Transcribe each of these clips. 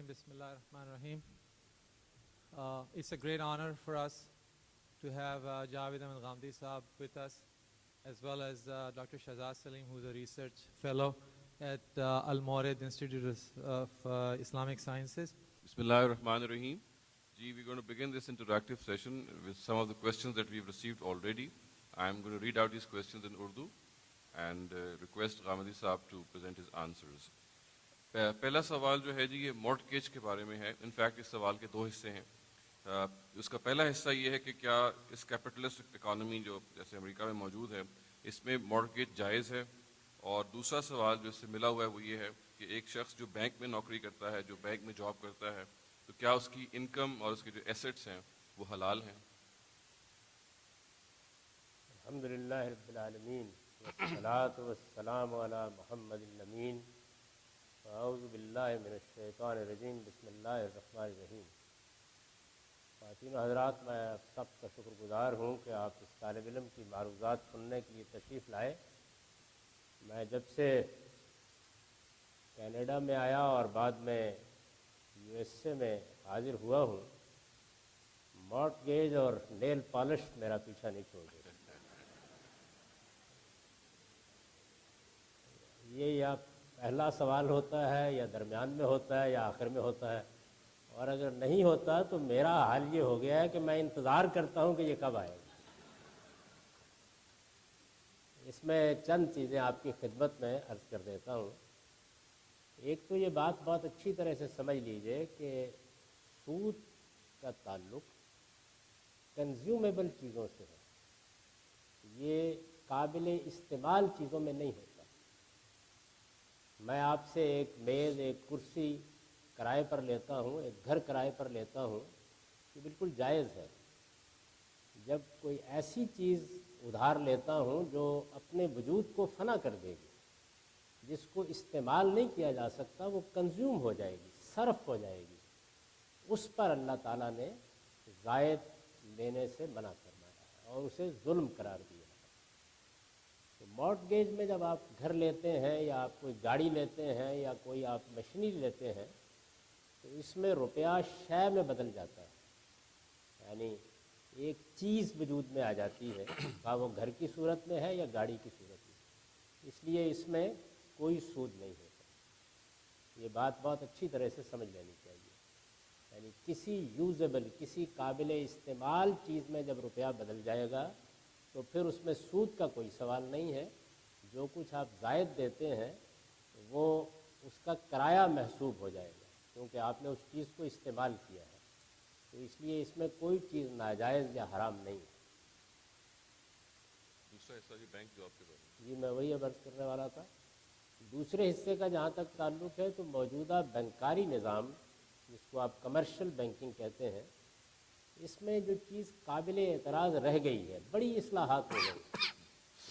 Bismillah ar-Rahman ar-Rahim. It's a great honor for us to have Javed Ahmed Ghamdi Saab with us, as well as Dr. Shahzad Salim, who's a research fellow at Al-Mawrid Institute of Islamic Sciences. Bismillah ar-Rahman ar-Rahim. We're going to begin this interactive session with some of the questions that we've received already. I'm going to read out these questions in Urdu and request Ghamdi Saab to present his answers. پہلا سوال جو ہے جی یہ مورٹگیج کے بارے میں ہے. In fact اس سوال کے دو حصے ہیں. اس کا پہلا حصہ یہ ہے کہ کیا اس کیپٹلسٹ اکانومی جو جیسے امریکہ میں موجود ہے اس میں مورٹگیج جائز ہے, اور دوسرا سوال جو اس سے ملا ہوا ہے وہ یہ ہے کہ ایک شخص جو بینک میں نوکری کرتا ہے, جو بینک میں جاب کرتا ہے, تو کیا اس کی انکم اور اس کے جو ایسٹس ہیں وہ حلال ہیں؟ الحمدللہ رب العالمین والصلاة والسلام علی محمد الامین. اعوذ باللہ من الشیطان الرجیم. بسم اللہ الرحمن الرحیم. خواتین و حضرات, میں سب کا شکر گزار ہوں کہ آپ اس طالب علم کی معروضات سننے کے لیے تشریف لائے. میں جب سے کینیڈا میں آیا اور بعد میں یو ایس اے میں حاضر ہوا ہوں, مورٹگیج اور نیل پالش میرا پیچھا نہیں چھوڑ رہے. یہ یا پہلا سوال ہوتا ہے یا درمیان میں ہوتا ہے یا آخر میں ہوتا ہے, اور اگر نہیں ہوتا تو میرا حال یہ ہو گیا ہے کہ میں انتظار کرتا ہوں کہ یہ کب آئے گا. اس میں چند چیزیں آپ کی خدمت میں عرض کر دیتا ہوں. ایک تو یہ بات بہت اچھی طرح سے سمجھ لیجئے کہ سود کا تعلق کنزیومیبل چیزوں سے ہے, یہ قابل استعمال چیزوں میں نہیں ہوتا. میں آپ سے ایک میز, ایک کرسی کرائے پر لیتا ہوں, ایک گھر کرائے پر لیتا ہوں, یہ بالکل جائز ہے. جب کوئی ایسی چیز ادھار لیتا ہوں جو اپنے وجود کو فنا کر دے گی, جس کو استعمال نہیں کیا جا سکتا, وہ کنزیوم ہو جائے گی, صرف ہو جائے گی, اس پر اللہ تعالیٰ نے زائد لینے سے منع فرمایا ہے اور اسے ظلم قرار دیا ہے. تو مورٹگیج میں جب آپ گھر لیتے ہیں یا آپ کوئی گاڑی لیتے ہیں یا کوئی آپ مشینری لیتے ہیں, تو اس میں روپیہ شے میں بدل جاتا ہے, یعنی ایک چیز وجود میں آ جاتی ہے, خواہ وہ گھر کی صورت میں ہے یا گاڑی کی صورت میں. اس لیے اس میں کوئی سود نہیں ہوتا. یہ بات بہت اچھی طرح سے سمجھ لینی چاہیے. یعنی کسی یوزیبل, کسی قابل استعمال چیز میں جب روپیہ بدل جائے گا تو پھر اس میں سود کا کوئی سوال نہیں ہے. جو کچھ آپ زائد دیتے ہیں وہ اس کا کرایہ محسوب ہو جائے گا, کیونکہ آپ نے اس چیز کو استعمال کیا ہے. تو اس لیے اس میں کوئی چیز ناجائز یا حرام نہیں ہے. دوسرا حصہ جی بینک جو آپ کے بارے جی میں وہی عرض کرنے والا تھا. دوسرے حصے کا جہاں تک تعلق ہے تو موجودہ بینکاری نظام, جس کو آپ کمرشل بینکنگ کہتے ہیں, اس میں جو چیز قابل اعتراض رہ گئی ہے, بڑی اصلاحات ہو گئی.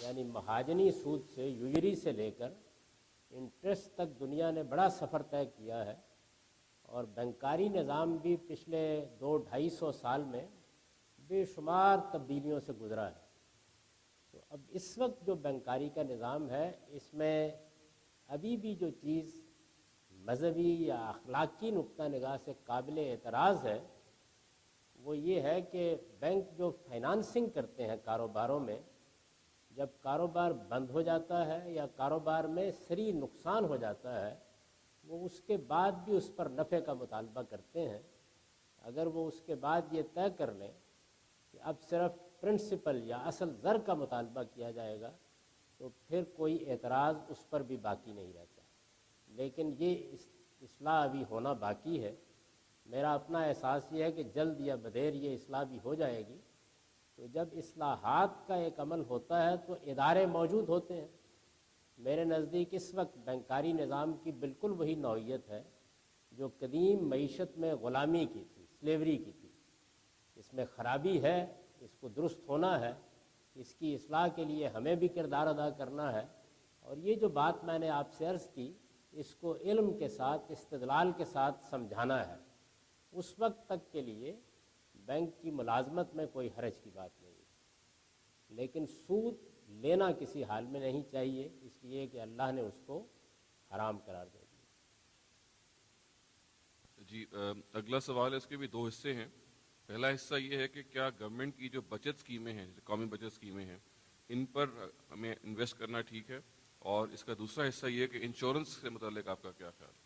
یعنی مہاجنی سود سے, یوجری سے لے کر انٹرسٹ تک دنیا نے بڑا سفر طے کیا ہے, اور بینکاری نظام بھی پچھلے 200-250 سال میں بے شمار تبدیلیوں سے گزرا ہے. تو اب اس وقت جو بینکاری کا نظام ہے, اس میں ابھی بھی جو چیز مذہبی یا اخلاقی نقطہ نگاہ سے قابل اعتراض ہے وہ یہ ہے کہ بینک جو فائنانسنگ کرتے ہیں کاروباروں میں, جب کاروبار بند ہو جاتا ہے یا کاروبار میں سری نقصان ہو جاتا ہے, وہ اس کے بعد بھی اس پر نفع کا مطالبہ کرتے ہیں. اگر وہ اس کے بعد یہ طے کر لیں کہ اب صرف پرنسپل یا اصل زر کا مطالبہ کیا جائے گا, تو پھر کوئی اعتراض اس پر بھی باقی نہیں رہتا. لیکن یہ اصلاح ابھی ہونا باقی ہے. میرا اپنا احساس یہ ہے کہ جلد یا بدیر یہ اصلاح بھی ہو جائے گی. تو جب اصلاحات کا ایک عمل ہوتا ہے تو ادارے موجود ہوتے ہیں. میرے نزدیک اس وقت بینکاری نظام کی بالکل وہی نوعیت ہے جو قدیم معیشت میں غلامی کی تھی, سلیوری کی تھی. اس میں خرابی ہے, اس کو درست ہونا ہے, اس کی اصلاح کے لیے ہمیں بھی کردار ادا کرنا ہے. اور یہ جو بات میں نے آپ سے عرض کی, اس کو علم کے ساتھ, استدلال کے ساتھ سمجھانا ہے. اس وقت تک کے لیے بینک کی ملازمت میں کوئی حرج کی بات نہیں ہے, لیکن سود لینا کسی حال میں نہیں چاہیے, اس لیے کہ اللہ نے اس کو حرام قرار دے دیا. جی اگلا سوال ہے، اس کے بھی دو حصے ہیں. پہلا حصہ یہ ہے کہ کیا گورنمنٹ کی جو بچت اسکیمیں ہیں، قومی بچت اسکیمیں ہیں، ان پر ہمیں انویسٹ کرنا ٹھیک ہے؟ اور اس کا دوسرا حصہ یہ ہے کہ انشورنس سے متعلق آپ کا کیا خیال ہے؟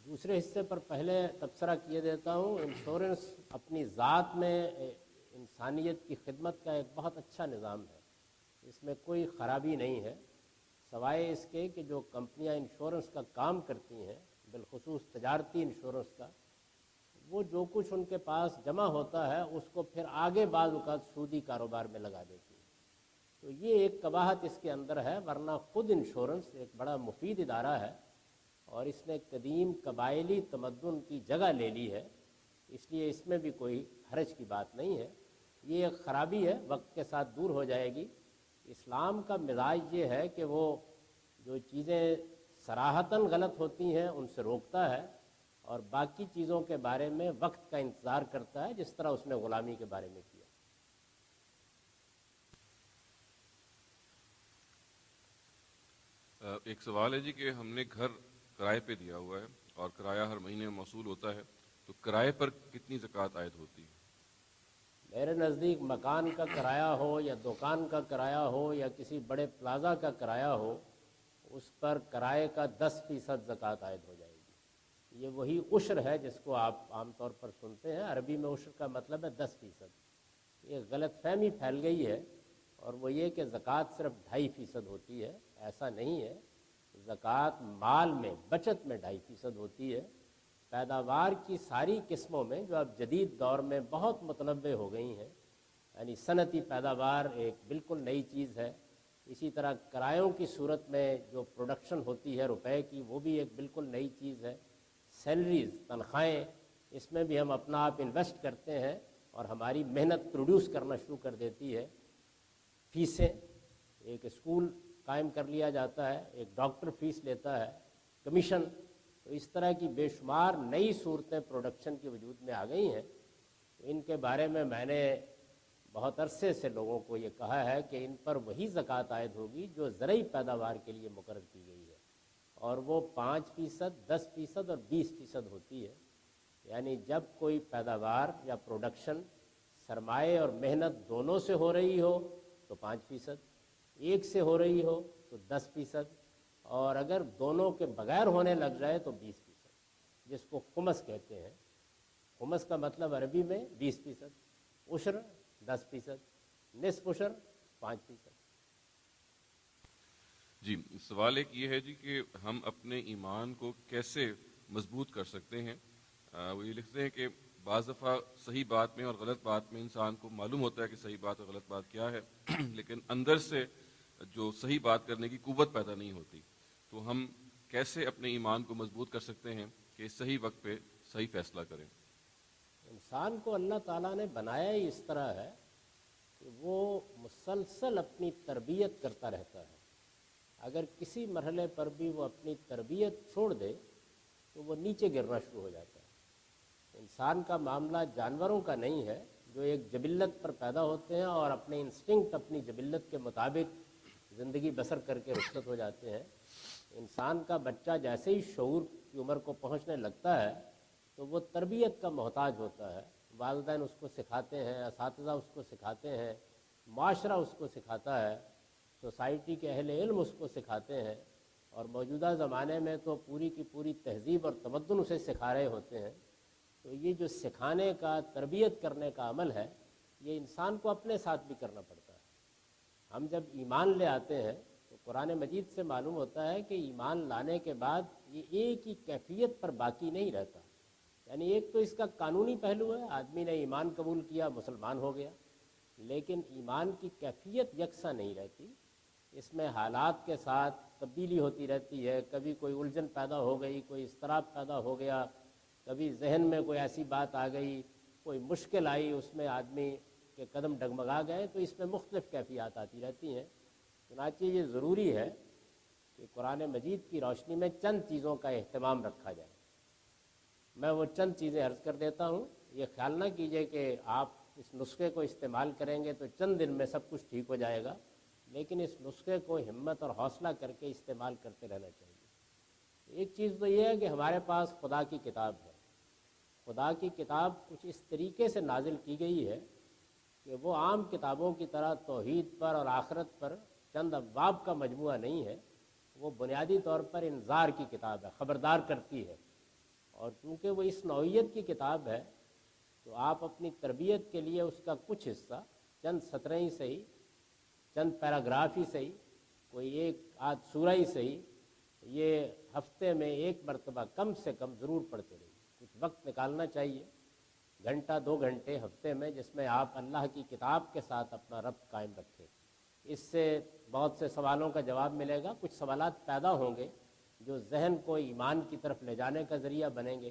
دوسرے حصے پر پہلے تبصرہ کیے دیتا ہوں. انشورنس اپنی ذات میں انسانیت کی خدمت کا ایک بہت اچھا نظام ہے، اس میں کوئی خرابی نہیں ہے، سوائے اس کے کہ جو کمپنیاں انشورنس کا کام کرتی ہیں، بالخصوص تجارتی انشورنس کا، وہ جو کچھ ان کے پاس جمع ہوتا ہے اس کو پھر آگے بعض اوقات سودی کاروبار میں لگا دیتی ہیں. تو یہ ایک قباحت اس کے اندر ہے، ورنہ خود انشورنس ایک بڑا مفید ادارہ ہے اور اس نے قدیم قبائلی تمدن کی جگہ لے لی ہے، اس لیے اس میں بھی کوئی حرج کی بات نہیں ہے. یہ ایک خرابی ہے، وقت کے ساتھ دور ہو جائے گی. اسلام کا مزاج یہ ہے کہ وہ جو چیزیں صراحتاً غلط ہوتی ہیں ان سے روکتا ہے اور باقی چیزوں کے بارے میں وقت کا انتظار کرتا ہے، جس طرح اس نے غلامی کے بارے میں کیا. ایک سوال ہے جی کہ ہم نے گھر کرائے پہ دیا ہوا ہے اور کرایہ ہر مہینے موصول ہوتا ہے، تو کرائے پر کتنی زکوٰۃ عائد ہوتی ہے؟ میرے نزدیک مکان کا کرایہ ہو یا دکان کا کرایہ ہو یا کسی بڑے پلازا کا کرایہ ہو، اس پر کرائے کا 10% زکوٰۃ عائد ہو جائے گی. یہ وہی عشر ہے جس کو آپ عام طور پر سنتے ہیں، عربی میں عشر کا مطلب ہے 10%. یہ غلط فہمی پھیل گئی ہے اور وہ یہ کہ زکوٰۃ صرف 2.5% ہوتی ہے. ایسا نہیں ہے، زکوٰۃ مال میں بچت میں 2.5% ہوتی ہے. پیداوار کی ساری قسموں میں جو اب جدید دور میں بہت متنوع ہو گئی ہیں، یعنی صنعتی پیداوار ایک بالکل نئی چیز ہے، اسی طرح کرایوں کی صورت میں جو پروڈکشن ہوتی ہے روپے کی، وہ بھی ایک بالکل نئی چیز ہے. سیلریز، تنخواہیں، اس میں بھی ہم اپنا آپ انویسٹ کرتے ہیں اور ہماری محنت پروڈیوس کرنا شروع کر دیتی ہے. فیسیں، ایک اسکول قائم کر لیا جاتا ہے، ایک ڈاکٹر فیس لیتا ہے، کمیشن. تو اس طرح کی بے شمار نئی صورتیں پروڈکشن کی وجود میں آ گئی ہیں. ان کے بارے میں نے بہت عرصے سے لوگوں کو یہ کہا ہے کہ ان پر وہی زکوٰۃ عائد ہوگی جو زرعی پیداوار کے لیے مقرر کی گئی ہے، اور وہ 5%، 10% اور 20% ہوتی ہے. یعنی جب کوئی پیداوار یا پروڈکشن سرمایہ اور محنت دونوں سے ہو رہی ہو تو 5%، ایک سے ہو رہی ہو تو 10%، اور اگر دونوں کے بغیر ہونے لگ جائے تو 20%، جس کو خمس کہتے ہیں. خمس کا مطلب عربی میں 20%، عشر 10%، نصف عشر 5%. جی سوال ایک یہ ہے جی کہ ہم اپنے ایمان کو کیسے مضبوط کر سکتے ہیں؟ وہ یہ لکھتے ہیں کہ بعض دفعہ صحیح بات میں اور غلط بات میں انسان کو معلوم ہوتا ہے کہ صحیح بات اور غلط بات کیا ہے لیکن اندر سے جو صحیح بات کرنے کی قوت پیدا نہیں ہوتی. تو ہم کیسے اپنے ایمان کو مضبوط کر سکتے ہیں کہ صحیح وقت پہ صحیح فیصلہ کریں؟ انسان کو اللہ تعالیٰ نے بنایا ہی اس طرح ہے کہ وہ مسلسل اپنی تربیت کرتا رہتا ہے. اگر کسی مرحلے پر بھی وہ اپنی تربیت چھوڑ دے تو وہ نیچے گرنا شروع ہو جاتا ہے. انسان کا معاملہ جانوروں کا نہیں ہے جو ایک جبلت پر پیدا ہوتے ہیں اور اپنے انسٹنکٹ، اپنی جبلت کے مطابق زندگی بسر کر کے رخصت ہو جاتے ہیں. انسان کا بچہ جیسے ہی شعور کی عمر کو پہنچنے لگتا ہے تو وہ تربیت کا محتاج ہوتا ہے. والدین اس کو سکھاتے ہیں، اساتذہ اس کو سکھاتے ہیں، معاشرہ اس کو سکھاتا ہے، سوسائٹی کے اہل علم اس کو سکھاتے ہیں، اور موجودہ زمانے میں تو پوری کی پوری تہذیب اور تمدن اسے سکھا رہے ہوتے ہیں. تو یہ جو سکھانے کا، تربیت کرنے کا عمل ہے، یہ انسان کو اپنے ساتھ بھی کرنا پڑتا ہے. ہم جب ایمان لے آتے ہیں تو قرآن مجید سے معلوم ہوتا ہے کہ ایمان لانے کے بعد یہ ایک ہی کیفیت پر باقی نہیں رہتا. یعنی ایک تو اس کا قانونی پہلو ہے، آدمی نے ایمان قبول کیا، مسلمان ہو گیا، لیکن ایمان کی کیفیت یکساں نہیں رہتی. اس میں حالات کے ساتھ تبدیلی ہوتی رہتی ہے. کبھی کوئی الجھن پیدا ہو گئی، کوئی اضطراب پیدا ہو گیا، کبھی ذہن میں کوئی ایسی بات آ گئی، کوئی مشکل آئی، اس میں آدمی کے قدم ڈگمگا گئے. تو اس میں مختلف کیفیات آتی رہتی ہیں. چنانچہ یہ ضروری ہے کہ قرآن مجید کی روشنی میں چند چیزوں کا اہتمام رکھا جائے. میں وہ چند چیزیں عرض کر دیتا ہوں. یہ خیال نہ کیجئے کہ آپ اس نسخے کو استعمال کریں گے تو چند دن میں سب کچھ ٹھیک ہو جائے گا، لیکن اس نسخے کو ہمت اور حوصلہ کر کے استعمال کرتے رہنا چاہیے. ایک چیز تو یہ ہے کہ ہمارے پاس خدا کی کتاب ہے. خدا کی کتاب کچھ اس طریقے سے نازل کی گئی ہے کہ وہ عام کتابوں کی طرح توحید پر اور آخرت پر چند ابواب کا مجموعہ نہیں ہے. وہ بنیادی طور پر انذار کی کتاب ہے، خبردار کرتی ہے. اور چونکہ وہ اس نوعیت کی کتاب ہے تو آپ اپنی تربیت کے لیے اس کا کچھ حصہ، چند سطریں ہی صحیح، چند پیراگراف ہی صحیح، کوئی ایک آدھ سورہ ہی صحیح، یہ ہفتے میں ایک مرتبہ کم سے کم ضرور پڑھتے رہیے. کچھ وقت نکالنا چاہیے، گھنٹہ 2 گھنٹے ہفتے میں، جس میں آپ اللہ کی کتاب کے ساتھ اپنا ربط قائم رکھیں. اس سے بہت سے سوالوں کا جواب ملے گا. کچھ سوالات پیدا ہوں گے جو ذہن کو ایمان کی طرف لے جانے کا ذریعہ بنیں گے.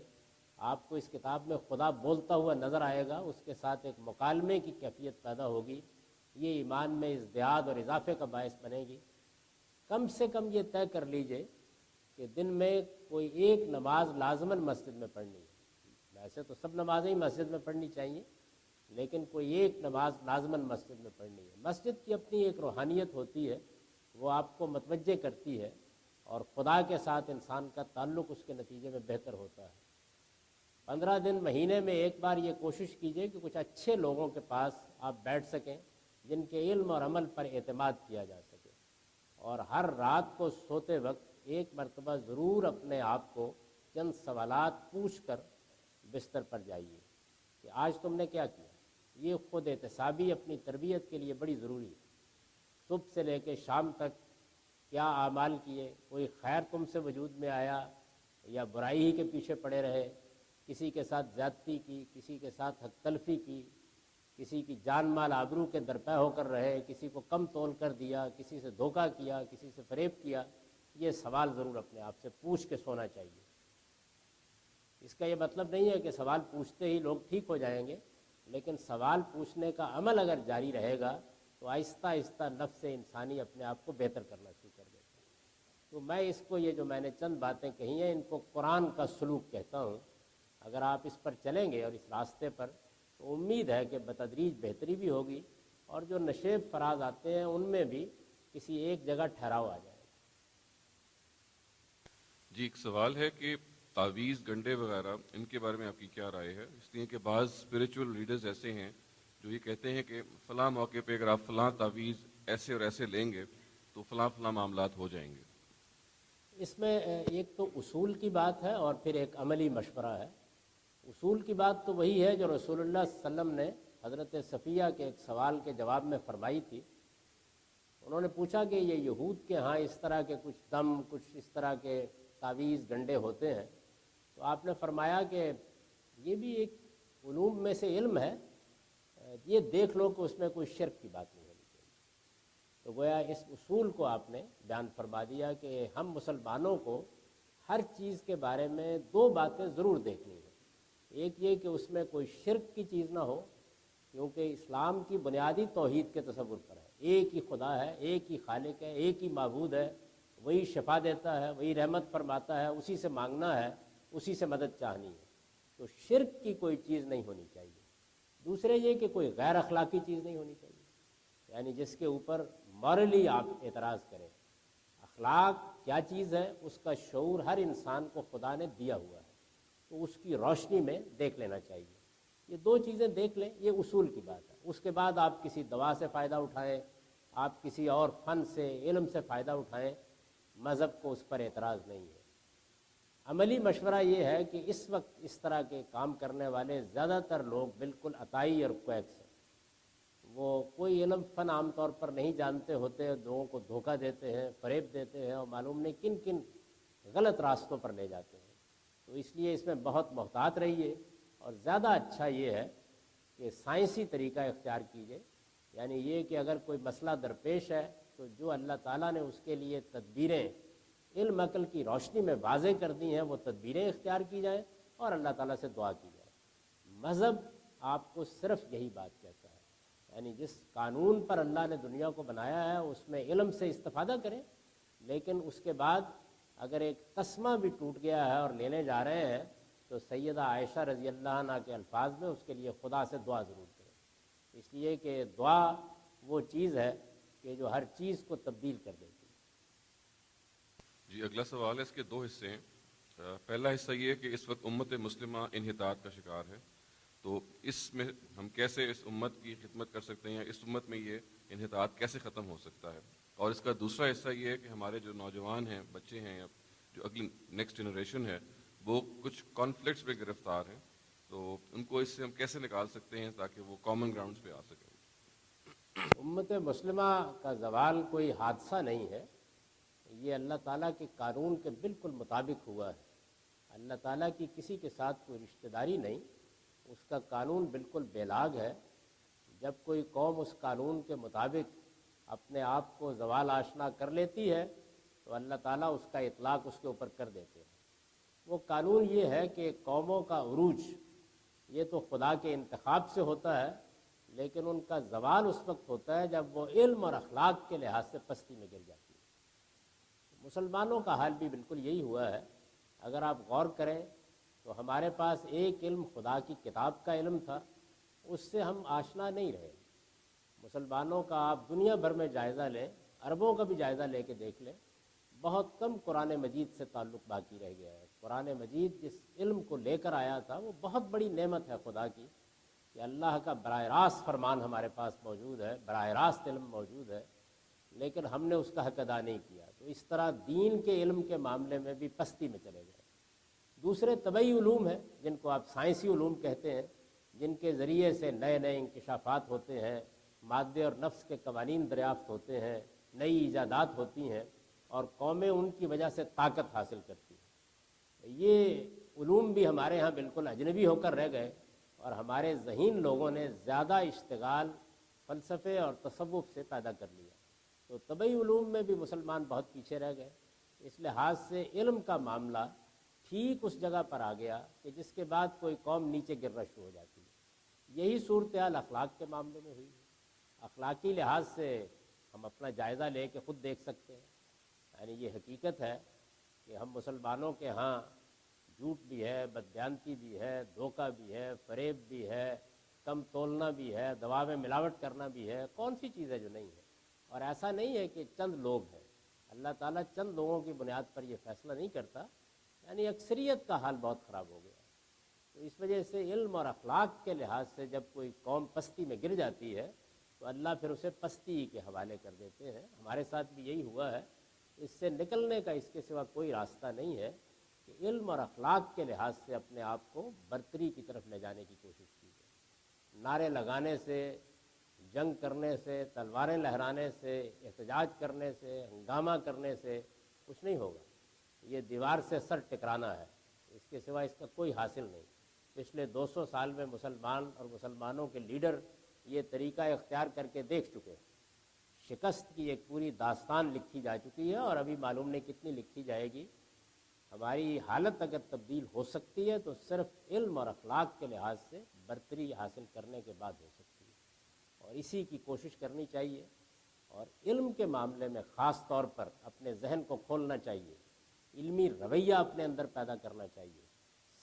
آپ کو اس کتاب میں خدا بولتا ہوا نظر آئے گا، اس کے ساتھ ایک مکالمے کی کیفیت پیدا ہوگی. یہ ایمان میں ازدیاد اور اضافے کا باعث بنے گی. کم سے کم یہ طے کر لیجئے کہ دن میں کوئی ایک نماز لازماً مسجد میں پڑھنی ہے. ویسے تو سب نمازیں ہی مسجد میں پڑھنی چاہیے، لیکن کوئی ایک نماز لازماً مسجد میں پڑھنی ہے. مسجد کی اپنی ایک روحانیت ہوتی ہے، وہ آپ کو متوجہ کرتی ہے، اور خدا کے ساتھ انسان کا تعلق اس کے نتیجے میں بہتر ہوتا ہے. 15 دن مہینے میں ایک بار یہ کوشش کیجئے کہ کچھ اچھے لوگوں کے پاس آپ بیٹھ سکیں جن کے علم اور عمل پر اعتماد کیا جا سکے. اور ہر رات کو سوتے وقت ایک مرتبہ ضرور اپنے آپ کو چند سوالات پوچھ کر بستر پر جائیے کہ آج تم نے کیا کیا. یہ خود احتسابی اپنی تربیت کے لیے بڑی ضروری ہے. صبح سے لے کے شام تک کیا اعمال کیے، کوئی خیر تم سے وجود میں آیا یا برائی ہی کے پیچھے پڑے رہے، کسی کے ساتھ زیادتی کی، کسی کے ساتھ حق تلفی کی، کسی کی جان مال آبرو کے درپے ہو کر رہے، کسی کو کم تول کر دیا، کسی سے دھوکہ کیا، کسی سے فریب کیا. یہ سوال ضرور اپنے آپ سے پوچھ کے سونا چاہیے. اس کا یہ مطلب نہیں ہے کہ سوال پوچھتے ہی لوگ ٹھیک ہو جائیں گے، لیکن سوال پوچھنے کا عمل اگر جاری رہے گا تو آہستہ آہستہ نفس انسانی اپنے آپ کو بہتر کرنا شروع کر دیتا ہے. تو میں اس کو، یہ جو میں نے چند باتیں کہی ہیں، ان کو قرآن کا سلوک کہتا ہوں. اگر آپ اس پر چلیں گے اور اس راستے پر، تو امید ہے کہ بتدریج بہتری بھی ہوگی، اور جو نشیب فراز آتے ہیں ان میں بھی کسی ایک جگہ ٹھہراؤ آ جائے. جی ایک سوال ہے کہ تعویذ گنڈے وغیرہ ان کے بارے میں آپ کی کیا رائے ہے؟ اس لیے کہ بعض اسپریچول لیڈرز ایسے ہیں جو یہ کہتے ہیں کہ فلاں موقع پہ اگر آپ فلاں تعویذ ایسے اور ایسے لیں گے تو فلاں فلاں معاملات ہو جائیں گے. اس میں ایک تو اصول کی بات ہے اور پھر ایک عملی مشورہ ہے. اصول کی بات تو وہی ہے جو رسول اللہ صلی اللہ علیہ وسلم نے حضرت صفیہ کے ایک سوال کے جواب میں فرمائی تھی. انہوں نے پوچھا کہ یہ یہود کے ہاں اس طرح کے کچھ دم، کچھ اس طرح کے تعویذ گنڈے ہوتے ہیں، تو آپ نے فرمایا کہ یہ بھی ایک علوم میں سے علم ہے، یہ دیکھ لو کہ اس میں کوئی شرک کی بات نہیں ہونی چاہیے. تو گویا اس اصول کو آپ نے بیان فرما دیا کہ ہم مسلمانوں کو ہر چیز کے بارے میں 2 باتیں ضرور دیکھنی ہیں. ایک یہ کہ اس میں کوئی شرک کی چیز نہ ہو، کیونکہ اسلام کی بنیادی توحید کے تصور پر ہے. ایک ہی خدا ہے، ایک ہی خالق ہے، ایک ہی معبود ہے، وہی شفا دیتا ہے، وہی رحمت فرماتا ہے، اسی سے مانگنا ہے، اسی سے مدد چاہنی ہے. تو شرک کی کوئی چیز نہیں ہونی چاہیے. دوسرے یہ کہ کوئی غیر اخلاقی چیز نہیں ہونی چاہیے، یعنی جس کے اوپر مورلی آپ اعتراض کریں. اخلاق کیا چیز ہے اس کا شعور ہر انسان کو خدا نے دیا ہوا ہے، تو اس کی روشنی میں دیکھ لینا چاہیے. یہ 2 چیزیں دیکھ لیں، یہ اصول کی بات ہے. اس کے بعد آپ کسی دوا سے فائدہ اٹھائیں، آپ کسی اور فن سے، علم سے فائدہ اٹھائیں، مذہب کو اس پر اعتراض نہیں ہے. عملی مشورہ یہ ہے کہ اس وقت اس طرح کے کام کرنے والے زیادہ تر لوگ بالکل عطائی اور کویکس ہیں. وہ کوئی علم فن عام طور پر نہیں جانتے ہوتے، لوگوں کو دھوکہ دیتے ہیں، فریب دیتے ہیں، اور معلوم نہیں کن کن غلط راستوں پر لے جاتے ہیں. تو اس لیے اس میں بہت محتاط رہیے، اور زیادہ اچھا یہ ہے کہ سائنسی طریقہ اختیار کیجئے. یعنی یہ کہ اگر کوئی مسئلہ درپیش ہے تو جو اللہ تعالیٰ نے اس کے لیے تدبیریں علم عقل کی روشنی میں واضح کر دی ہیں، وہ تدبیریں اختیار کی جائیں اور اللہ تعالیٰ سے دعا کی جائے. مذہب آپ کو صرف یہی بات کہتا ہے، یعنی جس قانون پر اللہ نے دنیا کو بنایا ہے اس میں علم سے استفادہ کریں، لیکن اس کے بعد اگر ایک تسمہ بھی ٹوٹ گیا ہے اور لینے جا رہے ہیں تو سیدہ عائشہ رضی اللہ عنہ کے الفاظ میں اس کے لیے خدا سے دعا ضرور کریں. اس لیے کہ دعا وہ چیز ہے کہ جو ہر چیز کو تبدیل کر دیتی ہے. جی اگلا سوال ہے، اس کے دو حصے ہیں. پہلا حصہ یہ ہے کہ اس وقت امت مسلمہ انحطاط کا شکار ہے، تو اس میں ہم کیسے اس امت کی خدمت کر سکتے ہیں، اس امت میں یہ انحطاط کیسے ختم ہو سکتا ہے. اور اس کا دوسرا حصہ یہ ہے کہ ہمارے جو نوجوان ہیں، بچے ہیں، یا جو اگلی نیکسٹ جنریشن ہے، وہ کچھ کانفلکٹس پہ گرفتار ہیں، تو ان کو اس سے ہم کیسے نکال سکتے ہیں تاکہ وہ کامن گراؤنڈز پہ آ سکیں. امت مسلمہ کا زوال کوئی حادثہ نہیں ہے، یہ اللہ تعالیٰ کے قانون کے بالکل مطابق ہوا ہے. اللہ تعالیٰ کی کسی کے ساتھ کوئی رشتہ داری نہیں، اس کا قانون بالکل بے لاگ ہے. جب کوئی قوم اس قانون کے مطابق اپنے آپ کو زوال آشنا کر لیتی ہے تو اللہ تعالیٰ اس کا اطلاق اس کے اوپر کر دیتے ہیں. وہ قانون یہ ہے کہ قوموں کا عروج یہ تو خدا کے انتخاب سے ہوتا ہے، لیکن ان کا زوال اس وقت ہوتا ہے جب وہ علم اور اخلاق کے لحاظ سے پستی میں گر جاتی ہے. مسلمانوں کا حال بھی بالکل یہی ہوا ہے. اگر آپ غور کریں تو ہمارے پاس ایک علم خدا کی کتاب کا علم تھا، اس سے ہم آشنا نہیں رہے. مسلمانوں کا آپ دنیا بھر میں جائزہ لیں، عربوں کا بھی جائزہ لے کے دیکھ لیں، بہت کم قرآن مجید سے تعلق باقی رہ گیا ہے. قرآن مجید جس علم کو لے کر آیا تھا وہ بہت بڑی نعمت ہے خدا کی، کہ اللہ کا براہ راست فرمان ہمارے پاس موجود ہے، براہ راست علم موجود ہے، لیکن ہم نے اس کا حق ادا نہیں کیا. تو اس طرح دین کے علم کے معاملے میں بھی پستی میں چلے گئے. دوسرے طبعی علوم ہیں جن کو آپ سائنسی علوم کہتے ہیں، جن کے ذریعے سے نئے نئے انکشافات ہوتے ہیں، مادے اور نفس کے قوانین دریافت ہوتے ہیں، نئی ایجادات ہوتی ہیں، اور قومیں ان کی وجہ سے طاقت حاصل کرتی ہیں. یہ علوم بھی ہمارے ہاں بالکل اجنبی ہو کر رہ گئے، اور ہمارے ذہین لوگوں نے زیادہ اشتغال فلسفے اور تصوف سے پیدا کر لیا. تو طبعی علوم میں بھی مسلمان بہت پیچھے رہ گئے. اس لحاظ سے علم کا معاملہ ٹھیک اس جگہ پر آ گیا کہ جس کے بعد کوئی قوم نیچے گرنا شروع ہو جاتی ہے. یہی صورتحال اخلاق کے معاملے میں ہوئی. اخلاقی لحاظ سے ہم اپنا جائزہ لے کے خود دیکھ سکتے ہیں. یعنی یہ حقیقت ہے کہ ہم مسلمانوں کے ہاں جھوٹ بھی ہے، بددیانتی بھی ہے، دھوکہ بھی ہے، فریب بھی ہے، کم تولنا بھی ہے، دوا میں ملاوٹ کرنا بھی ہے. کون سی چیز ہے جو نہیں ہے؟ اور ایسا نہیں ہے کہ چند لوگ ہیں. اللہ تعالیٰ چند لوگوں کی بنیاد پر یہ فیصلہ نہیں کرتا. یعنی اکثریت کا حال بہت خراب ہو گیا. تو اس وجہ سے علم اور اخلاق کے لحاظ سے جب کوئی قوم پستی میں گر جاتی ہے تو اللہ پھر اسے پستی کے حوالے کر دیتے ہیں. ہمارے ساتھ بھی یہی ہوا ہے. اس سے نکلنے کا اس کے سوا کوئی راستہ نہیں ہے کہ علم اور اخلاق کے لحاظ سے اپنے آپ کو برتری کی طرف لے جانے کی کوشش کی جائے. نعرے لگانے سے، جنگ کرنے سے، تلواریں لہرانے سے، احتجاج کرنے سے، ہنگامہ کرنے سے کچھ نہیں ہوگا. یہ دیوار سے سر ٹکرانا ہے، اس کے سوا اس کا کوئی حاصل نہیں. پچھلے 200 سال میں مسلمان اور مسلمانوں کے لیڈر یہ طریقہ اختیار کر کے دیکھ چکے ہیں. شکست کی ایک پوری داستان لکھی جا چکی ہے، اور ابھی معلوم نہیں کتنی لکھی جائے گی. ہماری حالت اگر تبدیل ہو سکتی ہے تو صرف علم اور اخلاق کے لحاظ سے برتری حاصل کرنے کے بعد ہو سکتی ہے، اور اسی کی کوشش کرنی چاہیے. اور علم کے معاملے میں خاص طور پر اپنے ذہن کو کھولنا چاہیے، علمی رویہ اپنے اندر پیدا کرنا چاہیے،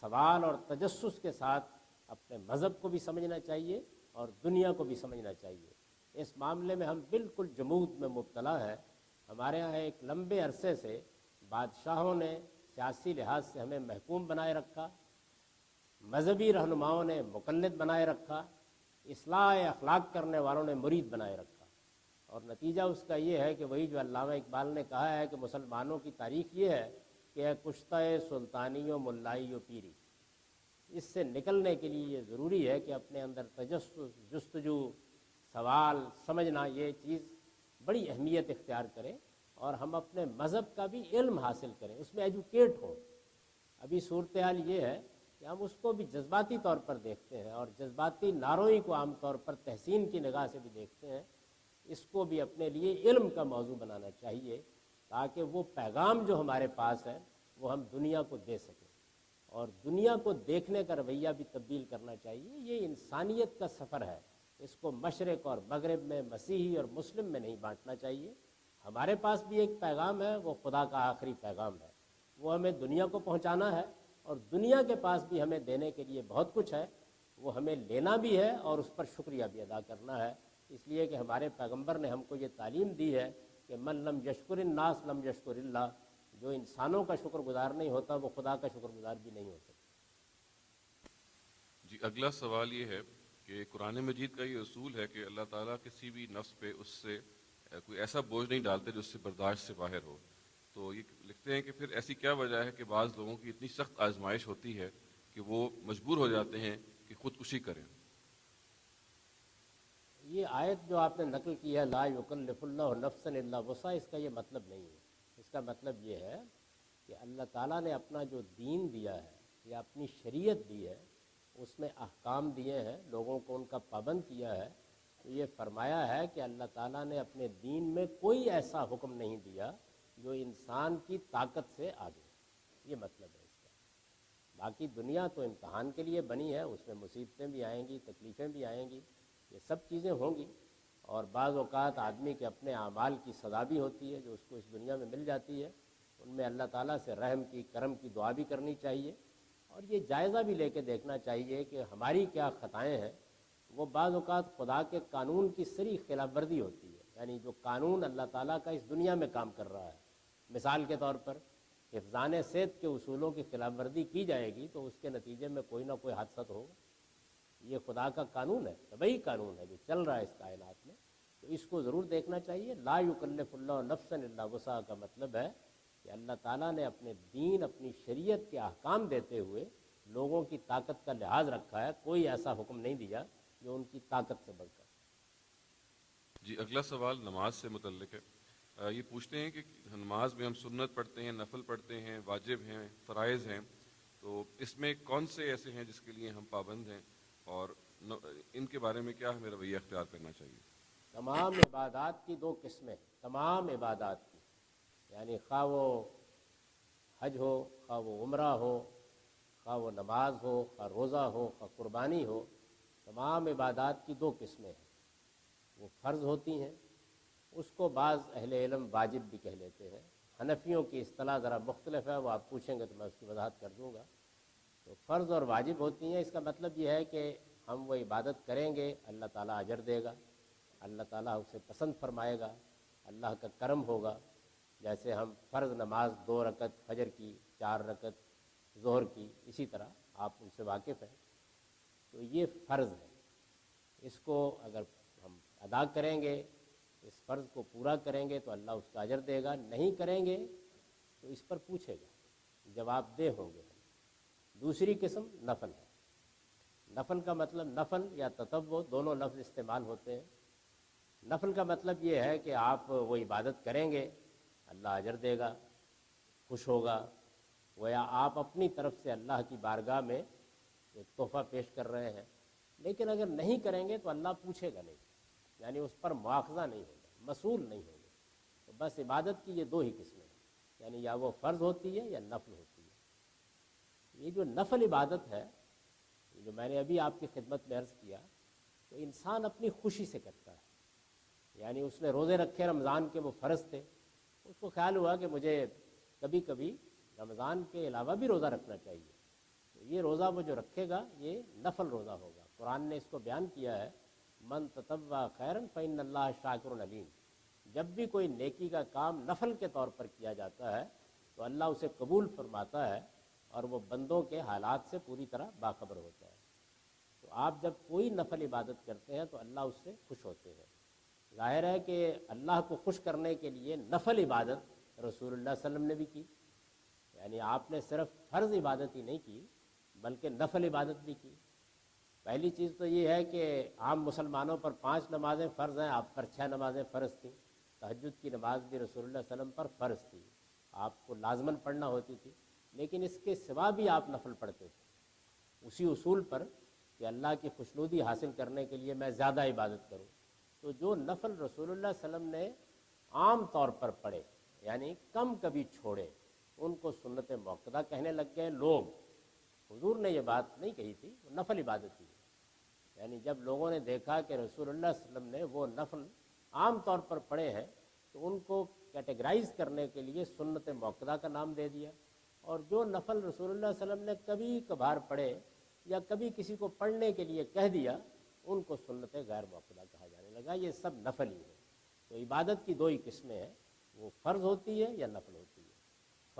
سوال اور تجسس کے ساتھ اپنے مذہب کو بھی سمجھنا چاہیے اور دنیا کو بھی سمجھنا چاہیے. اس معاملے میں ہم بالکل جمود میں مبتلا ہے. ہمارے ہاں ایک لمبے عرصے سے بادشاہوں نے سیاسی لحاظ سے ہمیں محکوم بنائے رکھا، مذہبی رہنماؤں نے مقلد بنائے رکھا، اصلاح اخلاق کرنے والوں نے مرید بنائے رکھا. اور نتیجہ اس کا یہ ہے کہ وہی جو علامہ اقبال نے کہا ہے کہ مسلمانوں کی تاریخ یہ ہے کہ اے کشتہ سلطانی و ملائی و پیری. اس سے نکلنے کے لیے یہ ضروری ہے کہ اپنے اندر تجسس، جستجو، سوال سمجھنا، یہ چیز بڑی اہمیت اختیار کرے، اور ہم اپنے مذہب کا بھی علم حاصل کریں، اس میں ایجوکیٹ ہوں. ابھی صورتحال یہ ہے کہ ہم اس کو بھی جذباتی طور پر دیکھتے ہیں، اور جذباتی نعروئی کو عام طور پر تحسین کی نگاہ سے بھی دیکھتے ہیں. اس کو بھی اپنے لیے علم کا موضوع بنانا چاہیے تاکہ وہ پیغام جو ہمارے پاس ہے وہ ہم دنیا کو دے سکیں، اور دنیا کو دیکھنے کا رویہ بھی تبدیل کرنا چاہیے. یہ انسانیت کا سفر ہے، اس کو مشرق اور مغرب میں، مسیحی اور مسلم میں نہیں بانٹنا چاہیے. ہمارے پاس بھی ایک پیغام ہے، وہ خدا کا آخری پیغام ہے، وہ ہمیں دنیا کو پہنچانا ہے، اور دنیا کے پاس بھی ہمیں دینے کے لیے بہت کچھ ہے، وہ ہمیں لینا بھی ہے اور اس پر شکریہ بھی ادا کرنا ہے. اس لیے کہ ہمارے پیغمبر نے ہم کو یہ تعلیم دی ہے کہ من لم یشکر الناس لم یشکر اللہ. جو انسانوں کا شکر گزار نہیں ہوتا وہ خدا کا شکر گزار بھی نہیں ہو سکتا۔ جی اگلا سوال یہ ہے کہ قرآن مجید کا یہ اصول ہے کہ اللہ تعالیٰ کسی بھی نفس پہ اس سے کوئی ایسا بوجھ نہیں ڈالتے جو اس سے برداشت سے باہر ہو، تو یہ لکھتے ہیں کہ پھر ایسی کیا وجہ ہے کہ بعض لوگوں کی اتنی سخت آزمائش ہوتی ہے کہ وہ مجبور ہو جاتے ہیں کہ خودکشی کریں؟ یہ آیت جو آپ نے نقل کی ہے لا یکلف اللہ نفسا الا وسعها، اس کا یہ مطلب نہیں ہے۔ اس کا مطلب یہ ہے کہ اللہ تعالیٰ نے اپنا جو دین دیا ہے یا اپنی شریعت دی ہے اس میں احکام دیے ہیں، لوگوں کو ان کا پابند کیا ہے، تو یہ فرمایا ہے کہ اللہ تعالیٰ نے اپنے دین میں کوئی ایسا حکم نہیں دیا جو انسان کی طاقت سے آگے، یہ مطلب ہے اس کا۔ باقی دنیا تو امتحان کے لیے بنی ہے، اس میں مصیبتیں بھی آئیں گی، تکلیفیں بھی آئیں گی، یہ سب چیزیں ہوں گی، اور بعض اوقات آدمی کے اپنے اعمال کی سزا بھی ہوتی ہے جو اس کو اس دنیا میں مل جاتی ہے، ان میں اللہ تعالیٰ سے رحم کی، کرم کی دعا بھی کرنی چاہیے، اور یہ جائزہ بھی لے کے دیکھنا چاہیے کہ ہماری کیا خطائیں ہیں۔ وہ بعض اوقات خدا کے قانون کی صریح خلاف ورزی ہوتی ہے، یعنی جو قانون اللہ تعالیٰ کا اس دنیا میں کام کر رہا ہے، مثال کے طور پر حفظان صحت کے اصولوں کی خلاف ورزی کی جائے گی تو اس کے نتیجے میں کوئی نہ کوئی حادثہ تو ہوگا۔ یہ خدا کا قانون ہے، طبعی قانون ہے جو چل رہا ہے اس کائنات میں، تو اس کو ضرور دیکھنا چاہیے۔ لا یکلف اللہ نفسا الا وسعها کا مطلب ہے کہ اللہ تعالیٰ نے اپنے دین، اپنی شریعت کے احکام دیتے ہوئے لوگوں کی طاقت کا لحاظ رکھا ہے، کوئی ایسا حکم نہیں دیا جو ان کی طاقت سے بڑھ کر۔ جی اگلا سوال نماز سے متعلق ہے۔ یہ پوچھتے ہیں کہ نماز میں ہم سنت پڑھتے ہیں، نفل پڑھتے ہیں، واجب ہیں، فرائض ہیں، تو اس میں کون سے ایسے ہیں جس کے لیے ہم پابند ہیں، اور ان کے بارے میں کیا ہمیں رویہ اختیار کرنا چاہیے؟ تمام عبادات کی دو قسمیں، تمام عبادات کی، یعنی خواہ وہ حج ہو، خواہ وہ عمرہ ہو، خواہ وہ نماز ہو، خواہ روزہ ہو، خواہ قربانی ہو، تمام عبادات کی دو قسمیں ہیں۔ وہ فرض ہوتی ہیں، اس کو بعض اہل علم واجب بھی کہہ لیتے ہیں، حنفیوں کی اصطلاح ذرا مختلف ہے، وہ آپ پوچھیں گے تو میں اس کی وضاحت کر دوں گا۔ تو فرض اور واجب ہوتی ہیں، اس کا مطلب یہ ہے کہ ہم وہ عبادت کریں گے اللہ تعالیٰ اجر دے گا، اللہ تعالیٰ اسے پسند فرمائے گا، اللہ کا کرم ہوگا۔ جیسے ہم فرض نماز 2 رکعت فجر کی، 4 رکعت ظہر کی، اسی طرح آپ ان سے واقف ہیں، تو یہ فرض ہے، اس کو اگر ہم ادا کریں گے، اس فرض کو پورا کریں گے تو اللہ اس کا اجر دے گا، نہیں کریں گے تو اس پر پوچھے گا، جواب دہ ہوں گے۔ دوسری قسم نفل ہے۔ نفل کا مطلب نفل یا تطوع دونوں لفظ استعمال ہوتے ہیں۔ نفل کا مطلب یہ ہے کہ آپ وہ عبادت کریں گے، اللہ اجر دے گا، خوش ہوگا، گویا آپ اپنی طرف سے اللہ کی بارگاہ میں ایک تحفہ پیش کر رہے ہیں۔ لیکن اگر نہیں کریں گے تو اللہ پوچھے گا نہیں، یعنی اس پر مواخذہ نہیں ہوگا، مسئول نہیں ہوگا۔ تو بس عبادت کی یہ دو ہی قسمیں ہیں، یعنی یا وہ فرض ہوتی ہے یا نفل ہوتی ہے۔ یہ جو نفل عبادت ہے، جو میں نے ابھی آپ کی خدمت میں عرض کیا، تو انسان اپنی خوشی سے کرتا ہے، یعنی اس نے روزے رکھے رمضان کے، وہ فرض تھے، اس کو خیال ہوا کہ مجھے کبھی کبھی رمضان کے علاوہ بھی روزہ رکھنا چاہیے، تو یہ روزہ وہ جو رکھے گا یہ نفل روزہ ہوگا۔ قرآن نے اس کو بیان کیا ہے، من تطوع خیرا فإن اللہ شاکر علیم، جب بھی کوئی نیکی کا کام نفل کے طور پر کیا جاتا ہے تو اللہ اسے قبول فرماتا ہے اور وہ بندوں کے حالات سے پوری طرح باخبر ہوتا ہے۔ تو آپ جب کوئی نفل عبادت کرتے ہیں تو اللہ اس سے خوش ہوتے ہیں۔ ظاہر ہے کہ اللہ کو خوش کرنے کے لیے نفل عبادت رسول اللہ صلی اللہ علیہ وسلم نے بھی کی، یعنی آپ نے صرف فرض عبادت ہی نہیں کی بلکہ نفل عبادت بھی کی۔ پہلی چیز تو یہ ہے کہ عام مسلمانوں پر 5 نمازیں فرض ہیں، آپ پر 6 نمازیں فرض تھیں۔ تہجد کی نماز بھی رسول اللہ صلی اللہ علیہ وسلم پر فرض تھی، آپ کو لازماً پڑھنا ہوتی تھی، لیکن اس کے سوا بھی آپ نفل پڑھتے تھے، اسی اصول پر کہ اللہ کی خوشنودی حاصل کرنے کے لیے میں زیادہ عبادت کروں۔ تو جو نفل رسول اللہ صلی اللہ علیہ وسلم نے عام طور پر پڑھے، یعنی کم کبھی چھوڑے، ان کو سنت موقدہ کہنے لگ گئے لوگ۔ حضور نے یہ بات نہیں کہی تھی، وہ نفل عبادت تھی، یعنی جب لوگوں نے دیکھا کہ رسول اللہ صلی اللہ علیہ وسلم نے وہ نفل عام طور پر پڑھے ہیں تو ان کو کیٹیگرائز کرنے کے لیے سنت موقدہ کا نام دے دیا، اور جو نفل رسول اللہ صلی اللہ علیہ وسلم نے کبھی کبھار پڑھے یا کبھی کسی کو پڑھنے کے لیے کہہ دیا ان کو سنت غیر موقدہ کہا جانے لگا۔ یہ سب نفل ہی ہے۔ تو عبادت کی دو ہی قسمیں ہیں، وہ فرض ہوتی ہے یا نفل ہوتی ہے۔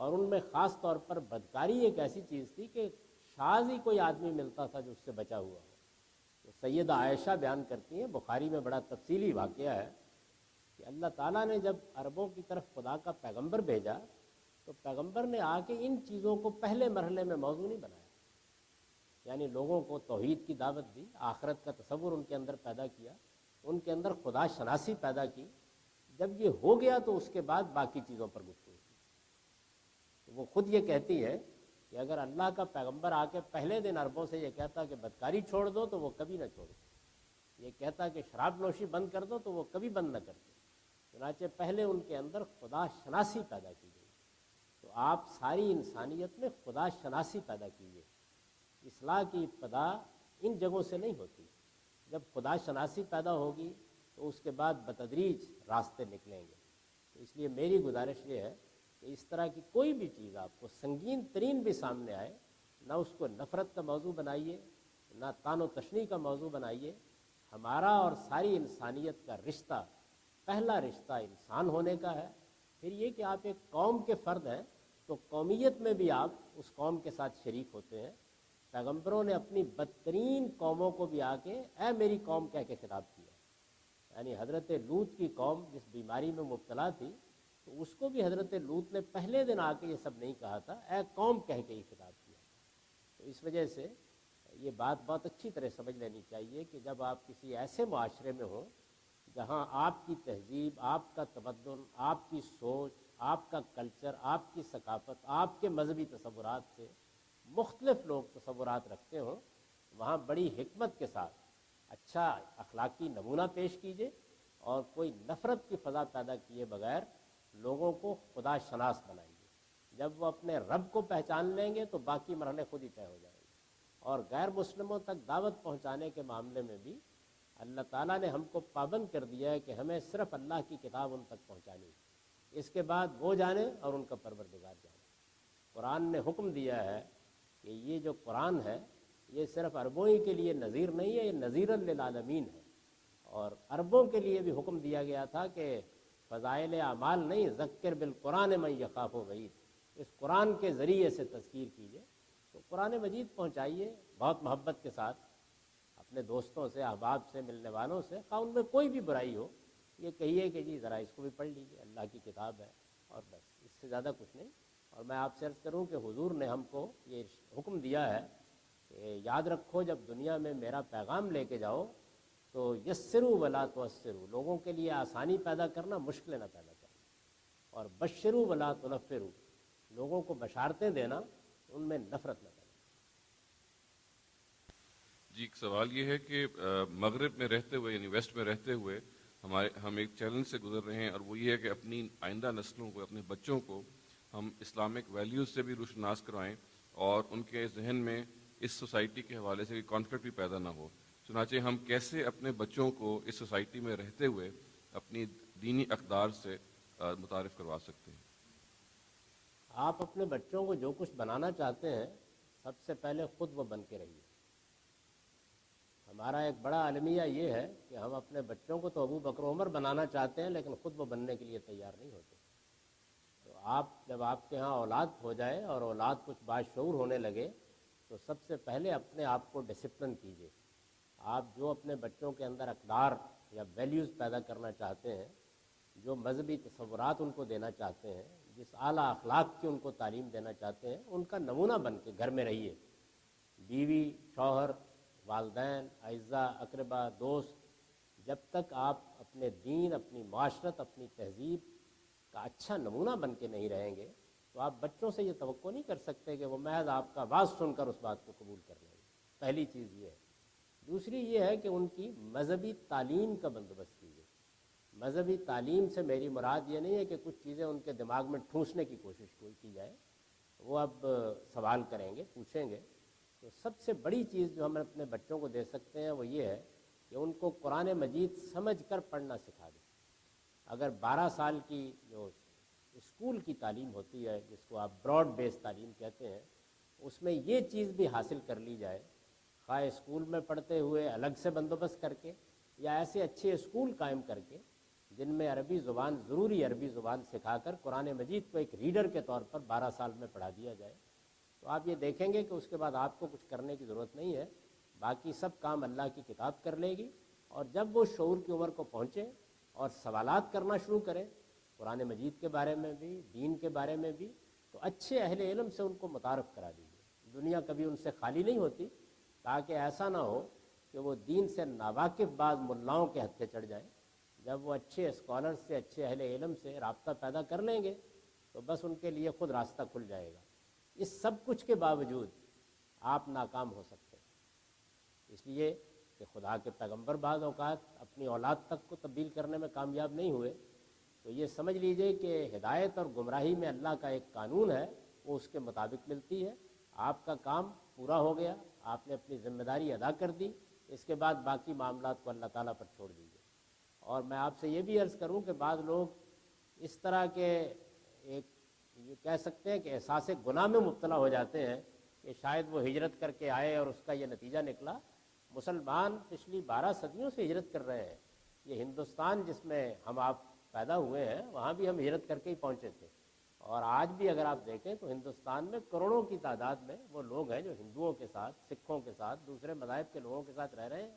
اور ان میں خاص طور پر بدکاری ایک ایسی چیز تھی کہ شاذ ہی کوئی آدمی ملتا تھا جو اس سے بچا ہوا ہو. تو سیدہ عائشہ بیان کرتی ہیں، بخاری میں بڑا تفصیلی واقعہ ہے کہ اللہ تعالیٰ نے جب عربوں کی طرف خدا کا پیغمبر بھیجا تو پیغمبر نے آ کے ان چیزوں کو پہلے مرحلے میں موضوع نہیں بنایا، یعنی لوگوں کو توحید کی دعوت دی، آخرت کا تصور ان کے اندر پیدا کیا، ان کے اندر خدا شناسی پیدا کی. جب یہ ہو گیا تو اس کے بعد باقی چیزوں پر گفتگو کی. تو وہ خود یہ کہتی ہے کہ اگر اللہ کا پیغمبر آ کے پہلے دن عربوں سے یہ کہتا کہ بدکاری چھوڑ دو تو وہ کبھی نہ چھوڑتے، یہ کہتا کہ شراب نوشی بند کر دو تو وہ کبھی بند نہ کرتے. چنانچہ پہلے ان کے اندر خدا شناسی پیدا کی گئی. تو آپ ساری انسانیت میں خدا شناسی پیدا کیجیے. اصلاح کی ابتدا ان جگہوں سے نہیں ہوتی. جب خدا شناسی پیدا ہوگی تو اس کے بعد بتدریج راستے نکلیں گے. تو اس لیے میری گزارش یہ ہے کہ اس طرح کی کوئی بھی چیز آپ کو سنگین ترین بھی سامنے آئے، نہ اس کو نفرت کا موضوع بنائیے، نہ تان و تشنیع کا موضوع بنائیے. ہمارا اور ساری انسانیت کا رشتہ، پہلا رشتہ انسان ہونے کا ہے. پھر یہ کہ آپ ایک قوم کے فرد ہیں تو قومیت میں بھی آپ اس قوم کے ساتھ شریک ہوتے ہیں. پیغمبروں نے اپنی بدترین قوموں کو بھی آ کے اے میری قوم کہہ کے خطاب کیا. یعنی حضرت لوط کی قوم جس بیماری میں مبتلا تھی تو اس کو بھی حضرت لوط نے پہلے دن آ کے یہ سب نہیں کہا تھا، اے قوم کہہ کے ہی خطاب کیا. تو اس وجہ سے یہ بات بہت اچھی طرح سمجھ لینی چاہیے کہ جب آپ کسی ایسے معاشرے میں ہوں جہاں آپ کی تہذیب، آپ کا تمدن، آپ کی سوچ، آپ کا کلچر، آپ کی ثقافت، آپ کے مذہبی تصورات سے مختلف لوگ تصورات رکھتے ہوں، وہاں بڑی حکمت کے ساتھ اچھا اخلاقی نمونہ پیش کیجیے اور کوئی نفرت کی فضا پیدا کیے بغیر لوگوں کو خدا شناس بنائیے. جب وہ اپنے رب کو پہچان لیں گے تو باقی مرحلے خود ہی طے ہو جائیں گے. اور غیر مسلموں تک دعوت پہنچانے کے معاملے میں بھی اللہ تعالیٰ نے ہم کو پابند کر دیا ہے کہ ہمیں صرف اللہ کی کتاب ان تک پہنچانی ہے. اس کے بعد وہ جانے اور ان کا پروردگار جانے. قرآن نے حکم دیا ہے کہ یہ جو قرآن ہے یہ صرف عربوں ہی کے لیے نذیر نہیں ہے، یہ نذیر للعالمین ہے. اور عربوں کے لیے بھی حکم دیا گیا تھا کہ فضائل اعمال نہیں، ذکر بالقرآن من یخاف وعید، اس قرآن کے ذریعے سے تذکیر کیجیے. تو قرآن مجید پہنچائیے بہت محبت کے ساتھ اپنے دوستوں سے، احباب سے، ملنے والوں سے، خواہ ان میں کوئی بھی برائی ہو. یہ کہیے کہ جی ذرا اس کو بھی پڑھ لیجیے، اللہ کی کتاب ہے، اور بس اس سے زیادہ کچھ نہیں. اور میں آپ سے عرض کروں کہ حضور نے ہم کو یہ حکم دیا ہے کہ یاد رکھو جب دنیا میں میرا پیغام لے کے جاؤ تو یسروا ولا تعسروا، لوگوں کے لیے آسانی پیدا کرنا، مشکلیں نہ پیدا کرنا. اور بشروا ولا تنفروا، لوگوں کو بشارتیں دینا، ان میں نفرت نہ پیدا. جی ایک سوال یہ ہے کہ مغرب میں رہتے ہوئے یعنی ویسٹ میں رہتے ہوئے ہم ایک چیلنج سے گزر رہے ہیں، اور وہ یہ ہے کہ اپنی آئندہ نسلوں کو، اپنے بچوں کو ہم اسلامک ویلیوز سے بھی روشناس کروائیں اور ان کے ذہن میں اس سوسائٹی کے حوالے سے کانفلکٹ بھی پیدا نہ ہو. چنانچہ ہم کیسے اپنے بچوں کو اس سوسائٹی میں رہتے ہوئے اپنی دینی اقدار سے متعارف کروا سکتے ہیں؟ آپ اپنے بچوں کو جو کچھ بنانا چاہتے ہیں سب سے پہلے خود وہ بن کے رہیے. ہمارا ایک بڑا المیہ یہ ہے کہ ہم اپنے بچوں کو تو ابو بکر عمر بنانا چاہتے ہیں لیکن خود وہ بننے کے لیے تیار نہیں ہوتے. تو آپ جب آپ کے ہاں اولاد ہو جائے اور اولاد کچھ باشعور ہونے لگے تو سب سے پہلے اپنے آپ کو ڈسپلن کیجیے. آپ جو اپنے بچوں کے اندر اقدار یا ویلیوز پیدا کرنا چاہتے ہیں، جو مذہبی تصورات ان کو دینا چاہتے ہیں، جس اعلیٰ اخلاق کی ان کو تعلیم دینا چاہتے ہیں، ان کا نمونہ بن کے گھر میں رہیے. بیوی، شوہر، والدین، اعزاء، اقربا، دوست، جب تک آپ اپنے دین، اپنی معاشرت، اپنی تہذیب کا اچھا نمونہ بن کے نہیں رہیں گے تو آپ بچوں سے یہ توقع نہیں کر سکتے کہ وہ محض آپ کا واز سن کر اس بات کو قبول کر لیں گے. پہلی چیز یہ ہے. دوسری یہ ہے کہ ان کی مذہبی تعلیم کا بندوبست کیجیے. مذہبی تعلیم سے میری مراد یہ نہیں ہے کہ کچھ چیزیں ان کے دماغ میں ٹھونسنے کی کوشش کی جائے. وہ اب سوال کریں گے، پوچھیں گے. تو سب سے بڑی چیز جو ہم اپنے بچوں کو دے سکتے ہیں وہ یہ ہے کہ ان کو قرآن مجید سمجھ کر پڑھنا سکھا دیں. اگر 12 سال کی جو اسکول کی تعلیم ہوتی ہے جس کو آپ براڈ بیس تعلیم کہتے ہیں، اس میں یہ چیز بھی حاصل کر لی جائے، خواہ اسکول میں پڑھتے ہوئے الگ سے بندوبست کر کے یا ایسے اچھے اسکول قائم کر کے جن میں عربی زبان ضروری عربی زبان سکھا کر قرآن مجید کو ایک ریڈر کے طور پر 12 سال میں پڑھا دیا جائے، تو آپ یہ دیکھیں گے کہ اس کے بعد آپ کو کچھ کرنے کی ضرورت نہیں ہے، باقی سب کام اللہ کی کتاب کر لے گی۔ اور جب وہ شعور کی عمر کو پہنچے اور سوالات کرنا شروع کریں قرآن مجید کے بارے میں بھی، دین کے بارے میں بھی، تو اچھے اہل علم سے ان کو متعارف کرا دیجیے۔ دنیا کبھی ان سے خالی نہیں ہوتی، تاکہ ایسا نہ ہو کہ وہ دین سے ناواقف بعض ملاؤں کے ہتھے چڑھ جائیں۔ جب وہ اچھے اسکالر سے، اچھے اہل علم سے رابطہ پیدا کر لیں گے تو بس ان کے لیے خود راستہ کھل جائے گا۔ اس سب کچھ کے باوجود آپ ناکام ہو سکتے ہیں، اس لیے کہ خدا کے پیغمبر بعض اوقات اپنی اولاد تک کو تبدیل کرنے میں کامیاب نہیں ہوئے، تو یہ سمجھ لیجئے کہ ہدایت اور گمراہی میں اللہ کا ایک قانون ہے، وہ اس کے مطابق ملتی ہے۔ آپ کا کام پورا ہو گیا، آپ نے اپنی ذمہ داری ادا کر دی، اس کے بعد باقی معاملات کو اللہ تعالیٰ پر چھوڑ دیجیے۔ اور میں آپ سے یہ بھی عرض کروں کہ بعض لوگ اس طرح کے ایک یہ کہہ سکتے ہیں کہ احساس گناہ میں مبتلا ہو جاتے ہیں کہ شاید وہ ہجرت کر کے آئے اور اس کا یہ نتیجہ نکلا۔ مسلمان پچھلی 12 صدیوں سے ہجرت کر رہے ہیں۔ یہ ہندوستان جس میں ہم آپ پیدا ہوئے ہیں، وہاں بھی ہم ہجرت کر کے ہی پہنچے تھے، اور آج بھی اگر آپ دیکھیں تو ہندوستان میں کروڑوں کی تعداد میں وہ لوگ ہیں جو ہندوؤں کے ساتھ، سکھوں کے ساتھ، دوسرے مذاہب کے لوگوں کے ساتھ رہ رہے ہیں،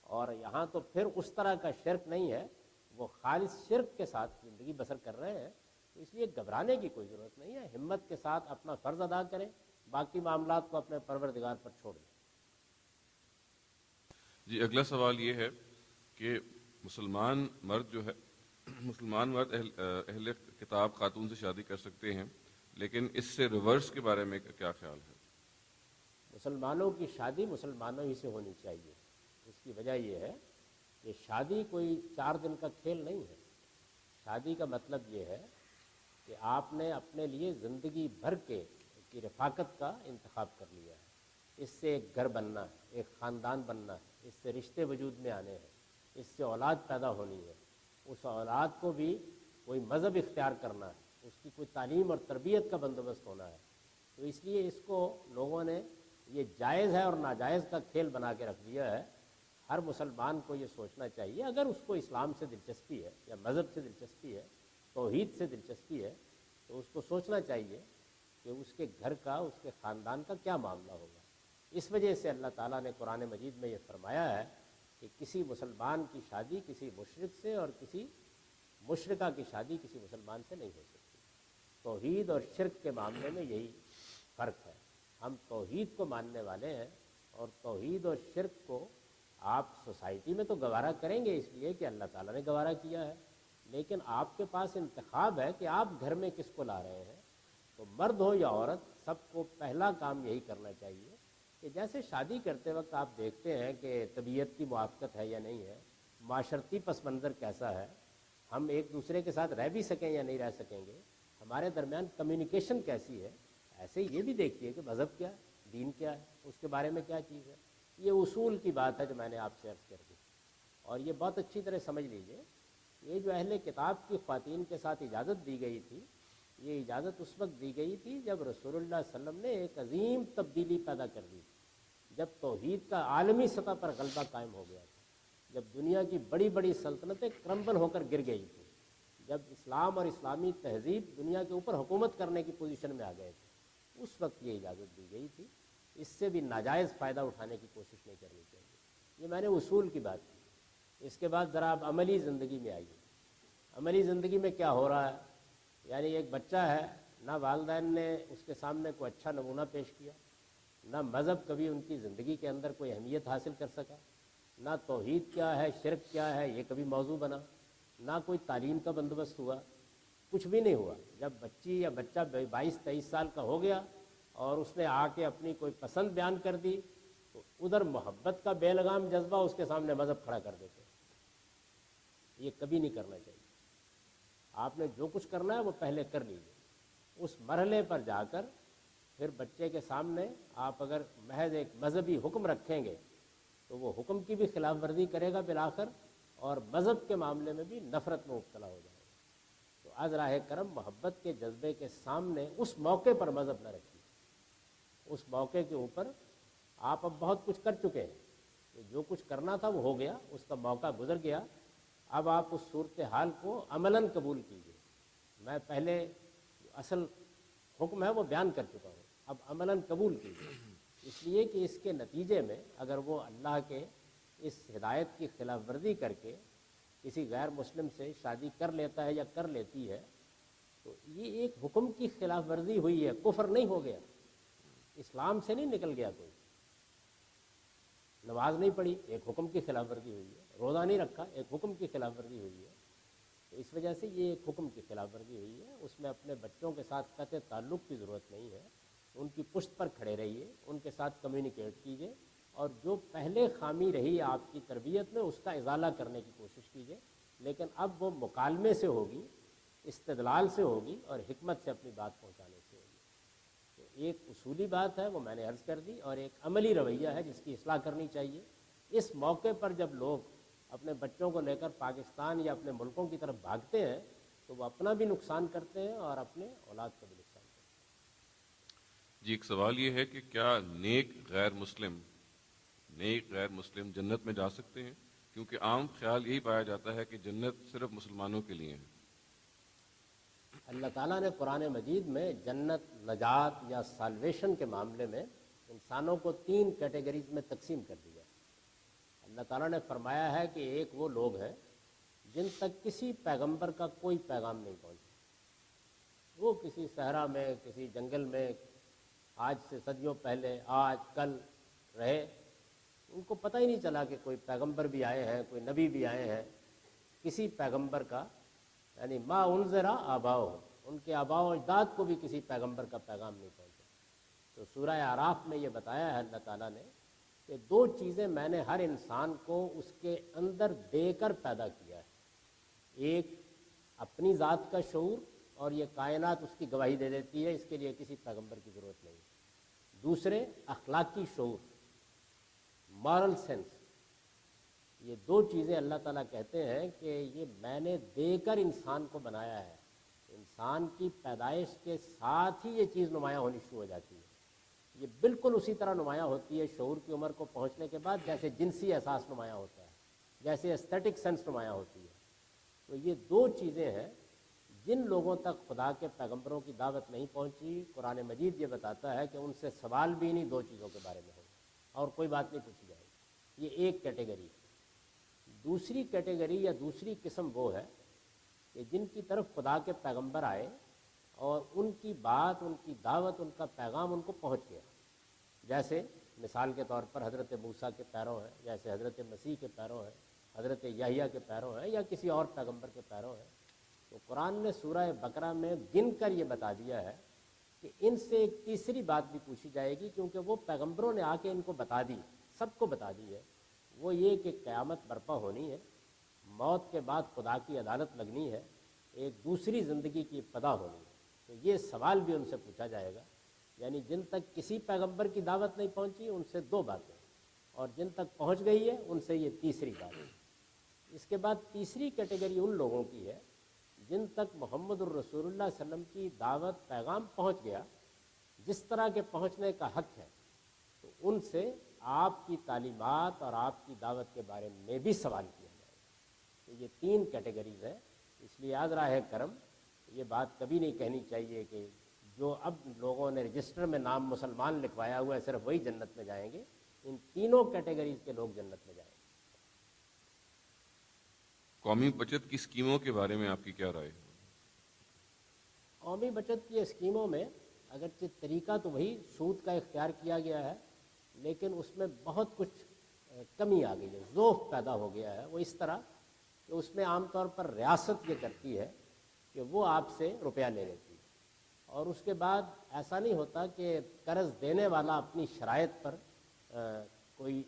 اور یہاں تو پھر اس طرح کا شرک نہیں ہے، وہ خالص شرک کے ساتھ زندگی بسر کر رہے ہیں۔ تو اس لیے گھبرانے کی کوئی ضرورت نہیں ہے، ہمت کے ساتھ اپنا فرض ادا کریں، باقی معاملات کو اپنے پروردگار پر چھوڑ دیں۔ جی اگلا سوال یہ ہے کہ مسلمان مرد جو ہے، مسلمان مرد اہل کتاب خاتون سے شادی کر سکتے ہیں، لیکن اس سے ریورس کے بارے میں کیا خیال ہے؟ مسلمانوں کی شادی مسلمانوں ہی سے ہونی چاہیے۔ اس کی وجہ یہ ہے کہ شادی کوئی 4 دن کا کھیل نہیں ہے۔ شادی کا مطلب یہ ہے کہ آپ نے اپنے لیے زندگی بھر کی رفاقت کا انتخاب کر لیا ہے۔ اس سے ایک گھر بننا ہے، ایک خاندان بننا ہے، اس سے رشتے وجود میں آنے ہیں، اس سے اولاد پیدا ہونی ہے، اس اولاد کو بھی کوئی مذہب اختیار کرنا ہے، اس کی کوئی تعلیم اور تربیت کا بندوبست ہونا ہے۔ تو اس لیے اس کو لوگوں نے یہ جائز ہے اور ناجائز کا کھیل بنا کے رکھ دیا ہے۔ ہر مسلمان کو یہ سوچنا چاہیے، اگر اس کو اسلام سے دلچسپی ہے یا مذہب سے دلچسپی ہے، توحید سے دلچسپی ہے، تو اس کو سوچنا چاہیے کہ اس کے گھر کا، اس کے خاندان کا کیا معاملہ ہوگا۔ اس وجہ سے اللہ تعالیٰ نے قرآن مجید میں یہ فرمایا ہے کہ کسی مسلمان کی شادی کسی مشرک سے اور کسی مشرکہ کی شادی کسی مسلمان سے نہیں ہو سکتی۔ توحید اور شرک کے معاملے میں یہی فرق ہے۔ ہم توحید کو ماننے والے ہیں، اور توحید اور شرک کو آپ سوسائٹی میں تو گوارا کریں گے، اس لیے کہ اللہ تعالیٰ نے گوارا کیا ہے، لیکن آپ کے پاس انتخاب ہے کہ آپ گھر میں کس کو لا رہے ہیں۔ تو مرد ہو یا عورت، سب کو پہلا کام یہی کرنا چاہیے کہ جیسے شادی کرتے وقت آپ دیکھتے ہیں کہ طبیعت کی موافقت ہے یا نہیں ہے، معاشرتی پس منظر کیسا ہے، ہم ایک دوسرے کے ساتھ رہ بھی سکیں یا نہیں رہ سکیں گے، ہمارے درمیان کمیونیکیشن کیسی ہے، ایسے یہ بھی دیکھیے کہ مذہب کیا ہے، دین کیا ہے، اس کے بارے میں کیا چیز ہے۔ یہ اصول کی بات ہے جو میں نے آپ سے عرض کر دی، اور یہ بہت اچھی طرح سمجھ لیجئے، یہ جو اہل کتاب کی خواتین کے ساتھ اجازت دی گئی تھی، یہ اجازت اس وقت دی گئی تھی جب رسول اللہ صلی اللہ علیہ وسلم نے ایک عظیم تبدیلی پیدا کر دی تھی، جب توحید کا عالمی سطح پر غلبہ قائم ہو گیا تھا، جب دنیا کی بڑی بڑی سلطنتیں کرمبل ہو کر گر گئی تھیں، جب اسلام اور اسلامی تہذیب دنیا کے اوپر حکومت کرنے کی پوزیشن میں آ گئے تھے، اس وقت یہ اجازت دی گئی تھی۔ اس سے بھی ناجائز فائدہ اٹھانے کی کوشش نہیں کرنی چاہیے۔ یہ میں نے اصول کی بات کی۔ اس کے بعد ذرا آپ عملی زندگی میں آئیے۔ عملی زندگی میں کیا ہو رہا ہے؟ یعنی ایک بچہ ہے، نہ والدین نے اس کے سامنے کوئی اچھا نمونہ پیش کیا، نہ مذہب کبھی ان کی زندگی کے اندر کوئی اہمیت حاصل کر سکا، نہ توحید کیا ہے، شرک کیا ہے یہ کبھی موضوع بنا، نہ کوئی تعلیم کا بندوبست ہوا، کچھ بھی نہیں ہوا۔ جب بچی یا بچہ 22-23 سال کا ہو گیا اور اس نے آ کے اپنی کوئی پسند بیان کر دی، تو ادھر محبت کا بے لگام جذبہ اس کے سامنے مذہب کھڑا کر دیتے۔ یہ کبھی نہیں کرنا چاہیے۔ آپ نے جو کچھ کرنا ہے وہ پہلے کر لیجیے، اس مرحلے پر جا کر پھر بچے کے سامنے آپ اگر محض ایک مذہبی حکم رکھیں گے تو وہ حکم کی بھی خلاف ورزی کرے گا بالآخر، اور مذہب کے معاملے میں بھی نفرت میں مبتلا ہو جائے گا۔ تو از راہ کرم محبت کے جذبے کے سامنے اس موقع پر مذہب نہ رکھیے۔ اس موقع کے اوپر آپ اب بہت کچھ کر چکے ہیں، جو کچھ کرنا تھا وہ ہو گیا، اس کا موقع گزر گیا۔ اب آپ اس صورتحال کو عملاً قبول کیجیے. میں پہلے اصل حکم ہے وہ بیان کر چکا ہوں, اب عملاً قبول کیجیے, اس لیے کہ اس کے نتیجے میں اگر وہ اللہ کے اس ہدایت کی خلاف ورزی کر کے کسی غیر مسلم سے شادی کر لیتا ہے یا کر لیتی ہے تو یہ ایک حکم کی خلاف ورزی ہوئی ہے, کفر نہیں ہو گیا, اسلام سے نہیں نکل گیا کوئی. نماز نہیں پڑھی, ایک حکم کی خلاف ورزی ہوئی ہے. روزہ نہیں رکھا, ایک حکم کی خلاف ورزی ہوئی ہے. تو اس وجہ سے یہ ایک حکم کی خلاف ورزی ہوئی ہے. اس میں اپنے بچوں کے ساتھ قطع تعلق کی ضرورت نہیں ہے. ان کی پشت پر کھڑے رہیے, ان کے ساتھ کمیونیکیٹ کیجیے, اور جو پہلے خامی رہی آپ کی تربیت میں اس کا ازالہ کرنے کی کوشش کیجیے. لیکن اب وہ مکالمے سے ہوگی, استدلال سے ہوگی, اور حکمت سے اپنی بات پہنچانے سے ہوگی. تو ایک اصولی بات ہے وہ میں نے عرض کر دی, اور ایک عملی رویہ ہے جس کی اصلاح کرنی چاہیے. اس موقع پر جب لوگ اپنے بچوں کو لے کر پاکستان یا اپنے ملکوں کی طرف بھاگتے ہیں تو وہ اپنا بھی نقصان کرتے ہیں اور اپنے اولاد کا بھی نقصان کرتے ہیں. جی ایک سوال یہ ہے کہ کیا نیک غیر مسلم جنت میں جا سکتے ہیں؟ کیونکہ عام خیال یہی پایا جاتا ہے کہ جنت صرف مسلمانوں کے لیے ہے. اللہ تعالیٰ نے قرآن مجید میں جنت, نجات یا سالویشن کے معاملے میں انسانوں کو 3 کیٹیگریز میں تقسیم کر دیا. اللہ تعالیٰ نے فرمایا ہے کہ ایک وہ لوگ ہیں جن تک کسی پیغمبر کا کوئی پیغام نہیں پہنچا. وہ کسی صحرا میں, کسی جنگل میں آج سے صدیوں پہلے, آج کل رہے, ان کو پتہ ہی نہیں چلا کہ کوئی پیغمبر بھی آئے ہیں, کوئی نبی بھی آئے ہیں. کسی پیغمبر کا یعنی ما انذر آباؤ, ان کے آباء و اجداد کو بھی کسی پیغمبر کا پیغام نہیں پہنچا. تو سورہ اعراف میں یہ بتایا ہے اللہ تعالیٰ نے کہ 2 چیزیں میں نے ہر انسان کو اس کے اندر دے کر پیدا کیا ہے. ایک اپنی ذات کا شعور, اور یہ کائنات اس کی گواہی دے دیتی ہے, اس کے لیے کسی پیغمبر کی ضرورت نہیں. دوسرے اخلاقی شعور, مارل سینس. یہ 2 چیزیں اللہ تعالیٰ کہتے ہیں کہ یہ میں نے دے کر انسان کو بنایا ہے. انسان کی پیدائش کے ساتھ ہی یہ چیز نمایاں ہونی شروع ہو جاتی ہے. یہ بالکل اسی طرح نمایاں ہوتی ہے شعور کی عمر کو پہنچنے کے بعد جیسے جنسی احساس نمایاں ہوتا ہے, جیسے ایستھیٹک سینس نمایاں ہوتی ہے. تو یہ 2 چیزیں ہیں جن لوگوں تک خدا کے پیغمبروں کی دعوت نہیں پہنچی. قرآن مجید یہ بتاتا ہے کہ ان سے سوال بھی انہی 2 چیزوں کے بارے میں ہوگا اور کوئی بات نہیں پوچھی جائے گی. یہ ایک کیٹیگری. دوسری کیٹیگری یا دوسری قسم وہ ہے کہ جن کی طرف خدا کے پیغمبر آئے اور ان کی بات, ان کی دعوت, ان کا پیغام ان کو پہنچ گیا. جیسے مثال کے طور پر حضرت موسیٰ کے پیروں ہیں, جیسے حضرت مسیح کے پیروں ہیں, حضرت یحییٰ کے پیروں ہیں, یا کسی اور پیغمبر کے پیروں ہیں. تو قرآن نے سورہ بقرہ میں گن کر یہ بتا دیا ہے کہ ان سے ایک تیسری بات بھی پوچھی جائے گی, کیونکہ وہ پیغمبروں نے آ کے ان کو بتا دی, سب کو بتا دی ہے. وہ یہ کہ قیامت برپا ہونی ہے, موت کے بعد خدا کی عدالت لگنی ہے, ایک دوسری زندگی کی ابتدا ہونی ہے. تو یہ سوال بھی ان سے پوچھا جائے گا. یعنی جن تک کسی پیغمبر کی دعوت نہیں پہنچی ان سے 2 باتیں, اور جن تک پہنچ گئی ہے ان سے یہ تیسری بات ہے. اس کے بعد تیسری کیٹیگری ان لوگوں کی ہے جن تک محمد الرسول اللہ صلی اللہ علیہ وسلم کی دعوت پیغام پہنچ گیا جس طرح کے پہنچنے کا حق ہے, تو ان سے آپ کی تعلیمات اور آپ کی دعوت کے بارے میں بھی سوال کیا جائے گا. تو یہ 3 کیٹیگریز ہیں. اس لیے یاد رہے کرم, یہ بات کبھی نہیں کہنی چاہیے کہ جو اب لوگوں نے رجسٹر میں نام مسلمان لکھوایا ہوا ہے صرف وہی جنت میں جائیں گے. ان تینوں کیٹیگریز کے لوگ جنت میں جائیں گے. قومی بچت کی اسکیموں کے بارے میں آپ کی کیا رائے ہے؟ قومی بچت کی اسکیموں میں اگرچہ طریقہ تو وہی سود کا اختیار کیا گیا ہے, لیکن اس میں بہت کچھ کمی آ گئی ہے, ذوف پیدا ہو گیا ہے. وہ اس طرح کہ اس میں عام طور پر ریاست یہ کرتی ہے کہ وہ آپ سے روپیہ لے لیتی ہے, اور اس کے بعد ایسا نہیں ہوتا کہ قرض دینے والا اپنی شرائط پر کوئی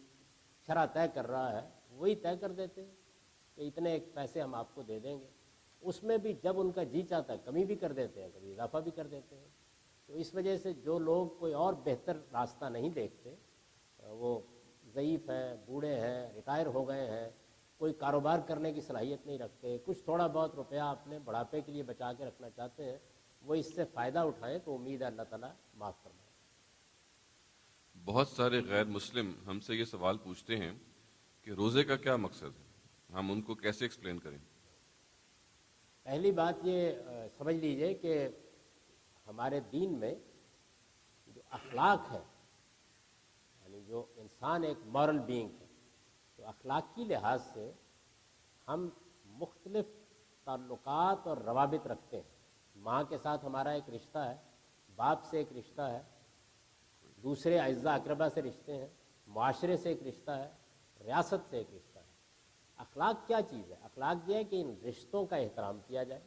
شرح طے کر رہا ہے, وہی طے کر دیتے ہیں کہ اتنے ایک پیسے ہم آپ کو دے دیں گے. اس میں بھی جب ان کا جی چاہتا ہے کمی بھی کر دیتے ہیں, کبھی اضافہ بھی کر دیتے ہیں. تو اس وجہ سے جو لوگ کوئی اور بہتر راستہ نہیں دیکھتے, وہ ضعیف ہیں, بوڑھے ہیں, ریٹائر ہو گئے ہیں, کوئی کاروبار کرنے کی صلاحیت نہیں رکھتے, کچھ تھوڑا بہت روپیہ اپنے بڑھاپے کے لیے بچا کے رکھنا چاہتے ہیں, وہ اس سے فائدہ اٹھائیں تو امید ہے اللہ تعالیٰ معاف فرمائے. بہت سارے غیر مسلم ہم سے یہ سوال پوچھتے ہیں کہ روزے کا کیا مقصد ہے؟ ہم ان کو کیسے ایکسپلین کریں؟ پہلی بات یہ سمجھ لیجئے کہ ہمارے دین میں جو اخلاق ہے، یعنی جو انسان ایک مورل بینگ ہے، تو اخلاقی لحاظ سے ہم مختلف تعلقات اور روابط رکھتے ہیں. ماں کے ساتھ ہمارا ایک رشتہ ہے، باپ سے ایک رشتہ ہے، دوسرے اعزاء اقربا سے رشتے ہیں، معاشرے سے ایک رشتہ ہے، ریاست سے ایک رشتہ ہے. اخلاق کیا چیز ہے؟ اخلاق یہ ہے کہ ان رشتوں کا احترام کیا جائے،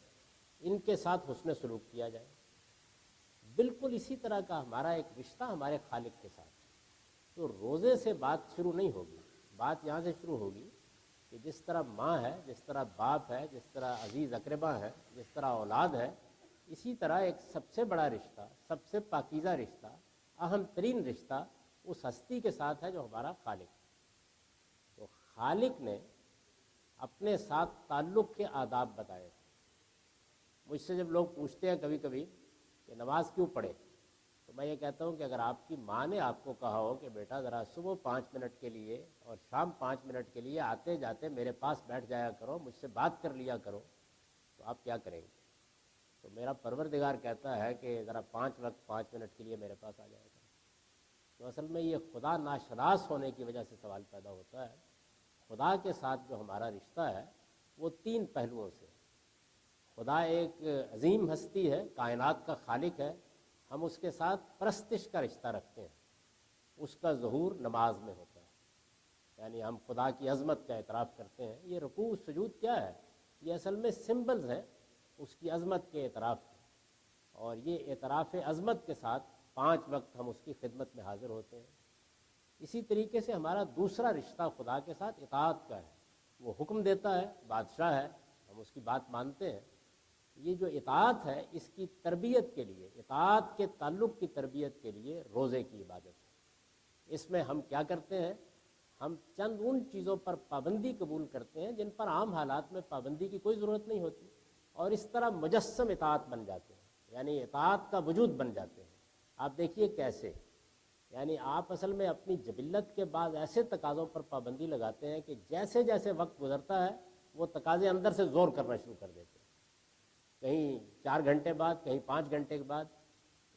ان کے ساتھ حسن سلوک کیا جائے. بالکل اسی طرح کا ہمارا ایک رشتہ ہمارے خالق کے ساتھ. تو روزے سے بات شروع نہیں ہوگی، بات یہاں سے شروع ہوگی کہ جس طرح ماں ہے، جس طرح باپ ہے، جس طرح عزیز اقربا ہے، جس طرح اولاد ہے، اسی طرح ایک سب سے بڑا رشتہ، سب سے پاکیزہ رشتہ، اہم ترین رشتہ اس ہستی کے ساتھ ہے جو ہمارا خالق ہے. تو خالق نے اپنے ساتھ تعلق کے آداب بتائے. مجھ سے جب لوگ پوچھتے ہیں کبھی کبھی کہ نماز کیوں پڑھے، تو میں یہ کہتا ہوں کہ اگر آپ کی ماں نے آپ کو کہا ہو کہ بیٹا ذرا صبح 5 منٹ کے لیے اور شام 5 منٹ کے لیے آتے جاتے میرے پاس بیٹھ جایا کرو، مجھ سے بات کر لیا کرو، تو آپ کیا کریں گے؟ تو میرا پروردگار کہتا ہے کہ ذرا 5 وقت 5 منٹ کے لیے میرے پاس آ جایا کرو. تو اصل میں یہ خدا ناشناس ہونے کی وجہ سے سوال پیدا ہوتا ہے. خدا کے ساتھ جو ہمارا رشتہ ہے وہ 3 پہلوؤں سے. خدا ایک عظیم ہستی ہے، کائنات کا خالق ہے، ہم اس کے ساتھ پرستش کا رشتہ رکھتے ہیں. اس کا ظہور نماز میں ہوتا ہے، یعنی ہم خدا کی عظمت کا اعتراف کرتے ہیں. یہ رکوع سجود کیا ہے؟ یہ اصل میں سمبلز ہیں اس کی عظمت کے اعتراف کے. اور یہ اعتراف عظمت کے ساتھ 5 وقت ہم اس کی خدمت میں حاضر ہوتے ہیں. اسی طریقے سے ہمارا دوسرا رشتہ خدا کے ساتھ اطاعت کا ہے. وہ حکم دیتا ہے، بادشاہ ہے، ہم اس کی بات مانتے ہیں. یہ جو اطاعت ہے اس کی تربیت کے لیے، اطاعت کے تعلق کی تربیت کے لیے روزے کی عبادت ہے. اس میں ہم کیا کرتے ہیں؟ ہم چند ان چیزوں پر پابندی قبول کرتے ہیں جن پر عام حالات میں پابندی کی کوئی ضرورت نہیں ہوتی، اور اس طرح مجسم اطاعت بن جاتے ہیں، یعنی اطاعت کا وجود بن جاتے ہیں. آپ دیکھیے کیسے، یعنی آپ اصل میں اپنی جبلت کے بعد ایسے تقاضوں پر پابندی لگاتے ہیں کہ جیسے جیسے وقت گزرتا ہے وہ تقاضے اندر سے زور کرنا شروع کر دیتے ہیں. کہیں 4 گھنٹے بعد، کہیں 5 گھنٹے کے بعد.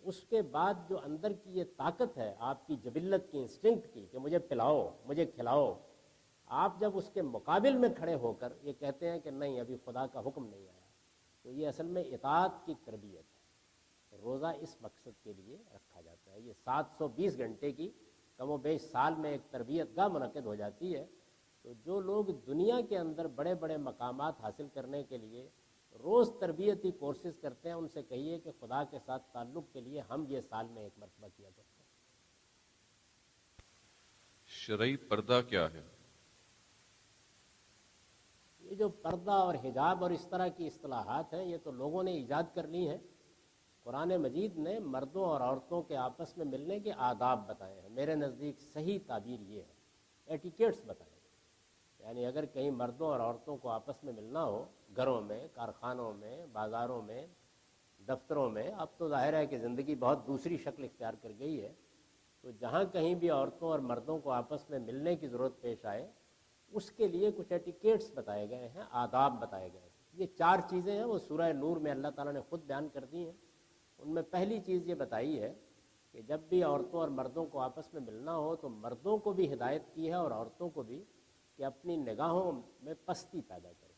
اس کے بعد جو اندر کی یہ طاقت ہے آپ کی جبلت کی، انسٹنکٹ کی، کہ مجھے پلاؤ، مجھے کھلاؤ، آپ جب اس کے مقابل میں کھڑے ہو کر یہ کہتے ہیں کہ نہیں ابھی خدا کا حکم نہیں آیا، تو یہ اصل میں اطاعت کی تربیت ہے. روزہ اس مقصد کے لیے رکھا جاتا ہے. یہ 720 گھنٹے کی کم و بیش سال میں ایک تربیت گاہ منعقد ہو جاتی ہے. تو جو لوگ دنیا کے اندر بڑے بڑے مقامات حاصل کرنے کے لیے روز تربیتی کورسز کرتے ہیں، ان سے کہیے کہ خدا کے ساتھ تعلق کے لیے ہم یہ سال میں ایک مرتبہ کیا کرتے ہیں. شرعی پردہ کیا ہے؟ یہ جو پردہ اور حجاب اور اس طرح کی اصطلاحات ہیں یہ تو لوگوں نے ایجاد کر لی ہیں. قرآن مجید نے مردوں اور عورتوں کے آپس میں ملنے کے آداب بتائے ہیں. میرے نزدیک صحیح تعبیر یہ ہے، ایٹیکیٹس بتائے ہیں. یعنی اگر کہیں مردوں اور عورتوں کو آپس میں ملنا ہو، گھروں میں، کارخانوں میں، بازاروں میں، دفتروں میں، اب تو ظاہر ہے کہ زندگی بہت دوسری شکل اختیار کر گئی ہے، تو جہاں کہیں بھی عورتوں اور مردوں کو آپس میں ملنے کی ضرورت پیش آئے اس کے لیے کچھ ایٹیکیٹس بتائے گئے ہیں، آداب بتائے گئے ہیں. یہ 4 چیزیں ہیں، وہ سورہ نور میں اللہ تعالیٰ نے خود بیان کر دی ہیں. ان میں پہلی چیز یہ بتائی ہے کہ جب بھی عورتوں اور مردوں کو آپس میں ملنا ہو تو مردوں کو بھی ہدایت کی ہے اور عورتوں کو بھی، کہ اپنی نگاہوں میں پستی پیدا کریں.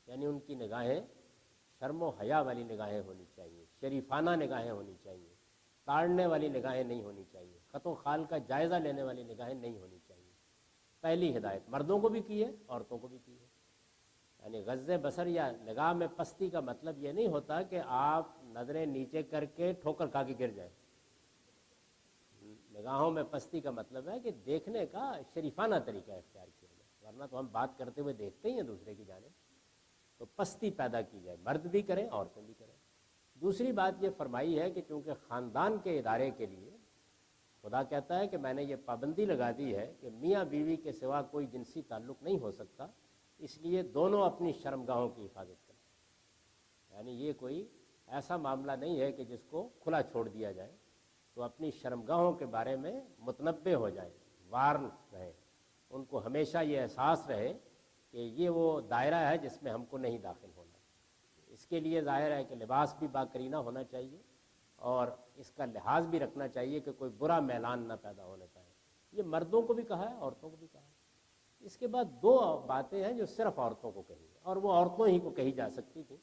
یعنی ان کی نگاہیں شرم و حیا والی نگاہیں ہونی چاہیے، شریفانہ نگاہیں ہونی چاہیے، تاڑنے والی نگاہیں نہیں ہونی چاہیے، خط و خال کا جائزہ لینے والی نگاہیں نہیں ہونی چاہیے. پہلی ہدایت مردوں کو بھی کی ہے، عورتوں کو بھی کی ہے. یعنی غض بصر یا نگاہ میں پستی کا مطلب یہ نہیں ہوتا کہ آپ نظریں نیچے کر کے ٹھوکر کھا کے گر جائیں. نگاہوں میں پستی کا مطلب ہے کہ دیکھنے کا شریفانہ طریقہ اختیار کیا جائے، ورنہ تو ہم بات کرتے ہوئے دیکھتے ہی ہیں دوسرے کی جانب. تو پستی پیدا کی جائے، مرد بھی کریں عورتیں بھی کریں. دوسری بات یہ فرمائی ہے کہ چونکہ خاندان کے ادارے کے لیے خدا کہتا ہے کہ میں نے یہ پابندی لگا دی ہے کہ میاں بیوی کے سوا کوئی جنسی تعلق نہیں ہو سکتا، اس لیے دونوں اپنی شرمگاہوں کی حفاظت کریں. یعنی یہ کوئی ایسا معاملہ نہیں ہے کہ جس کو کھلا چھوڑ دیا جائے. تو اپنی شرمگاہوں کے بارے میں متنبہ ہو جائیں، وارن رہیں. ان کو ہمیشہ یہ احساس رہے کہ یہ وہ دائرہ ہے جس میں ہم کو نہیں داخل ہونا. اس کے لیے ظاہر ہے کہ لباس بھی باکرینہ ہونا چاہیے اور اس کا لحاظ بھی رکھنا چاہیے کہ کوئی برا میلان نہ پیدا ہونے پائے. یہ مردوں کو بھی کہا ہے، عورتوں کو بھی کہا ہے. اس کے بعد دو باتیں ہیں جو صرف عورتوں کو کہی ہیں اور وہ عورتوں ہی کو کہی جا سکتی تھی.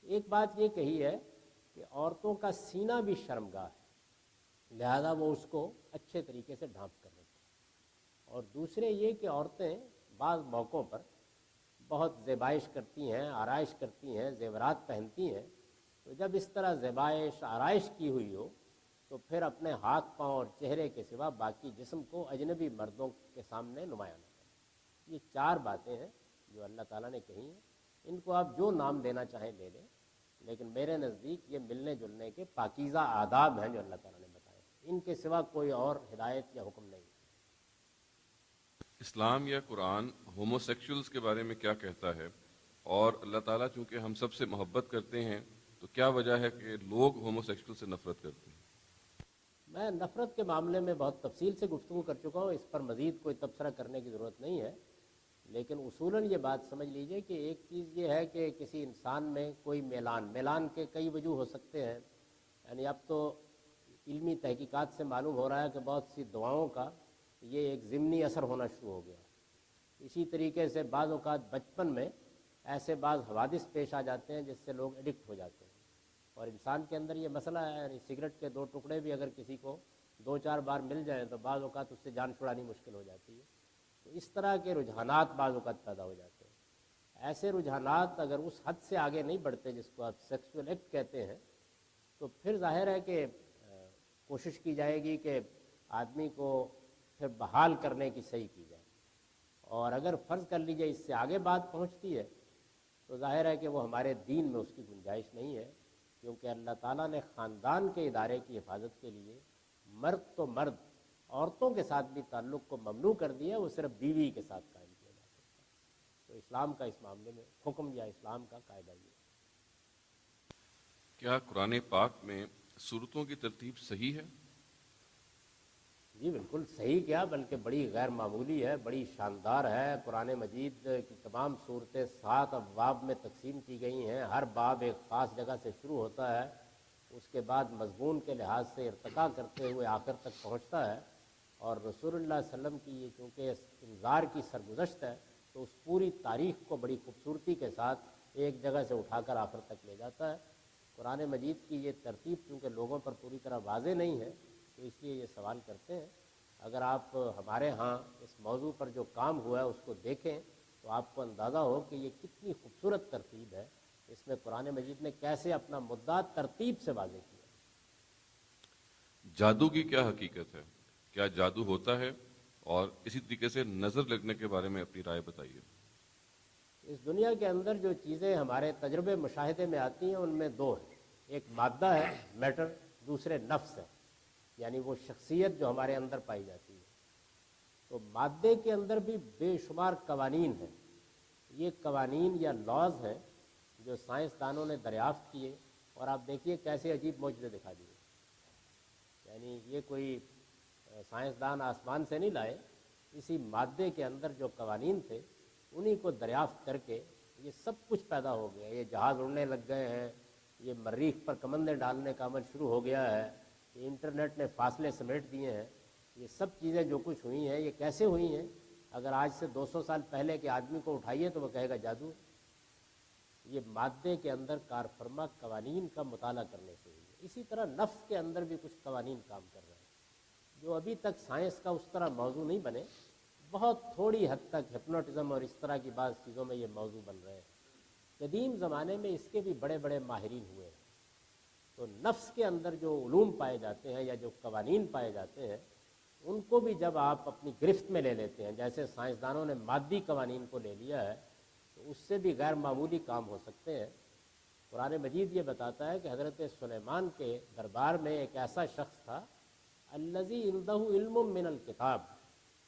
ایک بات یہ کہی ہے کہ عورتوں کا سینہ بھی شرمگاہ ہے، لہذا وہ اس کو اچھے طریقے سے ڈھانپ کر رکھیں. اور دوسرے یہ کہ عورتیں بعض موقعوں پر بہت زیبائش کرتی ہیں، آرائش کرتی ہیں، زیورات پہنتی ہیں. تو جب اس طرح زیبائش آرائش کی ہوئی ہو تو پھر اپنے ہاتھ پاؤں اور چہرے کے سوا باقی جسم کو اجنبی مردوں کے سامنے نمایاں نہ کریں. یہ چار باتیں ہیں جو اللہ تعالیٰ نے کہی ہیں. ان کو آپ جو نام دینا چاہیں لے لیں، لیکن میرے نزدیک یہ ملنے جلنے کے پاکیزہ آداب ہیں جو اللہ تعالیٰ نے بتائے. ان کے سوا کوئی اور ہدایت یا حکم نہیں. اسلام یا قرآن ہومو سیکشولز کے بارے میں کیا کہتا ہے؟ اور اللہ تعالیٰ چونکہ ہم سب سے محبت کرتے ہیں تو کیا وجہ ہے کہ لوگ ہومو سیکشول سے نفرت کرتے ہیں؟ میں نفرت کے معاملے میں بہت تفصیل سے گفتگو کر چکا ہوں، اس پر مزید کوئی تبصرہ کرنے کی ضرورت نہیں ہے. لیکن اصولاً یہ بات سمجھ لیجئے کہ ایک چیز یہ ہے کہ کسی انسان میں کوئی میلان کے کئی وجوہ ہو سکتے ہیں. یعنی اب تو علمی تحقیقات سے معلوم ہو رہا ہے کہ بہت سی دواؤں کا یہ ایک ضمنی اثر ہونا شروع ہو گیا. اسی طریقے سے بعض اوقات بچپن میں ایسے بعض حوادث پیش آ جاتے ہیں جس سے لوگ ایڈکٹ ہو جاتے ہیں. اور انسان کے اندر یہ مسئلہ ہے، یعنی سگریٹ کے 2 ٹکڑے بھی اگر کسی کو 2-4 بار مل جائیں تو بعض اوقات اس سے جان چھڑانی مشکل ہو جاتی ہے. تو اس طرح کے رجحانات بعض اوقات پیدا ہو جاتے ہیں. ایسے رجحانات اگر اس حد سے آگے نہیں بڑھتے جس کو آپ سیکسول ایکٹ کہتے ہیں تو پھر ظاہر ہے کہ کوشش کی جائے گی کہ آدمی کو پھر بحال کرنے کی صحیح کی جائے. اور اگر فرض کر لیجئے اس سے آگے بات پہنچتی ہے تو ظاہر ہے کہ وہ ہمارے دین میں اس کی گنجائش نہیں ہے، کیونکہ اللہ تعالیٰ نے خاندان کے ادارے کی حفاظت کے لیے مرد تو مرد، عورتوں کے ساتھ بھی تعلق کو ممنوع کر دیا، وہ صرف بیوی کے ساتھ قائم کیا جا سکتا ہے. تو اسلام کا اس معاملے میں حکم یا اسلام کا قاعدہ یہ ہے. کیا قرآن پاک میں صورتوں کی ترتیب صحیح ہے؟ جی بالکل صحیح کیا، بلکہ بڑی غیر معمولی ہے، بڑی شاندار ہے. قرآن مجید کی تمام صورتیں 7 ابواب میں تقسیم کی گئی ہیں. ہر باب ایک خاص جگہ سے شروع ہوتا ہے، اس کے بعد مضمون کے لحاظ سے ارتقا کرتے ہوئے آخر تک پہنچتا ہے. اور رسول اللہ صلی اللہ علیہ وسلم کی یہ چونکہ انذار کی سرگزشت ہے تو اس پوری تاریخ کو بڑی خوبصورتی کے ساتھ ایک جگہ سے اٹھا کر آخر تک لے جاتا ہے. قرآن مجید کی یہ ترتیب چونکہ لوگوں پر پوری طرح واضح نہیں ہے تو اس لیے یہ سوال کرتے ہیں. اگر آپ ہمارے ہاں اس موضوع پر جو کام ہوا ہے اس کو دیکھیں تو آپ کو اندازہ ہو کہ یہ کتنی خوبصورت ترتیب ہے. اس میں قرآن مجید نے کیسے اپنا مدعا ترتیب سے واضح کیا. جادو کی کیا حقیقت ہے؟ کیا جادو ہوتا ہے؟ اور اسی طریقے سے نظر لگنے کے بارے میں اپنی رائے بتائیے. اس دنیا کے اندر جو چیزیں ہمارے تجربے مشاہدے میں آتی ہیں ان میں 2 ہیں. ایک مادہ ہے میٹر، دوسرے نفس ہے، یعنی وہ شخصیت جو ہمارے اندر پائی جاتی ہے. تو مادے کے اندر بھی بے شمار قوانین ہیں. یہ قوانین یا لاز ہیں جو سائنسدانوں نے دریافت کیے اور آپ دیکھیے کیسے عجیب معجزے دکھا دیے. یعنی یہ کوئی سائنسدان آسمان سے نہیں لائے، اسی مادے کے اندر جو قوانین تھے انہی کو دریافت کر کے یہ سب کچھ پیدا ہو گیا. یہ جہاز اڑنے لگ گئے ہیں، یہ مریخ پر کمندیں ڈالنے کا عمل شروع ہو گیا ہے، یہ انٹرنیٹ نے فاصلے سمیٹ دیے ہیں. یہ سب چیزیں جو کچھ ہوئی ہیں یہ کیسے ہوئی ہیں؟ اگر آج سے 200 سال پہلے کے آدمی کو اٹھائیے تو وہ کہے گا جادو. یہ مادے کے اندر کار فرما قوانین کا مطالعہ کرنے سے ہوئی ہے. اسی طرح نفس کے اندر بھی کچھ قوانین کام کر رہے ہیں جو ابھی تک سائنس کا اس طرح موضوع نہیں بنے. بہت تھوڑی حد تک ہپنوٹزم اور اس طرح کی بعض چیزوں میں یہ موضوع بن رہے ہیں. قدیم زمانے میں اس کے بھی بڑے بڑے ماہرین ہوئے ہیں. تو نفس کے اندر جو علوم پائے جاتے ہیں یا جو قوانین پائے جاتے ہیں ان کو بھی جب آپ اپنی گرفت میں لے لیتے ہیں، جیسے سائنسدانوں نے مادی قوانین کو لے لیا ہے، تو اس سے بھی غیر معمولی کام ہو سکتے ہیں. قرآن مجید یہ بتاتا ہے کہ حضرت سلیمان کے دربار میں ایک ایسا شخص تھا الذی عنده علم من الکتاب،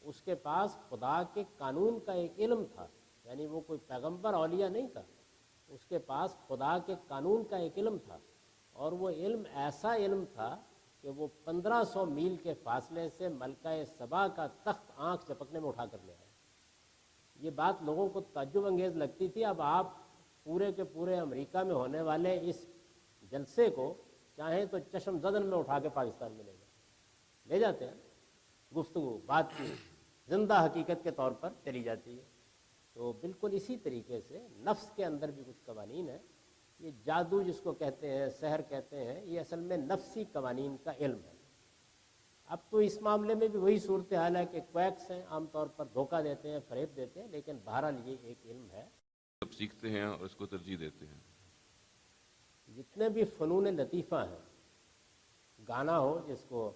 اس کے پاس خدا کے قانون کا ایک علم تھا. یعنی وہ کوئی پیغمبر اولیاء نہیں تھا، اس کے پاس خدا کے قانون کا ایک علم تھا. اور وہ علم ایسا علم تھا کہ وہ 1500 میل کے فاصلے سے ملکہ سبا کا تخت آنکھ چپکنے میں اٹھا کر لے آیا. یہ بات لوگوں کو تعجب انگیز لگتی تھی. اب آپ پورے کے پورے امریکہ میں ہونے والے اس جلسے کو چاہیں تو چشم زدن میں اٹھا کے پاکستان میں لے جاتے ہیں. گفتگو بات چیت زندہ حقیقت کے طور پر چلی جاتی ہے. تو بالکل اسی طریقے سے نفس کے اندر بھی کچھ قوانین ہیں. یہ جادو جس کو کہتے ہیں، سحر کہتے ہیں، یہ اصل میں نفسی قوانین کا علم ہے. اب تو اس معاملے میں بھی وہی صورتحال ہے کہ کویکس ہیں، عام طور پر دھوکہ دیتے ہیں، فریب دیتے ہیں، لیکن بہرحال یہ ایک علم ہے. سب سیکھتے ہیں اور اس کو ترجیح دیتے ہیں. جتنے بھی فنون لطیفہ ہیں، گانا ہو جس کو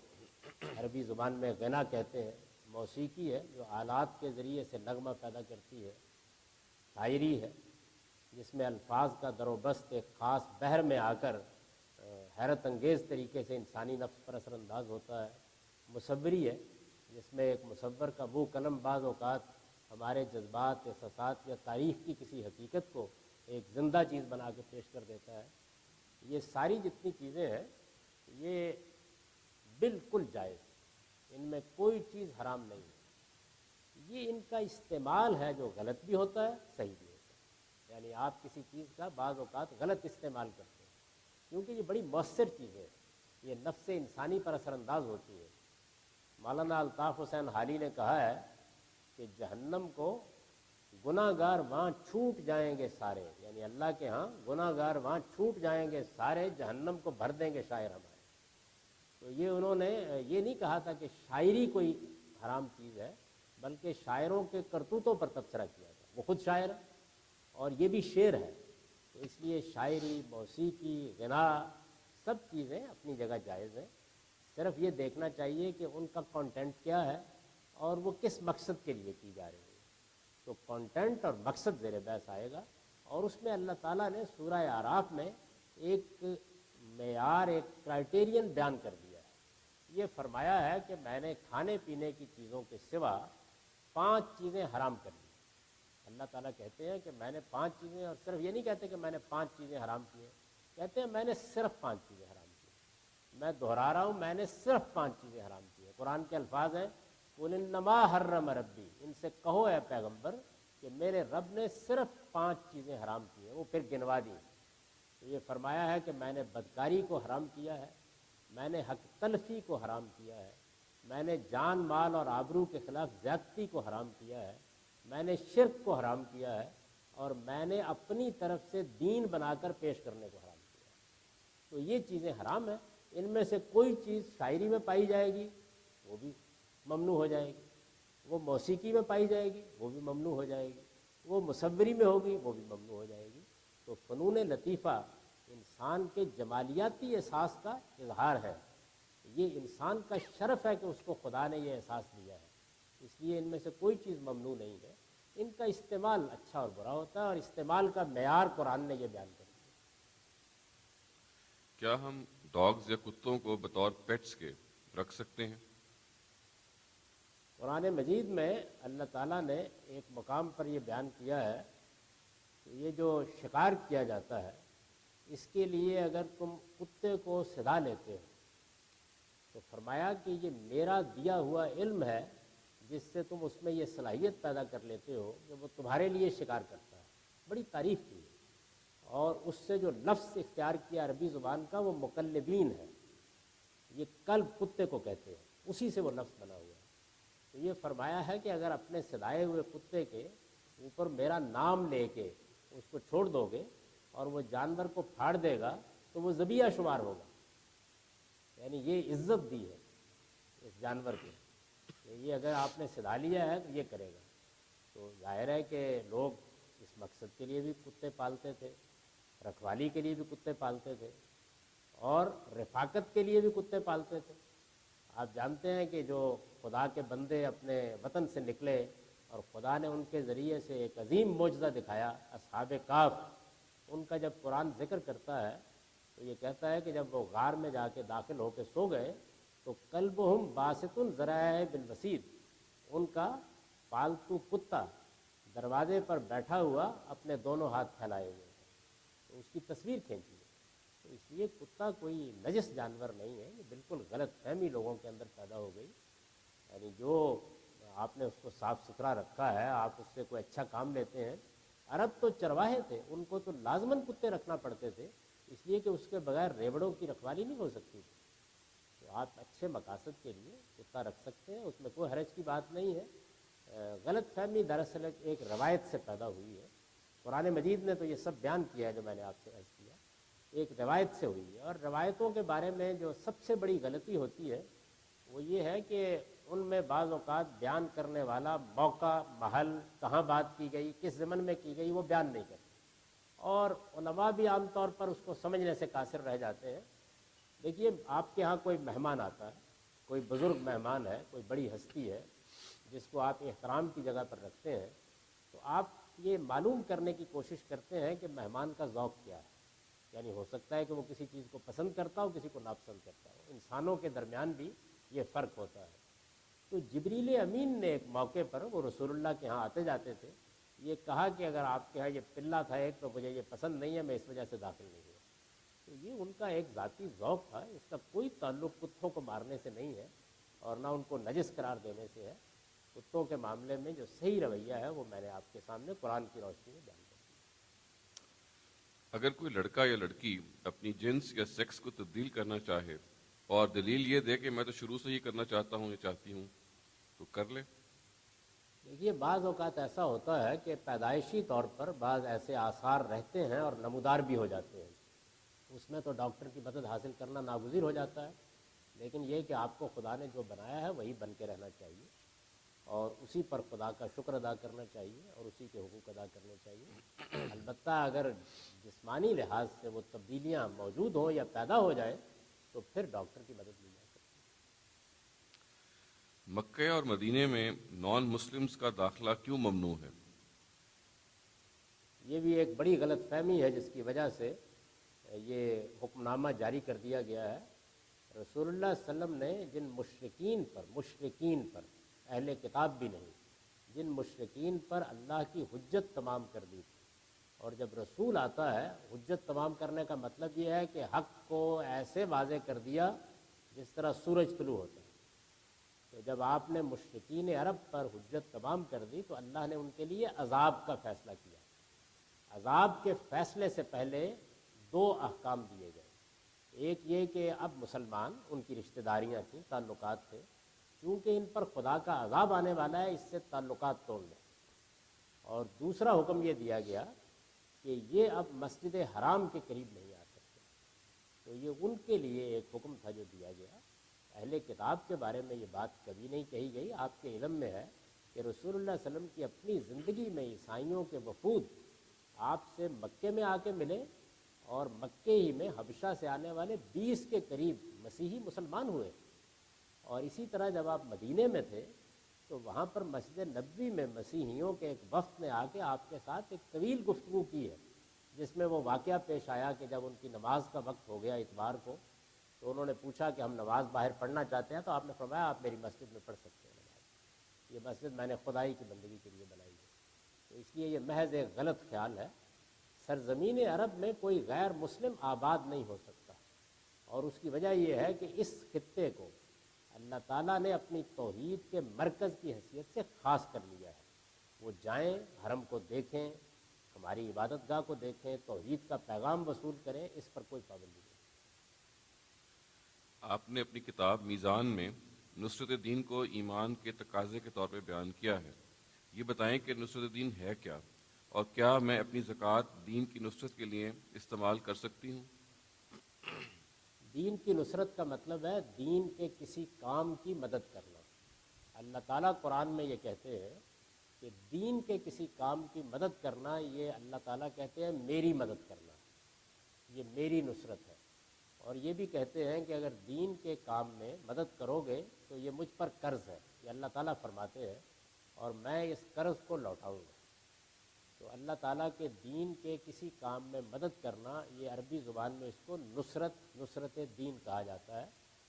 عربی زبان میں غنا کہتے ہیں، موسیقی ہے جو آلات کے ذریعے سے نغمہ پیدا کرتی ہے، شاعری ہے جس میں الفاظ کا در و بست ایک خاص بحر میں آ کر حیرت انگیز طریقے سے انسانی نفس پر اثر انداز ہوتا ہے، مصوری ہے جس میں ایک مصور کا بو قلم بعض اوقات ہمارے جذبات، احساسات یا تاریخ کی کسی حقیقت کو ایک زندہ چیز بنا کے پیش کر دیتا ہے. یہ ساری جتنی چیزیں ہیں یہ بالکل جائز، ان میں کوئی چیز حرام نہیں ہے. یہ ان کا استعمال ہے جو غلط بھی ہوتا ہے، صحیح بھی ہوتا ہے. یعنی آپ کسی چیز کا بعض اوقات غلط استعمال کرتے ہیں کیونکہ یہ بڑی مؤثر چیزیں ہیں، یہ نفس انسانی پر اثر انداز ہوتی ہے. مولانا الطاف حسین حالی نے کہا ہے کہ جہنم کو گناہ گار وہاں چھوٹ جائیں گے سارے، یعنی اللہ کے ہاں گناہ گار وہاں چھوٹ جائیں گے سارے، جہنم کو بھر دیں گے شاعر ہمارے. تو یہ انہوں نے یہ نہیں کہا تھا کہ شاعری کوئی حرام چیز ہے، بلکہ شاعروں کے کرتوتوں پر تبصرہ کیا تھا. وہ خود شاعر ہے اور یہ بھی شعر ہے، تو اس لیے شاعری، موسیقی، غنا سب چیزیں اپنی جگہ جائز ہیں. صرف یہ دیکھنا چاہیے کہ ان کا کانٹینٹ کیا ہے اور وہ کس مقصد کے لیے کی جا رہی ہے. تو کانٹینٹ اور مقصد زیر بحث آئے گا، اور اس میں اللہ تعالیٰ نے سورہ اعراف میں ایک معیار، ایک کرائٹیرین بیان کر دیا ہے. یہ فرمایا ہے کہ میں نے کھانے پینے کی چیزوں کے سوا 5 چیزیں حرام کر دی. اللہ تعالیٰ کہتے ہیں کہ میں نے 5 چیزیں، اور صرف یہ نہیں کہتے کہ میں نے 5 چیزیں حرام کی ہیں، کہتے ہیں میں نے صرف 5 چیزیں حرام کی ہیں. میں دہرا رہا ہوں، میں نے صرف 5 چیزیں حرام کی ہیں. قرآن کے الفاظ ہیں قُلْ إِنَّمَا حَرَّمَ رَبِّي، ان سے کہو اے پیغمبر کہ میرے رب نے صرف 5 چیزیں حرام کی ہیں. وہ پھر گنوا دی. تو یہ فرمایا ہے کہ میں نے بدکاری کو حرام کیا ہے، میں نے حق تلفی کو حرام کیا ہے، میں نے جان مال اور آبرو کے خلاف زیادتی کو حرام کیا ہے، میں نے شرک کو حرام کیا ہے، اور میں نے اپنی طرف سے دین بنا کر پیش کرنے کو حرام کیا ہے. تو یہ چیزیں حرام ہیں. ان میں سے کوئی چیز شاعری میں پائی جائے گی وہ بھی ممنوع ہو جائے گی، وہ موسیقی میں پائی جائے گی وہ بھی ممنوع ہو جائے گی، وہ مصوری میں ہوگی وہ بھی ممنوع ہو جائے گی. تو فنون لطیفہ انسان کے جمالیاتی احساس کا اظہار ہے. یہ انسان کا شرف ہے کہ اس کو خدا نے یہ احساس دیا ہے، اس لیے ان میں سے کوئی چیز ممنوع نہیں ہے. ان کا استعمال اچھا اور برا ہوتا ہے، اور استعمال کا معیار قرآن نے یہ بیان کر دیا. کیا ہم ڈاگز یا کتوں کو بطور پیٹس کے رکھ سکتے ہیں؟ قرآن مجید میں اللہ تعالیٰ نے ایک مقام پر یہ بیان کیا ہے کہ یہ جو شکار کیا جاتا ہے اس کے لیے اگر تم کتے کو صدا لیتے ہو تو فرمایا کہ یہ میرا دیا ہوا علم ہے جس سے تم اس میں یہ صلاحیت پیدا کر لیتے ہو کہ وہ تمہارے لیے شکار کرتا ہے. بڑی تعریف کی ہے. اور اس سے جو لفظ اختیار کیا عربی زبان کا وہ مقلبین ہے. یہ کلب کتے کو کہتے ہیں، اسی سے وہ لفظ بنا ہوا ہے. تو یہ فرمایا ہے کہ اگر اپنے صدائے ہوئے کتے کے اوپر میرا نام لے کے اس کو چھوڑ دو گے اور وہ جانور کو پھاڑ دے گا تو وہ ذبیحہ شمار ہوگا. یعنی یہ عزت دی ہے اس جانور کو کہ یہ اگر آپ نے صدا لیا ہے تو یہ کرے گا. تو ظاہر ہے کہ لوگ اس مقصد کے لیے بھی کتے پالتے تھے، رکھوالی کے لیے بھی کتے پالتے تھے، اور رفاقت کے لیے بھی کتے پالتے تھے. آپ جانتے ہیں کہ جو خدا کے بندے اپنے وطن سے نکلے اور خدا نے ان کے ذریعے سے ایک عظیم معجزہ دکھایا، اصحاب کہف، ان کا جب قرآن ذکر کرتا ہے تو یہ کہتا ہے کہ جب وہ غار میں جا کے داخل ہو کے سو گئے تو کلبہم باسط ذرائع بالوسید، ان کا پالتو کتا دروازے پر بیٹھا ہوا اپنے دونوں ہاتھ پھیلائے ہوئے، تو اس کی تصویر کھینچی ہے. تو اس لیے کتا کوئی نجس جانور نہیں ہے. یہ بالکل غلط فہمی لوگوں کے اندر پیدا ہو گئی. یعنی جو آپ نے اس کو صاف ستھرا رکھا ہے, آپ اس سے کوئی اچھا کام لیتے ہیں. عرب تو چرواہے تھے, ان کو تو لازماً کتے رکھنا پڑتے تھے, اس لیے کہ اس کے بغیر ریوڑوں کی رکھوالی نہیں ہو سکتی تھی. تو آپ اچھے مقاصد کے لیے کتا رکھ سکتے ہیں, اس میں کوئی حرج کی بات نہیں ہے. غلط فہمی دراصل ایک روایت سے پیدا ہوئی ہے. قرآن مجید نے تو یہ سب بیان کیا ہے جو میں نے آپ سے عرض کیا, ایک روایت سے ہوئی ہے. اور روایتوں کے بارے میں جو سب سے بڑی غلطی ہوتی ہے وہ یہ ہے کہ ان میں بعض اوقات بیان کرنے والا موقع, محل, کہاں بات کی گئی, کس زمن میں کی گئی, وہ بیان نہیں کرتے, اور علماء بھی عام طور پر اس کو سمجھنے سے قاصر رہ جاتے ہیں. دیکھیے, آپ کے ہاں کوئی مہمان آتا ہے, کوئی بزرگ مہمان ہے, کوئی بڑی ہستی ہے جس کو آپ احترام کی جگہ پر رکھتے ہیں, تو آپ یہ معلوم کرنے کی کوشش کرتے ہیں کہ مہمان کا ذوق کیا ہے. یعنی ہو سکتا ہے کہ وہ کسی چیز کو پسند کرتا ہو, کسی کو ناپسند کرتا ہو. انسانوں کے درمیان بھی یہ فرق ہوتا ہے. تو جبریل امین نے ایک موقع پر, وہ رسول اللہ کے ہاں آتے جاتے تھے, یہ کہا کہ اگر آپ کے ہاں یہ پلہ تھا ایک تو مجھے یہ پسند نہیں ہے, میں اس وجہ سے داخل نہیں ہوا. تو یہ ان کا ایک ذاتی ذوق تھا, اس کا کوئی تعلق کتوں کو مارنے سے نہیں ہے اور نہ ان کو نجس قرار دینے سے ہے. کتوں کے معاملے میں جو صحیح رویہ ہے وہ میں نے آپ کے سامنے قرآن کی روشنی میں بیان کر دیا. اگر کوئی لڑکا یا لڑکی اپنی جنس یا سیکس کو تبدیل کرنا چاہے اور دلیل یہ دے کہ میں تو شروع سے ہی کرنا چاہتا ہوں یا چاہتی ہوں, تو کر لے. دیکھیے, بعض اوقات ایسا ہوتا ہے کہ پیدائشی طور پر بعض ایسے آثار رہتے ہیں اور نمودار بھی ہو جاتے ہیں, اس میں تو ڈاکٹر کی مدد حاصل کرنا ناگزیر ہو جاتا ہے. لیکن یہ کہ آپ کو خدا نے جو بنایا ہے وہی بن کے رہنا چاہیے, اور اسی پر خدا کا شکر ادا کرنا چاہیے, اور اسی کے حقوق ادا کرنے چاہیے. البتہ اگر جسمانی لحاظ سے وہ تبدیلیاں موجود ہوں یا پیدا ہو جائیں تو پھر ڈاکٹر کی مدد لی جا سکتی ہے. مکہ اور مدینے میں نان مسلمز کا داخلہ کیوں ممنوع ہے؟ یہ بھی ایک بڑی غلط فہمی ہے جس کی وجہ سے یہ حکم نامہ جاری کر دیا گیا ہے. رسول اللہ صلی اللہ علیہ وسلم نے جن مشرکین پر اہل کتاب بھی نہیں, جن مشرکین پر اللہ کی حجت تمام کر دی تھی, اور جب رسول آتا ہے حجت تمام کرنے کا مطلب یہ ہے کہ حق کو ایسے واضح کر دیا جس طرح سورج طلوع ہوتا ہے. تو جب آپ نے مشرکین عرب پر حجت تمام کر دی تو اللہ نے ان کے لیے عذاب کا فیصلہ کیا. عذاب کے فیصلے سے پہلے دو احکام دیے گئے. ایک یہ کہ اب مسلمان, ان کی رشتہ داریاں تھیں, تعلقات تھے, چونکہ ان پر خدا کا عذاب آنے والا ہے, اس سے تعلقات توڑ لیں. اور دوسرا حکم یہ دیا گیا کہ یہ اب مسجد حرام کے قریب نہیں آ سکتے. تو یہ ان کے لیے ایک حکم تھا جو دیا گیا. اہل کتاب کے بارے میں یہ بات کبھی نہیں کہی گئی. آپ کے علم میں ہے کہ رسول اللہ صلی اللہ علیہ وسلم کی اپنی زندگی میں عیسائیوں کے وفود آپ سے مکے میں آ کے ملے, اور مکے ہی میں حبشہ سے آنے والے 20 کے قریب مسیحی مسلمان ہوئے. اور اسی طرح جب آپ مدینے میں تھے تو وہاں پر مسجد نبوی میں مسیحیوں کے ایک وفد نے آ کے آپ کے ساتھ ایک طویل گفتگو کی ہے, جس میں وہ واقعہ پیش آیا کہ جب ان کی نماز کا وقت ہو گیا اتوار کو, تو انہوں نے پوچھا کہ ہم نماز باہر پڑھنا چاہتے ہیں, تو آپ نے فرمایا آپ میری مسجد میں پڑھ سکتے ہیں نماز, یہ مسجد میں نے خدائی کی بندگی کے لیے بنائی ہے. تو اس لیے یہ محض ایک غلط خیال ہے. سرزمین عرب میں کوئی غیر مسلم آباد نہیں ہو سکتا, اور اس کی وجہ یہ ہے کہ اس خطے کو اللہ تعالیٰ نے اپنی توحید کے مرکز کی حیثیت سے خاص کر لیا ہے. وہ جائیں, حرم کو دیکھیں, ہماری عبادت گاہ کو دیکھیں, توحید کا پیغام وصول کریں, اس پر کوئی پابندی نہیں. آپ نے اپنی کتاب میزان میں نصرت دین کو ایمان کے تقاضے کے طور پہ بیان کیا ہے. یہ بتائیں کہ نصرت دین ہے کیا, اور کیا میں اپنی زکوٰۃ دین کی نصرت کے لیے استعمال کر سکتی ہوں؟ دین کی نصرت کا مطلب ہے دین کے کسی کام کی مدد کرنا. اللہ تعالیٰ قرآن میں یہ کہتے ہیں کہ دین کے کسی کام کی مدد کرنا, یہ اللہ تعالیٰ کہتے ہیں میری مدد کرنا, یہ میری نصرت ہے. اور یہ بھی کہتے ہیں کہ اگر دین کے کام میں مدد کرو گے تو یہ مجھ پر قرض ہے, یہ اللہ تعالیٰ فرماتے ہیں, اور میں اس قرض کو لوٹاؤں گا. تو اللہ تعالیٰ کے دین کے کسی کام میں مدد کرنا, یہ عربی زبان میں اس کو نصرت دین کہا جاتا ہے.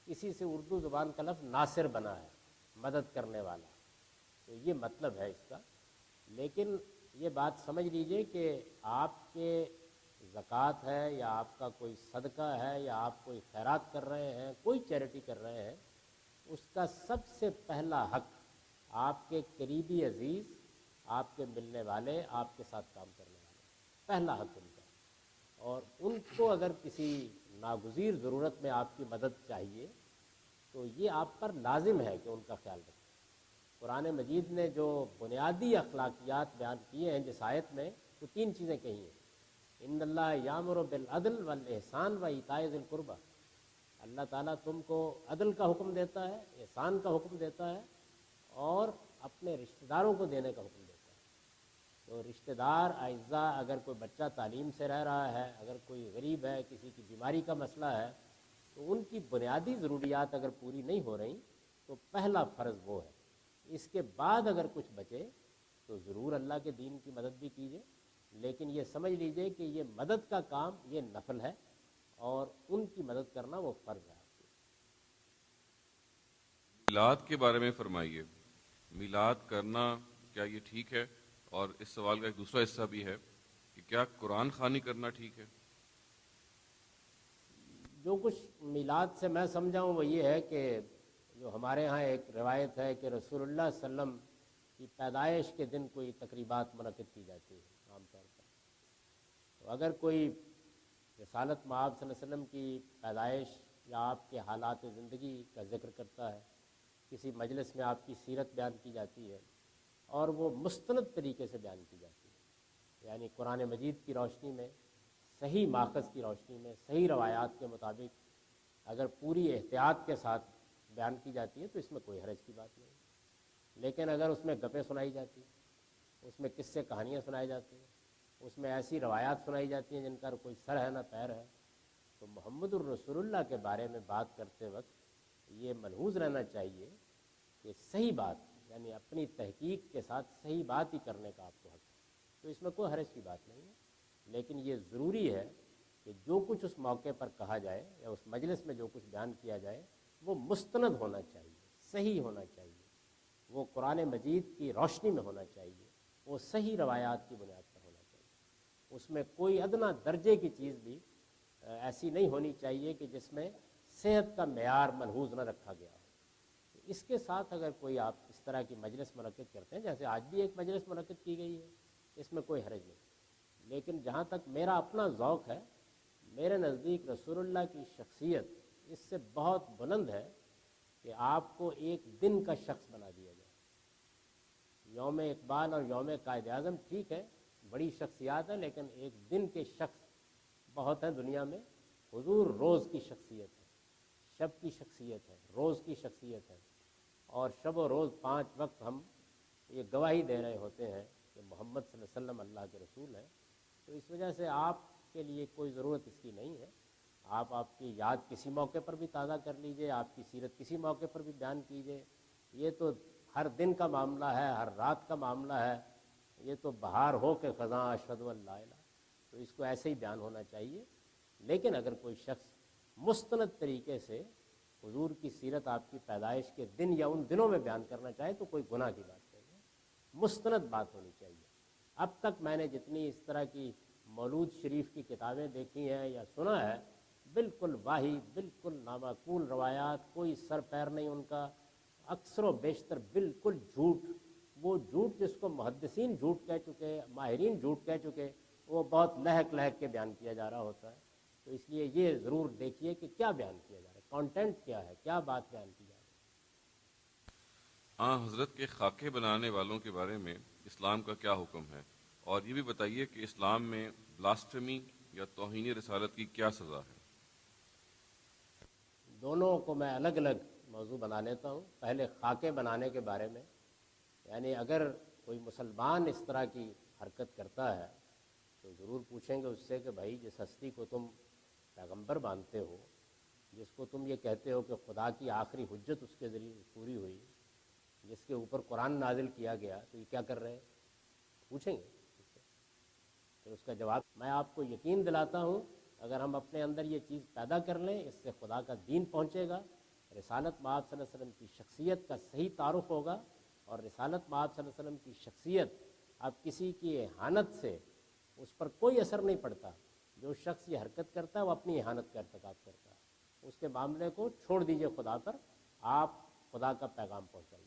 اسی سے اردو زبان کا لفظ ناصر بنا ہے, مدد کرنے والا. تو یہ مطلب ہے اس کا. لیکن یہ بات سمجھ لیجئے کہ آپ کے زکوٰۃ ہے یا آپ کا کوئی صدقہ ہے یا آپ کوئی خیرات کر رہے ہیں, کوئی چیریٹی کر رہے ہیں, اس کا سب سے پہلا حق آپ کے قریبی عزیز، آپ کے ملنے والے، آپ کے ساتھ کام کرنے والے، پہلا حق ان کا. اور ان کو اگر کسی ناگزیر ضرورت میں آپ کی مدد چاہیے تو یہ آپ پر لازم ہے کہ ان کا خیال رکھیں. قرآن مجید نے جو بنیادی اخلاقیات بیان کیے ہیں جس آیت میں، تو 3 چیزیں کہی ہیں. ان اللہ یامر بالعدل والاحسان و ایتاء ذی القربہ. اللہ تعالیٰ تم کو عدل کا حکم دیتا ہے، احسان کا حکم دیتا ہے، اور اپنے رشتہ داروں کو دینے کا حکم دیتا ہے. تو رشتہ دار اعزاء، اگر کوئی بچہ تعلیم سے رہ رہا ہے، اگر کوئی غریب ہے، کسی کی بیماری کا مسئلہ ہے، تو ان کی بنیادی ضروریات اگر پوری نہیں ہو رہی تو پہلا فرض وہ ہے. اس کے بعد اگر کچھ بچے تو ضرور اللہ کے دین کی مدد بھی کیجیے، لیکن یہ سمجھ لیجئے کہ یہ مدد کا کام یہ نفل ہے اور ان کی مدد کرنا وہ فرض ہے. میلاد کے بارے میں فرمائیے. میلاد کرنا کیا یہ ٹھیک ہے؟ اور اس سوال کا ایک دوسرا حصہ بھی ہے کہ کیا قرآن خوانی کرنا ٹھیک ہے؟ جو کچھ میلاد سے میں سمجھا ہوں وہ یہ ہے کہ جو ہمارے ہاں ایک روایت ہے کہ رسول اللہ صلی اللہ علیہ وسلم کی پیدائش کے دن کوئی تقریبات منعقد کی جاتی ہیں عام طور پر. تو اگر کوئی رسالت مآب صلی اللہ علیہ وسلم کی پیدائش یا آپ کے حالات زندگی کا ذکر کرتا ہے، کسی مجلس میں آپ کی سیرت بیان کی جاتی ہے اور وہ مستند طریقے سے بیان کی جاتی ہے، یعنی قرآن مجید کی روشنی میں، صحیح ماخذ کی روشنی میں، صحیح روایات کے مطابق اگر پوری احتیاط کے ساتھ بیان کی جاتی ہے تو اس میں کوئی حرج کی بات نہیں. لیکن اگر اس میں گپیں سنائی جاتی ہیں، اس میں قصے کہانیاں سنائی جاتی ہیں، اس میں ایسی روایات سنائی جاتی ہیں جن کا کوئی سر ہے نہ پیر ہے، تو محمد الرسول اللہ کے بارے میں بات کرتے وقت یہ ملحوظ رہنا چاہیے کہ صحیح بات، یعنی اپنی تحقیق کے ساتھ صحیح بات ہی کرنے کا آپ کو حق ہے. تو اس میں کوئی حرج کی بات نہیں ہے، لیکن یہ ضروری ہے کہ جو کچھ اس موقع پر کہا جائے یا اس مجلس میں جو کچھ بیان کیا جائے وہ مستند ہونا چاہیے، صحیح ہونا چاہیے، وہ قرآن مجید کی روشنی میں ہونا چاہیے، وہ صحیح روایات کی بنیاد پر ہونا چاہیے. اس میں کوئی ادنا درجے کی چیز بھی ایسی نہیں ہونی چاہیے کہ جس میں صحت کا معیار ملحوظ نہ رکھا گیا ہو. اس کے ساتھ اگر کوئی آپ اس طرح کی مجلس منعقد کرتے ہیں، جیسے آج بھی ایک مجلس منعقد کی گئی ہے، اس میں کوئی حرج نہیں. لیکن جہاں تک میرا اپنا ذوق ہے، میرے نزدیک رسول اللہ کی شخصیت اس سے بہت بلند ہے کہ آپ کو ایک دن کا شخص بنا دیا جائے. یوم اقبال اور یوم قائد اعظم ٹھیک ہے، بڑی شخصیات ہیں، لیکن ایک دن کے شخص بہت ہیں دنیا میں. حضور روز کی شخصیت ہے، شب کی شخصیت ہے، روز کی شخصیت ہے، اور شب و روز 5 وقت ہم یہ گواہی دے رہے ہوتے ہیں کہ محمد صلی اللہ علیہ وسلم اللہ کے رسول ہیں. تو اس وجہ سے آپ کے لیے کوئی ضرورت اس کی نہیں ہے. آپ کی یاد کسی موقع پر بھی تازہ کر لیجئے، آپ کی سیرت کسی موقع پر بھی بیان کیجئے. یہ تو ہر دن کا معاملہ ہے، ہر رات کا معاملہ ہے. یہ تو بہار ہو کہ خزاں اشہد ان لا الہ، تو اس کو ایسے ہی بیان ہونا چاہیے. لیکن اگر کوئی شخص مستند طریقے سے حضور کی سیرت آپ کی پیدائش کے دن یا ان دنوں میں بیان کرنا چاہے تو کوئی گناہ کی بات نہیں ہے، مستند بات ہونی چاہیے. اب تک میں نے جتنی اس طرح کی مولود شریف کی کتابیں دیکھی ہیں یا سنا ہے، بالکل واہی، بالکل نامعقول روایات، کوئی سر پیر نہیں ان کا، اکثر و بیشتر بالکل جھوٹ. وہ جھوٹ جس کو محدثین جھوٹ کہہ چکے، ماہرین جھوٹ کہہ چکے، وہ بہت لہک لہک کے بیان کیا جا رہا ہوتا ہے. تو اس لیے یہ ضرور دیکھیے کہ کیا بیان کیا جا رہا ہے، کانٹینٹ کیا ہے، کیا بات بیان کی جا رہی ہے. حضرت کے خاکے بنانے والوں کے بارے میں اسلام کا کیا حکم ہے؟ اور یہ بھی بتائیے کہ اسلام میں بلاسفیمی یا توہین رسالت کی کیا سزا ہے؟ دونوں کو میں الگ الگ موضوع بنا لیتا ہوں. پہلے خاکے بنانے کے بارے میں، یعنی اگر کوئی مسلمان اس طرح کی حرکت کرتا ہے تو ضرور پوچھیں گے اس سے کہ بھائی جس ہستی کو تم پیغمبر مانتے ہو، جس کو تم یہ کہتے ہو کہ خدا کی آخری حجت اس کے ذریعے پوری ہوئی، جس کے اوپر قرآن نازل کیا گیا، تو یہ کیا کر رہے ہیں؟ پوچھیں گے اس سے. پھر اس کا جواب میں آپ کو یقین دلاتا ہوں، اگر ہم اپنے اندر یہ چیز پیدا کر لیں، اس سے خدا کا دین پہنچے گا، رسالت مآب صلی اللہ علیہ وسلم کی شخصیت کا صحیح تعارف ہوگا. اور رسالت مآب صلی اللہ علیہ وسلم کی شخصیت اب کسی کی اہانت سے اس پر کوئی اثر نہیں پڑتا. جو شخص یہ حرکت کرتا ہے وہ اپنی اہانت کا ارتکاب کرتا ہے. اس کے معاملے کو چھوڑ دیجئے خدا پر، آپ خدا کا پیغام پہنچائیے.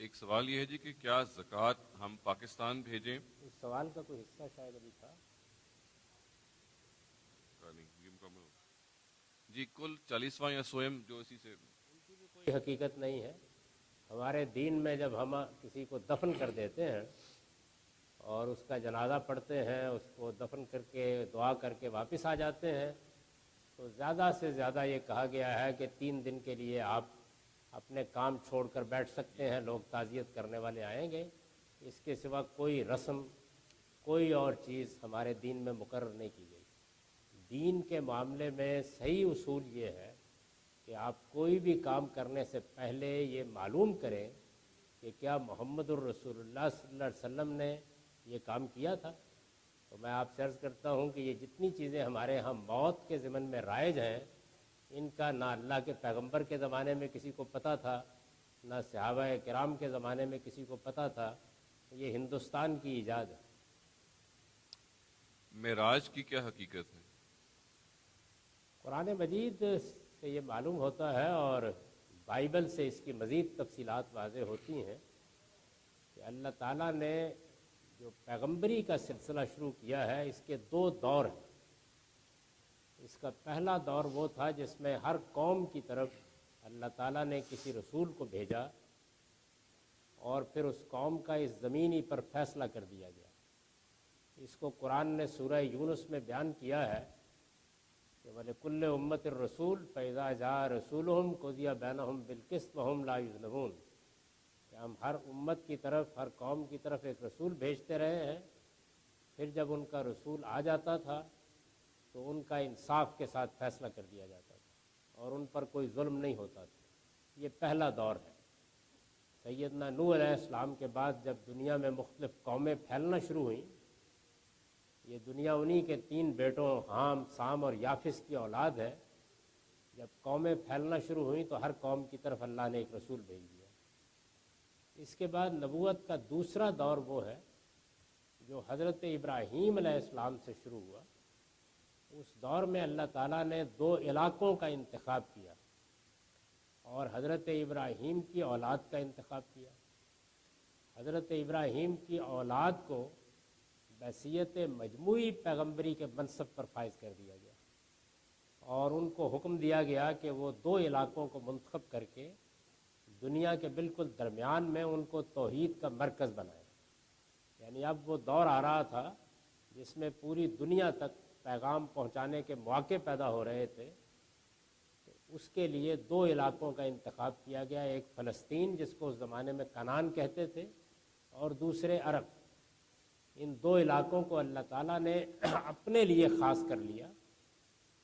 ایک سوال یہ ہے جی کہ کیا زکوٰۃ ہم پاکستان بھیجیں؟ اس سوال کا کوئی حصہ شاید ابھی تھا. یہ مکمل ہو. جی کل 40واں یا سوئم جو اسی سے کوئی حقیقت نہیں ہے. ہمارے دین میں جب ہم کسی کو دفن کر دیتے ہیں اور اس کا جنازہ پڑھتے ہیں, اس کو دفن کر کے دعا کر کے واپس آ جاتے ہیں, تو زیادہ سے زیادہ یہ کہا گیا ہے کہ 3 دن کے لیے آپ اپنے کام چھوڑ کر بیٹھ سکتے ہیں, لوگ تعزیت کرنے والے آئیں گے. اس کے سوا کوئی رسم, کوئی اور چیز ہمارے دین میں مقرر نہیں کی گئی. دین کے معاملے میں صحیح اصول یہ ہے کہ آپ کوئی بھی کام کرنے سے پہلے یہ معلوم کریں کہ کیا محمد الرسول اللہ صلی اللہ علیہ وسلم نے یہ کام کیا تھا. تو میں آپ سے عرض کرتا ہوں کہ یہ جتنی چیزیں ہمارے ہاں موت کے ضمن میں رائج ہیں, ان کا نہ اللہ کے پیغمبر کے زمانے میں کسی کو پتہ تھا, نہ صحابہ کرام کے زمانے میں کسی کو پتہ تھا. یہ ہندوستان کی ایجاد ہے. معراج کی کیا حقیقت ہے؟ قرآن مجید سے یہ معلوم ہوتا ہے اور بائبل سے اس کی مزید تفصیلات واضح ہوتی ہیں کہ اللہ تعالیٰ نے جو پیغمبری کا سلسلہ شروع کیا ہے, اس کے 2 دور ہیں. اس کا پہلا دور وہ تھا جس میں ہر قوم کی طرف اللہ تعالیٰ نے کسی رسول کو بھیجا اور پھر اس قوم کا اس زمینی پر فیصلہ کر دیا گیا. اس کو قرآن نے سورہ یونس میں بیان کیا ہے کہ وَلِكُلِّ أُمَّةٍ الرَّسُولُ فَإِذَا جَاءَ رَسُولُهُمْ قُضِيَ بَيْنَهُمْ بِالْقِسْطِ وَهُمْ لَا يُظْلَمُونَ. کہ ہم ہر امت کی طرف, ہر قوم کی طرف ایک رسول بھیجتے رہے ہیں, پھر جب ان کا رسول آ جاتا تھا تو ان کا انصاف کے ساتھ فیصلہ کر دیا جاتا تھا اور ان پر کوئی ظلم نہیں ہوتا تھا. یہ پہلا دور ہے. سیدنا نوح علیہ السلام کے بعد جب دنیا میں مختلف قومیں پھیلنا شروع ہوئیں, یہ دنیا انہی کے 3 بیٹوں حام, سام اور یافس کی اولاد ہے. جب قومیں پھیلنا شروع ہوئیں تو ہر قوم کی طرف اللہ نے ایک رسول بھیج دیا. اس کے بعد نبوت کا دوسرا دور وہ ہے جو حضرت ابراہیم علیہ السلام سے شروع ہوا. اس دور میں اللہ تعالیٰ نے 2 علاقوں کا انتخاب کیا اور حضرت ابراہیم کی اولاد کا انتخاب کیا. حضرت ابراہیم کی اولاد کو بحیثیت مجموعی پیغمبری کے منصب پر فائز کر دیا گیا اور ان کو حکم دیا گیا کہ وہ 2 علاقوں کو منتخب کر کے دنیا کے بالکل درمیان میں ان کو توحید کا مرکز بنائے. یعنی اب وہ دور آ رہا تھا جس میں پوری دنیا تک پیغام پہنچانے کے مواقع پیدا ہو رہے تھے. تو اس کے لیے 2 علاقوں کا انتخاب کیا گیا, ایک فلسطین جس کو اس زمانے میں کنعان کہتے تھے اور دوسرے عرب. ان 2 علاقوں کو اللہ تعالیٰ نے اپنے لیے خاص کر لیا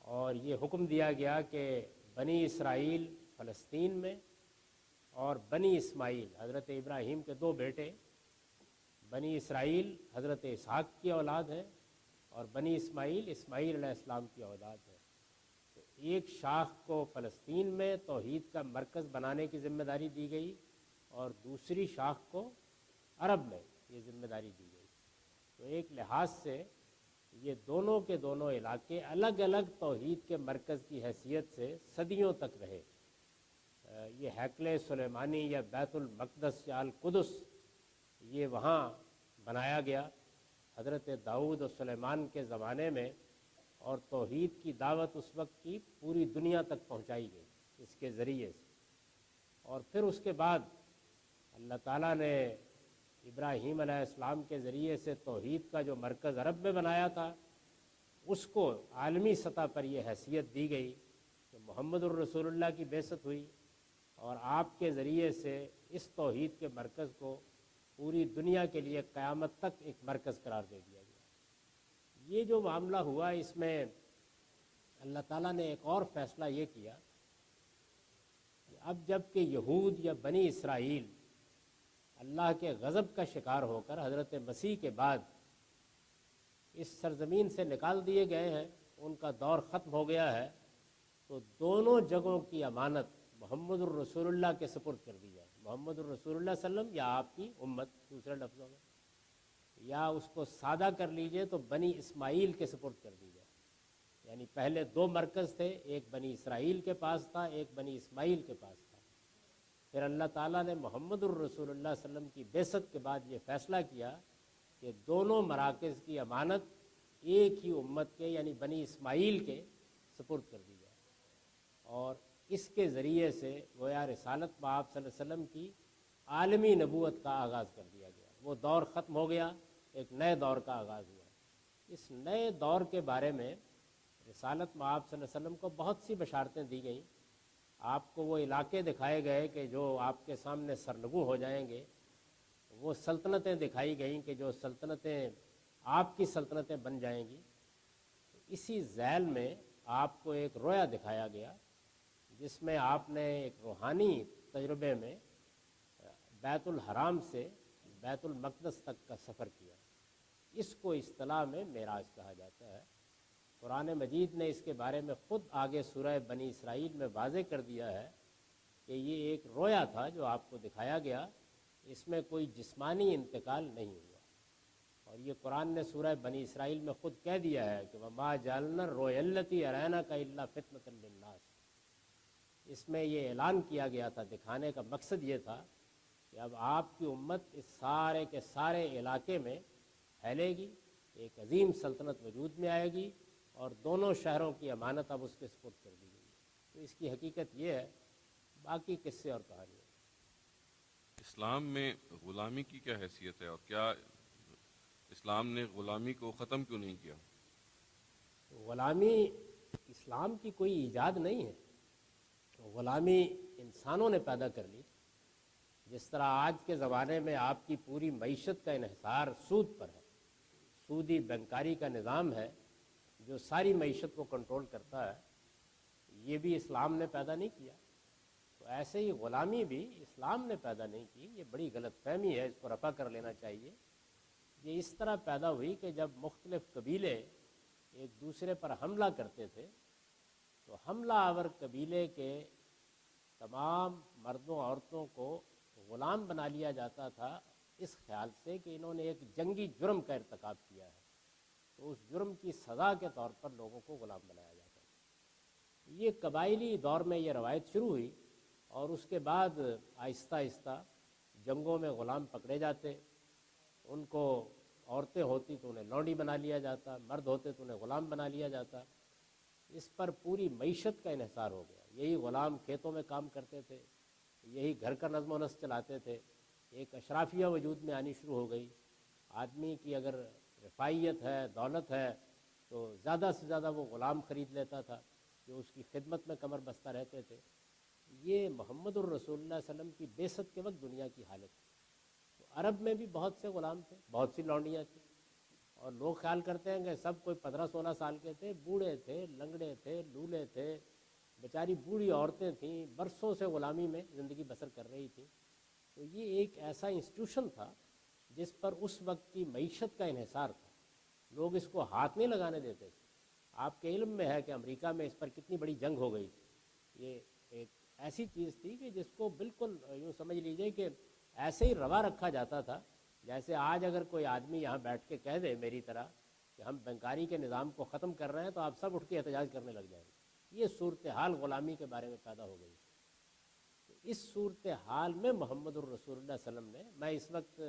اور یہ حکم دیا گیا کہ بنی اسرائیل فلسطین میں اور بنی اسماعیل, حضرت ابراہیم کے 2 بیٹے, بنی اسرائیل حضرت اسحاق کی اولاد ہے اور بنی اسماعیل اسماعیل علیہ السلام کی اولاد ہے. تو ایک شاخ کو فلسطین میں توحید کا مرکز بنانے کی ذمہ داری دی گئی اور دوسری شاخ کو عرب میں یہ ذمہ داری دی گئی. تو ایک لحاظ سے یہ دونوں کے دونوں علاقے الگ الگ توحید کے مرکز کی حیثیت سے صدیوں تک رہے. یہ ہیکل سلیمانی یا بیت المقدس یا القدس یہ وہاں بنایا گیا حضرت داؤد و سلیمان کے زمانے میں, اور توحید کی دعوت اس وقت کی پوری دنیا تک پہنچائی گئی اس کے ذریعے سے. اور پھر اس کے بعد اللہ تعالیٰ نے ابراہیم علیہ السلام کے ذریعے سے توحید کا جو مرکز عرب میں بنایا تھا اس کو عالمی سطح پر یہ حیثیت دی گئی کہ محمد الرسول اللہ کی بعثت ہوئی اور آپ کے ذریعے سے اس توحید کے مرکز کو پوری دنیا کے لیے قیامت تک ایک مرکز قرار دے دیا گیا. یہ جو معاملہ ہوا اس میں اللہ تعالیٰ نے ایک اور فیصلہ یہ کیا کہ اب جب کہ یہود یا بنی اسرائیل اللہ کے غضب کا شکار ہو کر حضرت مسیح کے بعد اس سرزمین سے نکال دیے گئے ہیں, ان کا دور ختم ہو گیا ہے, تو دونوں جگہوں کی امانت محمد الرسول اللہ کے سپرد کر دی جائے. محمد الرسول اللہ صلی اللہ علیہ وسلم یا آپ کی امت دوسرے لفظوں میں, یا اس کو سادہ کر لیجئے تو بنی اسماعیل کے سپرد کر دی جائے. یعنی پہلے 2 مرکز تھے, ایک بنی اسرائیل کے پاس تھا, ایک بنی اسماعیل کے پاس تھا. پھر اللہ تعالیٰ نے محمد الرسول اللہ صلی اللہ علیہ وسلم کی بعثت کے بعد یہ فیصلہ کیا کہ دونوں مراکز کی امانت ایک ہی امت کے یعنی بنی اسماعیل کے سپرد کر دی جائے، اور اس کے ذریعے سے گویا رسالت بآب صلی اللہ علیہ وسلم کی عالمی نبوت کا آغاز کر دیا گیا۔ وہ دور ختم ہو گیا، ایک نئے دور کا آغاز ہوا۔ اس نئے دور کے بارے میں رسالت مآب صلی اللہ علیہ وسلم کو بہت سی بشارتیں دی گئیں۔ آپ کو وہ علاقے دکھائے گئے کہ جو آپ کے سامنے سرنگوں ہو جائیں گے، وہ سلطنتیں دکھائی گئیں کہ جو سلطنتیں آپ کی سلطنتیں بن جائیں گی۔ اسی ذیل میں آپ کو ایک رویا دکھایا گیا جس میں آپ نے ایک روحانی تجربے میں بیت الحرام سے بیت المقدس تک کا سفر کیا۔ اس کو اصطلاح میں معراج کہا جاتا ہے۔ قرآن مجید نے اس کے بارے میں خود آگے سورہ بنی اسرائیل میں واضح کر دیا ہے کہ یہ ایک رویا تھا جو آپ کو دکھایا گیا، اس میں کوئی جسمانی انتقال نہیں ہوا۔ اور یہ قرآن نے سورہ بنی اسرائیل میں خود کہہ دیا ہے کہ وَمَا جَعَلْنَا الرُّؤْيَا الَّتِي أَرَيْنَاكَ إِلَّا فِتْنَةً لِلنَّاسِ۔ اس میں یہ اعلان کیا گیا تھا، دکھانے کا مقصد یہ تھا کہ اب آپ کی امت اس سارے کے سارے علاقے میں پھیلے گی، ایک عظیم سلطنت وجود میں آئے گی، اور دونوں شہروں کی امانت اب اس کے سپرد کر دی گئی۔ تو اس کی حقیقت یہ ہے، باقی قصے اور کہانی۔ اسلام میں غلامی کی کیا حیثیت ہے، اور کیا اسلام نے غلامی کو ختم کیوں نہیں کیا؟ غلامی اسلام کی کوئی ایجاد نہیں ہے، غلامی انسانوں نے پیدا کر لی۔ جس طرح آج کے زمانے میں آپ کی پوری معیشت کا انحصار سود پر ہے، سودی بینکاری کا نظام ہے جو ساری معیشت کو کنٹرول کرتا ہے، یہ بھی اسلام نے پیدا نہیں کیا۔ تو ایسے ہی غلامی بھی اسلام نے پیدا نہیں کی۔ یہ بڑی غلط فہمی ہے، اس کو رفع کر لینا چاہیے۔ یہ اس طرح پیدا ہوئی کہ جب مختلف قبیلے ایک دوسرے پر حملہ کرتے تھے تو حملہ آور قبیلے کے تمام مردوں عورتوں کو غلام بنا لیا جاتا تھا، اس خیال سے کہ انہوں نے ایک جنگی جرم کا ارتکاب کیا ہے، تو اس جرم کی سزا کے طور پر لوگوں کو غلام بنایا جاتا تھا۔ یہ قبائلی دور میں یہ روایت شروع ہوئی، اور اس کے بعد آہستہ آہستہ جنگوں میں غلام پکڑے جاتے، ان کو عورتیں ہوتی تو انہیں لونڈی بنا لیا جاتا، مرد ہوتے تو انہیں غلام بنا لیا جاتا۔ اس پر پوری معیشت کا انحصار ہو گیا۔ یہی غلام کھیتوں میں کام کرتے تھے، یہی گھر کا نظم و نسق چلاتے تھے۔ ایک اشرافیہ وجود میں آنی شروع ہو گئی۔ آدمی کی اگر رفاہیت ہے، دولت ہے، تو زیادہ سے زیادہ وہ غلام خرید لیتا تھا جو اس کی خدمت میں کمر بستہ رہتے تھے۔ یہ محمد الرسول اللہ صلی اللہ علیہ وسلم کی بعثت کے وقت دنیا کی حالت تھی۔ تو عرب میں بھی بہت سے غلام تھے، بہت سی لونڈیاں تھیں، اور لوگ خیال کرتے ہیں کہ سب کوئی 15-16 سال کے تھے، بوڑھے تھے، لنگڑے تھے، لولے تھے، بیچاری بوڑھی عورتیں تھیں، برسوں سے غلامی میں زندگی بسر کر رہی تھیں۔ تو یہ ایک ایسا انسٹیٹیوشن تھا جس پر اس وقت کی معیشت کا انحصار تھا، لوگ اس کو ہاتھ نہیں لگانے دیتے تھے۔ آپ کے علم میں ہے کہ امریکہ میں اس پر کتنی بڑی جنگ ہو گئی تھی۔ یہ ایک ایسی چیز تھی کہ جس کو بالکل یوں سمجھ لیجئے کہ ایسے ہی روا رکھا جاتا تھا، جیسے آج اگر کوئی آدمی یہاں بیٹھ کے کہہ دے میری طرح کہ ہم بینکاری کے نظام کو ختم کر رہے ہیں، تو آپ سب اٹھ کے احتجاج کرنے لگ جائیں گے۔ یہ صورتحال غلامی کے بارے میں پیدا ہو گئی۔ اس صورتحال میں محمد الرسول اللہ صلی اللہ علیہ وسلم نے، میں اس وقت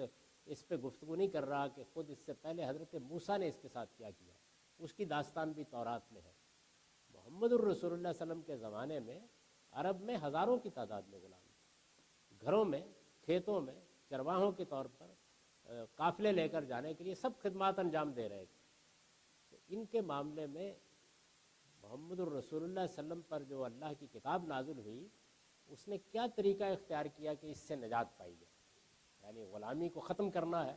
اس پہ گفتگو نہیں کر رہا کہ خود اس سے پہلے حضرت موسیٰ نے اس کے ساتھ کیا کیا، اس کی داستان بھی تورات میں ہے۔ محمد الرسول اللہ صلی اللہ علیہ وسلم کے زمانے میں عرب میں ہزاروں کی تعداد میں غلام تھے، گھروں میں، کھیتوں میں، چرواہوں کے طور پر قافلے لے کر جانے کے لیے سب خدمات انجام دے رہے تھے۔ تو ان کے معاملے میں محمد الرسول اللہ صلی اللہ علیہ وسلم پر جو اللہ کی کتاب نازل ہوئی، اس نے کیا طریقہ اختیار کیا کہ اس سے نجات پائی جائے؟ یعنی غلامی کو ختم کرنا ہے،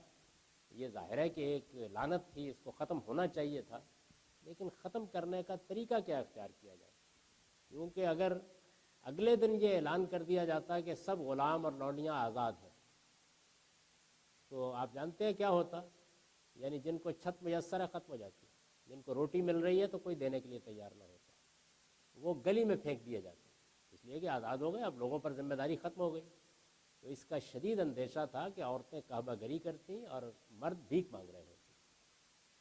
یہ ظاہر ہے کہ ایک لعنت تھی، اس کو ختم ہونا چاہیے تھا، لیکن ختم کرنے کا طریقہ کیا اختیار کیا جائے؟ کیونکہ اگر اگلے دن یہ اعلان کر دیا جاتا کہ سب غلام اور لونڈیاں آزاد ہیں، تو آپ جانتے ہیں کیا ہوتا؟ یعنی جن کو چھت میسر ہے ختم ہو جاتی ہے، جن کو روٹی مل رہی ہے تو کوئی دینے کے لیے تیار نہ ہوتا، وہ گلی میں پھینک دیے جاتے، اس لیے کہ آزاد ہو گئے، اب لوگوں پر ذمہ داری ختم ہو گئی۔ تو اس کا شدید اندیشہ تھا کہ عورتیں کعبہ گری کرتیں اور مرد بھیک مانگ رہے ہوتے۔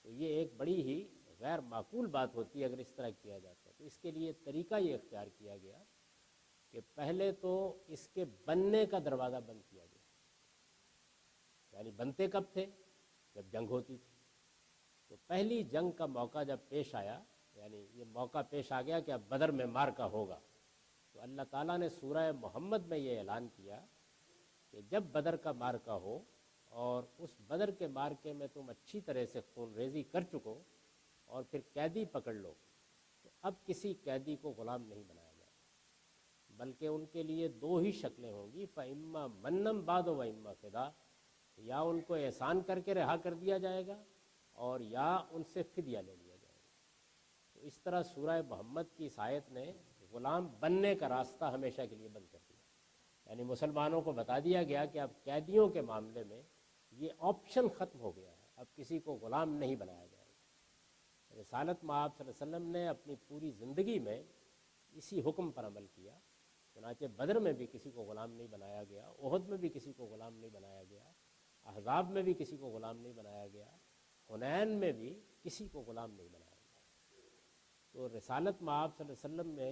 تو یہ ایک بڑی ہی غیر معقول بات ہوتی ہے اگر اس طرح کیا جاتا ہے۔ تو اس کے لیے طریقہ یہ اختیار کیا گیا کہ پہلے تو اس کے بننے کا دروازہ بند کیا گیا. یعنی بنتے کب تھے؟ جب جنگ ہوتی تھی. تو پہلی جنگ کا موقع جب پیش آیا، یعنی یہ موقع پیش آ گیا کہ اب بدر میں مارکا ہوگا، تو اللہ تعالیٰ نے سورہ محمد میں یہ اعلان کیا کہ جب بدر کا مارکا ہو اور اس بدر کے مارکے میں تم اچھی طرح سے خون ریزی کر چکو اور پھر قیدی پکڑ لو، تو اب کسی قیدی کو غلام نہیں بنایا جائے، بلکہ ان کے لیے دو ہی شکلیں ہوں گی، فَإِمَّا مَنًّا بَعْدُ وَإِمَّا فِدَاءً، یا ان کو احسان کر کے رہا کر دیا جائے گا اور یا ان سے فدیہ لے لیا جائے گا. تو اس طرح سورہ محمد کی اس آیت نے غلام بننے کا راستہ ہمیشہ کے لیے بند کر دیا. یعنی مسلمانوں کو بتا دیا گیا کہ اب قیدیوں کے معاملے میں یہ آپشن ختم ہو گیا ہے، اب کسی کو غلام نہیں بنایا جائے گا. رسالت مآب صلی اللہ علیہ وسلم نے اپنی پوری زندگی میں اسی حکم پر عمل کیا. چنانچہ بدر میں بھی کسی کو غلام نہیں بنایا گیا، احد میں بھی کسی کو غلام نہیں بنایا گیا، احزاب میں بھی کسی کو غلام نہیں بنایا گیا، حنین میں بھی کسی کو غلام نہیں بنایا گیا. تو رسالت مآب صلی اللہ علیہ وسلم نے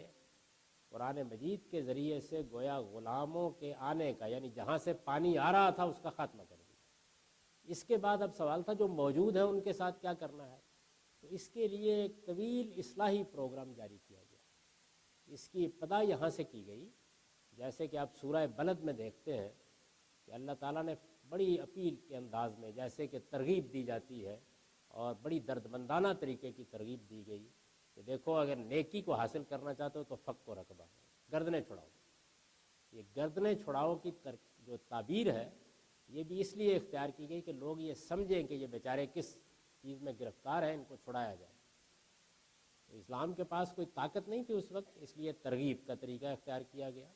قرآن مجید کے ذریعے سے گویا غلاموں کے آنے کا، یعنی جہاں سے پانی آ رہا تھا اس کا خاتمہ کر دیا. اس کے بعد اب سوال تھا جو موجود ہے ان کے ساتھ کیا کرنا ہے. تو اس کے لیے ایک طویل اصلاحی پروگرام جاری کیا گیا. اس کی ابتدا یہاں سے کی گئی، جیسے کہ آپ سورہ بلد میں دیکھتے ہیں کہ اللہ تعالیٰ نے بڑی اپیل کے انداز میں، جیسے کہ ترغیب دی جاتی ہے اور بڑی دردمندانہ طریقے کی ترغیب دی گئی کہ دیکھو اگر نیکی کو حاصل کرنا چاہتے ہو تو فک و رقبہ، گردنیں چھڑاؤ. یہ گردنیں چھڑاؤ کی جو تعبیر ہے یہ بھی اس لیے اختیار کی گئی کہ لوگ یہ سمجھیں کہ یہ بیچارے کس چیز میں گرفتار ہیں، ان کو چھڑایا جائے. اسلام کے پاس کوئی طاقت نہیں تھی اس وقت، اس لیے ترغیب کا طریقہ اختیار کیا گیا.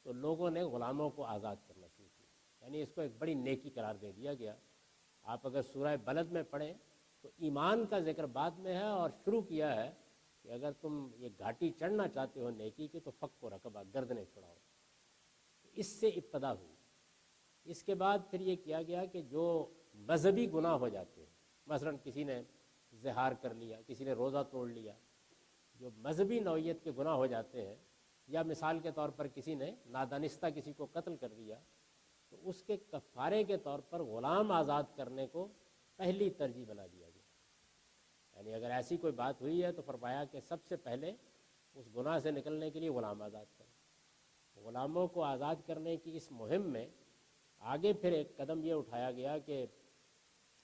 تو لوگوں نے غلاموں کو آزاد کرنا شروع کیا، یعنی اس کو ایک بڑی نیکی قرار دے دیا گیا. آپ اگر سورہ بلد میں پڑھیں تو ایمان کا ذکر بعد میں ہے اور شروع کیا ہے کہ اگر تم یہ گھاٹی چڑھنا چاہتے ہو نیکی کی تو فک و رقبہ، گردنیں چھڑاؤ. اس سے ابتدا ہوئی. اس کے بعد پھر یہ کیا گیا کہ جو مذہبی گناہ ہو جاتے ہیں، مثلا کسی نے زہار کر لیا، کسی نے روزہ توڑ لیا، جو مذہبی نوعیت کے گناہ ہو جاتے ہیں، یا مثال کے طور پر کسی نے نادانستہ کسی کو قتل کر دیا، تو اس کے کفارے کے طور پر غلام آزاد کرنے کو پہلی ترجیح بنا دیا گیا. یعنی اگر ایسی کوئی بات ہوئی ہے تو فرمایا کہ سب سے پہلے اس گناہ سے نکلنے کے لیے غلام آزاد کریں. غلاموں کو آزاد کرنے کی اس مہم میں آگے پھر ایک قدم یہ اٹھایا گیا کہ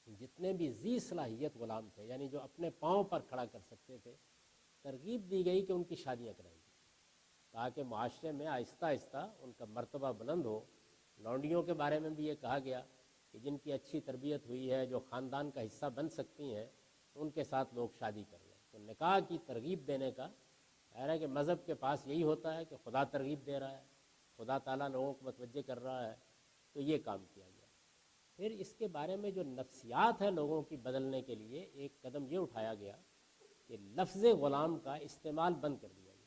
جتنے بھی ذی صلاحیت غلام تھے، یعنی جو اپنے پاؤں پر کھڑا کر سکتے تھے، ترغیب دی گئی کہ ان کی شادیاں کرائیں گی تاکہ معاشرے میں آہستہ آہستہ ان کا مرتبہ بلند ہو. لونڈیوں کے بارے میں بھی یہ کہا گیا کہ جن کی اچھی تربیت ہوئی ہے، جو خاندان کا حصہ بن سکتی ہیں، ان کے ساتھ لوگ شادی کر لیں. تو نکاح کی ترغیب دینے کا ہے کہ مذہب کے پاس یہی ہوتا ہے کہ خدا ترغیب دے رہا ہے، خدا تعالیٰ لوگوں کو متوجہ کر رہا ہے، تو یہ کام کیا گیا. پھر اس کے بارے میں جو نفسیات ہے لوگوں کی بدلنے کے لیے ایک قدم یہ اٹھایا گیا کہ لفظ غلام کا استعمال بند کر دیا گیا.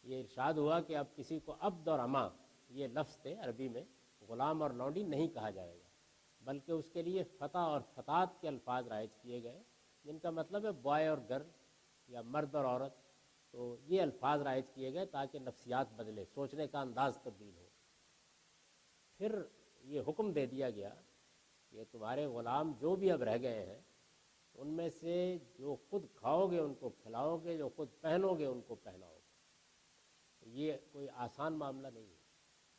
یہ ارشاد ہوا کہ اب کسی کو عبد اور اما، یہ لفظ تھے عربی میں، غلام اور لونڈی نہیں کہا جائے گا، بلکہ اس کے لیے فتح اور فتات کے الفاظ رائج کیے گئے جن کا مطلب ہے بوائے اور گرل یا مرد اور عورت. تو یہ الفاظ رائج کیے گئے تاکہ نفسیات بدلے، سوچنے کا انداز تبدیل ہو. پھر یہ حکم دے دیا گیا کہ تمہارے غلام جو بھی اب رہ گئے ہیں ان میں سے جو خود کھاؤ گے ان کو کھلاؤ گے، جو خود پہنو گے ان کو پہناؤ گے. یہ کوئی آسان معاملہ نہیں ہے.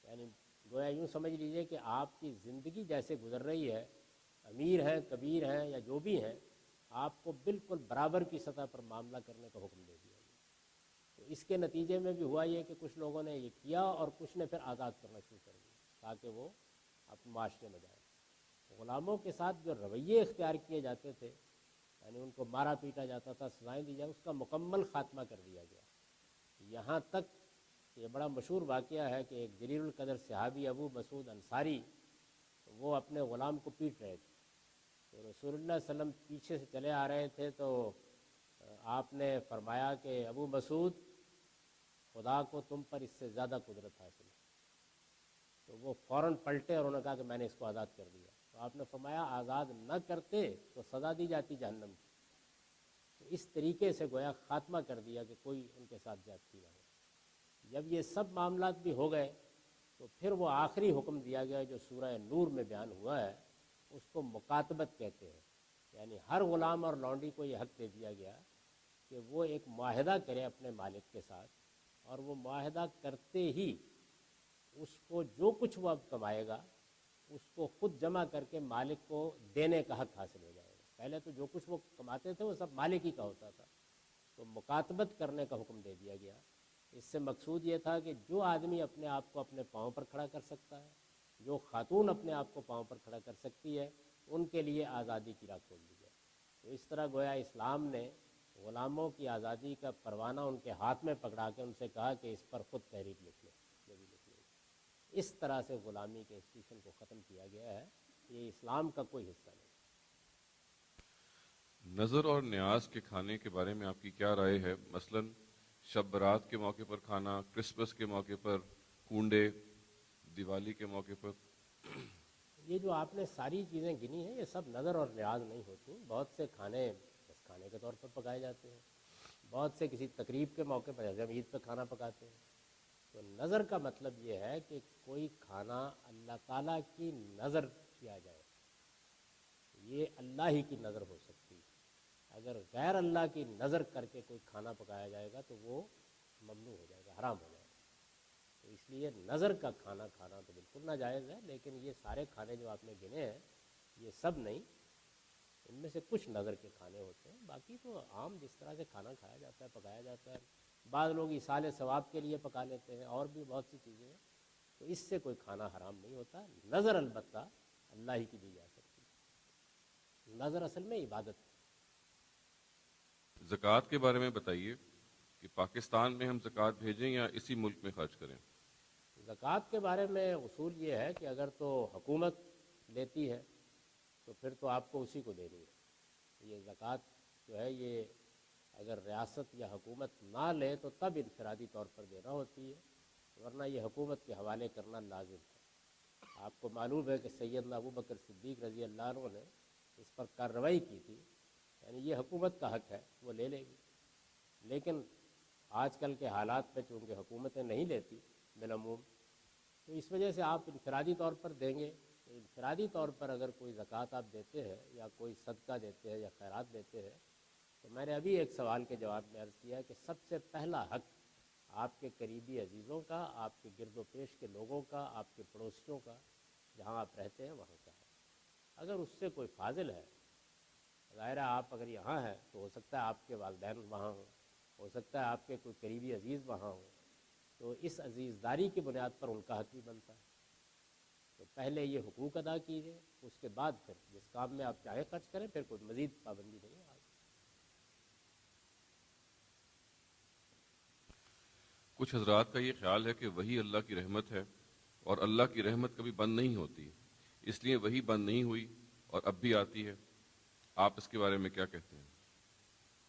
یعنی گویا یوں سمجھ لیجئے کہ آپ کی زندگی جیسے گزر رہی ہے، امیر ہیں، کبیر ہیں یا جو بھی ہیں، آپ کو بالکل برابر کی سطح پر معاملہ کرنے کا حکم دے دیا گیا. تو اس کے نتیجے میں بھی ہوا یہ کہ کچھ لوگوں نے یہ کیا اور کچھ نے پھر آزاد کرنا شروع کر دیا تاکہ وہ اپنے معاشرے میں جائیں. غلاموں کے ساتھ جو رویے اختیار کیے جاتے تھے، یعنی ان کو مارا پیٹا جاتا تھا، سزائیں دی جائیں، اس کا مکمل خاتمہ کر دیا گیا. یہاں تک یہ بڑا مشہور واقعہ ہے کہ ایک جلیل القدر صحابی ابو مسعود انصاری، وہ اپنے غلام کو پیٹ رہے تھے. تو رسول اللہ صلی اللہ علیہ وسلم پیچھے سے چلے آ رہے تھے تو آپ نے فرمایا کہ ابو مسعود، خدا کو تم پر اس سے زیادہ قدرت حاصل ہے. تو وہ فوراً پلٹے اور انہوں نے کہا کہ میں نے اس کو آزاد کر دیا. تو آپ نے فرمایا آزاد نہ کرتے تو سزا دی جاتی جہنم کی. تو اس طریقے سے گویا خاتمہ کر دیا کہ کوئی ان کے ساتھ زیادتی نہ ہو. جب یہ سب معاملات بھی ہو گئے تو پھر وہ آخری حکم دیا گیا جو سورہ نور میں بیان ہوا ہے، اس کو مکاتبت کہتے ہیں، یعنی ہر غلام اور لونڈی کو یہ حق دے دیا گیا کہ وہ ایک معاہدہ کرے اپنے مالک کے ساتھ، اور وہ معاہدہ کرتے ہی اس کو جو کچھ وہ اب کمائے گا اس کو خود جمع کر کے مالک کو دینے کا حق حاصل ہو جائے گا۔ پہلے تو جو کچھ وہ کماتے تھے وہ سب مالک ہی کا ہوتا تھا، تو مکاتبت کرنے کا حکم دے دیا گیا۔ اس سے مقصود یہ تھا کہ جو آدمی اپنے آپ کو اپنے پاؤں پر کھڑا کر سکتا ہے، جو خاتون اپنے آپ کو پاؤں پر کھڑا کر سکتی ہے، ان کے لیے آزادی کی راہ کھول دی جائے۔ تو اس طرح گویا اسلام نے غلاموں کی آزادی کا پروانہ ان کے ہاتھ میں پکڑا کے ان سے کہا کہ اس پر خود تحریر لکھ لیں جو بھی لکھ لیں۔ اس طرح سے غلامی کے انسٹیٹیوشن کو ختم کیا گیا ہے، یہ اسلام کا کوئی حصہ نہیں۔ نظر اور نیاز کے کھانے کے بارے میں آپ کی کیا رائے ہے؟ مثلا شب برات کے موقع پر کھانا، کرسمس کے موقع پر کنڈے، دیوالی کے موقع پر۔ یہ جو آپ نے ساری چیزیں گنی ہیں یہ سب نظر اور نیاز نہیں ہوتی۔ بہت سے کھانے بس کھانے کے طور پر پکائے جاتے ہیں، بہت سے کسی تقریب کے موقع پر، جیسے ہم عید پہ کھانا پکاتے ہیں۔ تو نظر کا مطلب یہ ہے کہ کوئی کھانا اللہ تعالیٰ کی نظر کیا جائے، یہ اللہ ہی کی نظر ہو سکتی ہے۔ اگر غیر اللہ کی نظر کر کے کوئی کھانا پکایا جائے گا تو وہ ممنوع ہو جائے گا، حرام ہو جائے گا۔ تو اس لیے نظر کا کھانا کھانا تو بالکل ناجائز ہے، لیکن یہ سارے کھانے جو آپ نے گنے ہیں یہ سب نہیں، ان میں سے کچھ نظر کے کھانے ہوتے ہیں، باقی تو عام جس طرح سے کھانا کھایا جاتا ہے پکایا جاتا ہے۔ بعض لوگ ایصال ثواب کے لیے پکا لیتے ہیں، اور بھی بہت سی چیزیں ہیں، تو اس سے کوئی کھانا حرام نہیں ہوتا۔ نظر البتہ اللہ ہی کی دی جا سکتی ہے، نظر اصل میں عبادت ہے۔ زکوٰۃ کے بارے میں بتائیے کہ پاکستان میں ہم زکوٰۃ بھیجیں یا اسی ملک میں خرچ کریں؟ زکوٰۃ کے بارے میں اصول یہ ہے کہ اگر تو حکومت لیتی ہے تو پھر تو آپ کو اسی کو دینی ہے۔ یہ زکوٰۃ جو ہے یہ اگر ریاست یا حکومت نہ لے تو تب انفرادی طور پر دینا ہوتی ہے، ورنہ یہ حکومت کے حوالے کرنا لازم ہے۔ آپ کو معلوم ہے کہ سیدنا ابو بکر صدیق رضی اللہ عنہ نے اس پر کارروائی کی تھی، یعنی یہ حکومت کا حق ہے، وہ لے لے گی، لیکن آج کل کے حالات میں چونکہ حکومتیں نہیں لیتی بالعموم، تو اس وجہ سے آپ انفرادی طور پر دیں گے۔ تو انفرادی طور پر اگر کوئی زکوٰۃ آپ دیتے ہیں یا کوئی صدقہ دیتے ہیں یا خیرات دیتے ہیں، تو میں نے ابھی ایک سوال کے جواب میں عرض کیا کہ سب سے پہلا حق آپ کے قریبی عزیزوں کا، آپ کے گرد و پیش کے لوگوں کا، آپ کے پڑوسیوں کا، جہاں آپ رہتے ہیں وہاں کا ہے۔ اگر اس سے کوئی فاضل ہے، ظاہر ہے آپ اگر یہاں ہیں تو ہو سکتا ہے آپ کے والدین وہاں ہوں، ہو سکتا ہے آپ کے کوئی قریبی عزیز وہاں ہوں، تو اس عزیزداری کی بنیاد پر ان کا حق بھی بنتا ہے۔ تو پہلے یہ حقوق ادا کیجیے، اس کے بعد پھر جس کام میں آپ چاہے خرچ کریں، پھر کوئی مزید پابندی نہیں ہے۔ کچھ حضرات کا یہ خیال ہے کہ وہی اللہ کی رحمت ہے اور اللہ کی رحمت کبھی بند نہیں ہوتی، اس لیے وہی بند نہیں ہوئی اور اب بھی آتی ہے۔ آپ اس کے بارے میں کیا کہتے ہیں؟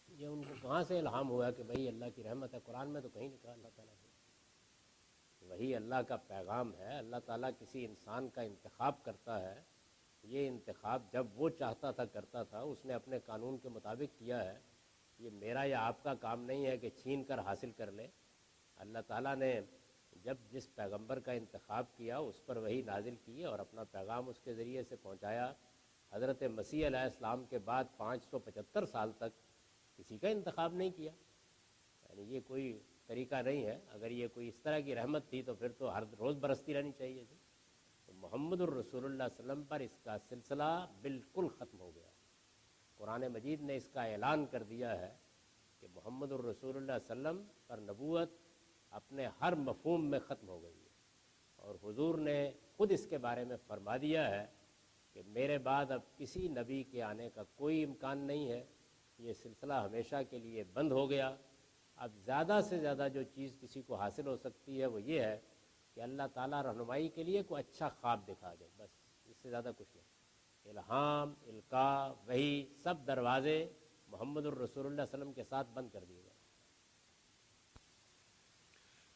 یہ ان کو کہاں سے الہام ہوا کہ بھائی اللہ کی رحمت ہے؟ قرآن میں تو کہیں لکھا اللہ تعالیٰ نے، وہی اللہ کا پیغام ہے۔ اللہ تعالیٰ کسی انسان کا انتخاب کرتا ہے، یہ انتخاب جب وہ چاہتا تھا کرتا تھا، اس نے اپنے قانون کے مطابق کیا ہے۔ یہ میرا یا آپ کا کام نہیں ہے کہ چھین کر حاصل کر لے۔ اللہ تعالیٰ نے جب جس پیغمبر کا انتخاب کیا اس پر وہی نازل کی اور اپنا پیغام اس کے ذریعے سے پہنچایا۔ حضرت مسیح علیہ السلام کے بعد 575 سال تک کسی کا انتخاب نہیں کیا، یعنی یہ کوئی طریقہ نہیں ہے۔ اگر یہ کوئی اس طرح کی رحمت تھی تو پھر تو ہر روز برستی رہنی چاہیے تھی۔ تو محمد الرسول اللہ صلی اللہ علیہ وسلم پر اس کا سلسلہ بالکل ختم ہو گیا۔ قرآن مجید نے اس کا اعلان کر دیا ہے کہ محمد الرسول اللہ صلی اللہ علیہ وسلم پر نبوت اپنے ہر مفہوم میں ختم ہو گئی ہے، اور حضور نے خود اس کے بارے میں فرما دیا ہے کہ میرے بعد اب کسی نبی کے آنے کا کوئی امکان نہیں ہے، یہ سلسلہ ہمیشہ کے لیے بند ہو گیا۔ اب زیادہ سے زیادہ جو چیز کسی کو حاصل ہو سکتی ہے وہ یہ ہے کہ اللہ تعالیٰ رہنمائی کے لیے کوئی اچھا خواب دکھا دے، بس اس سے زیادہ کچھ نہیں۔ الہام، القاء، وحی، سب دروازے محمد الرسول اللہ صلی اللہ علیہ وسلم کے ساتھ بند کر دیے گئے۔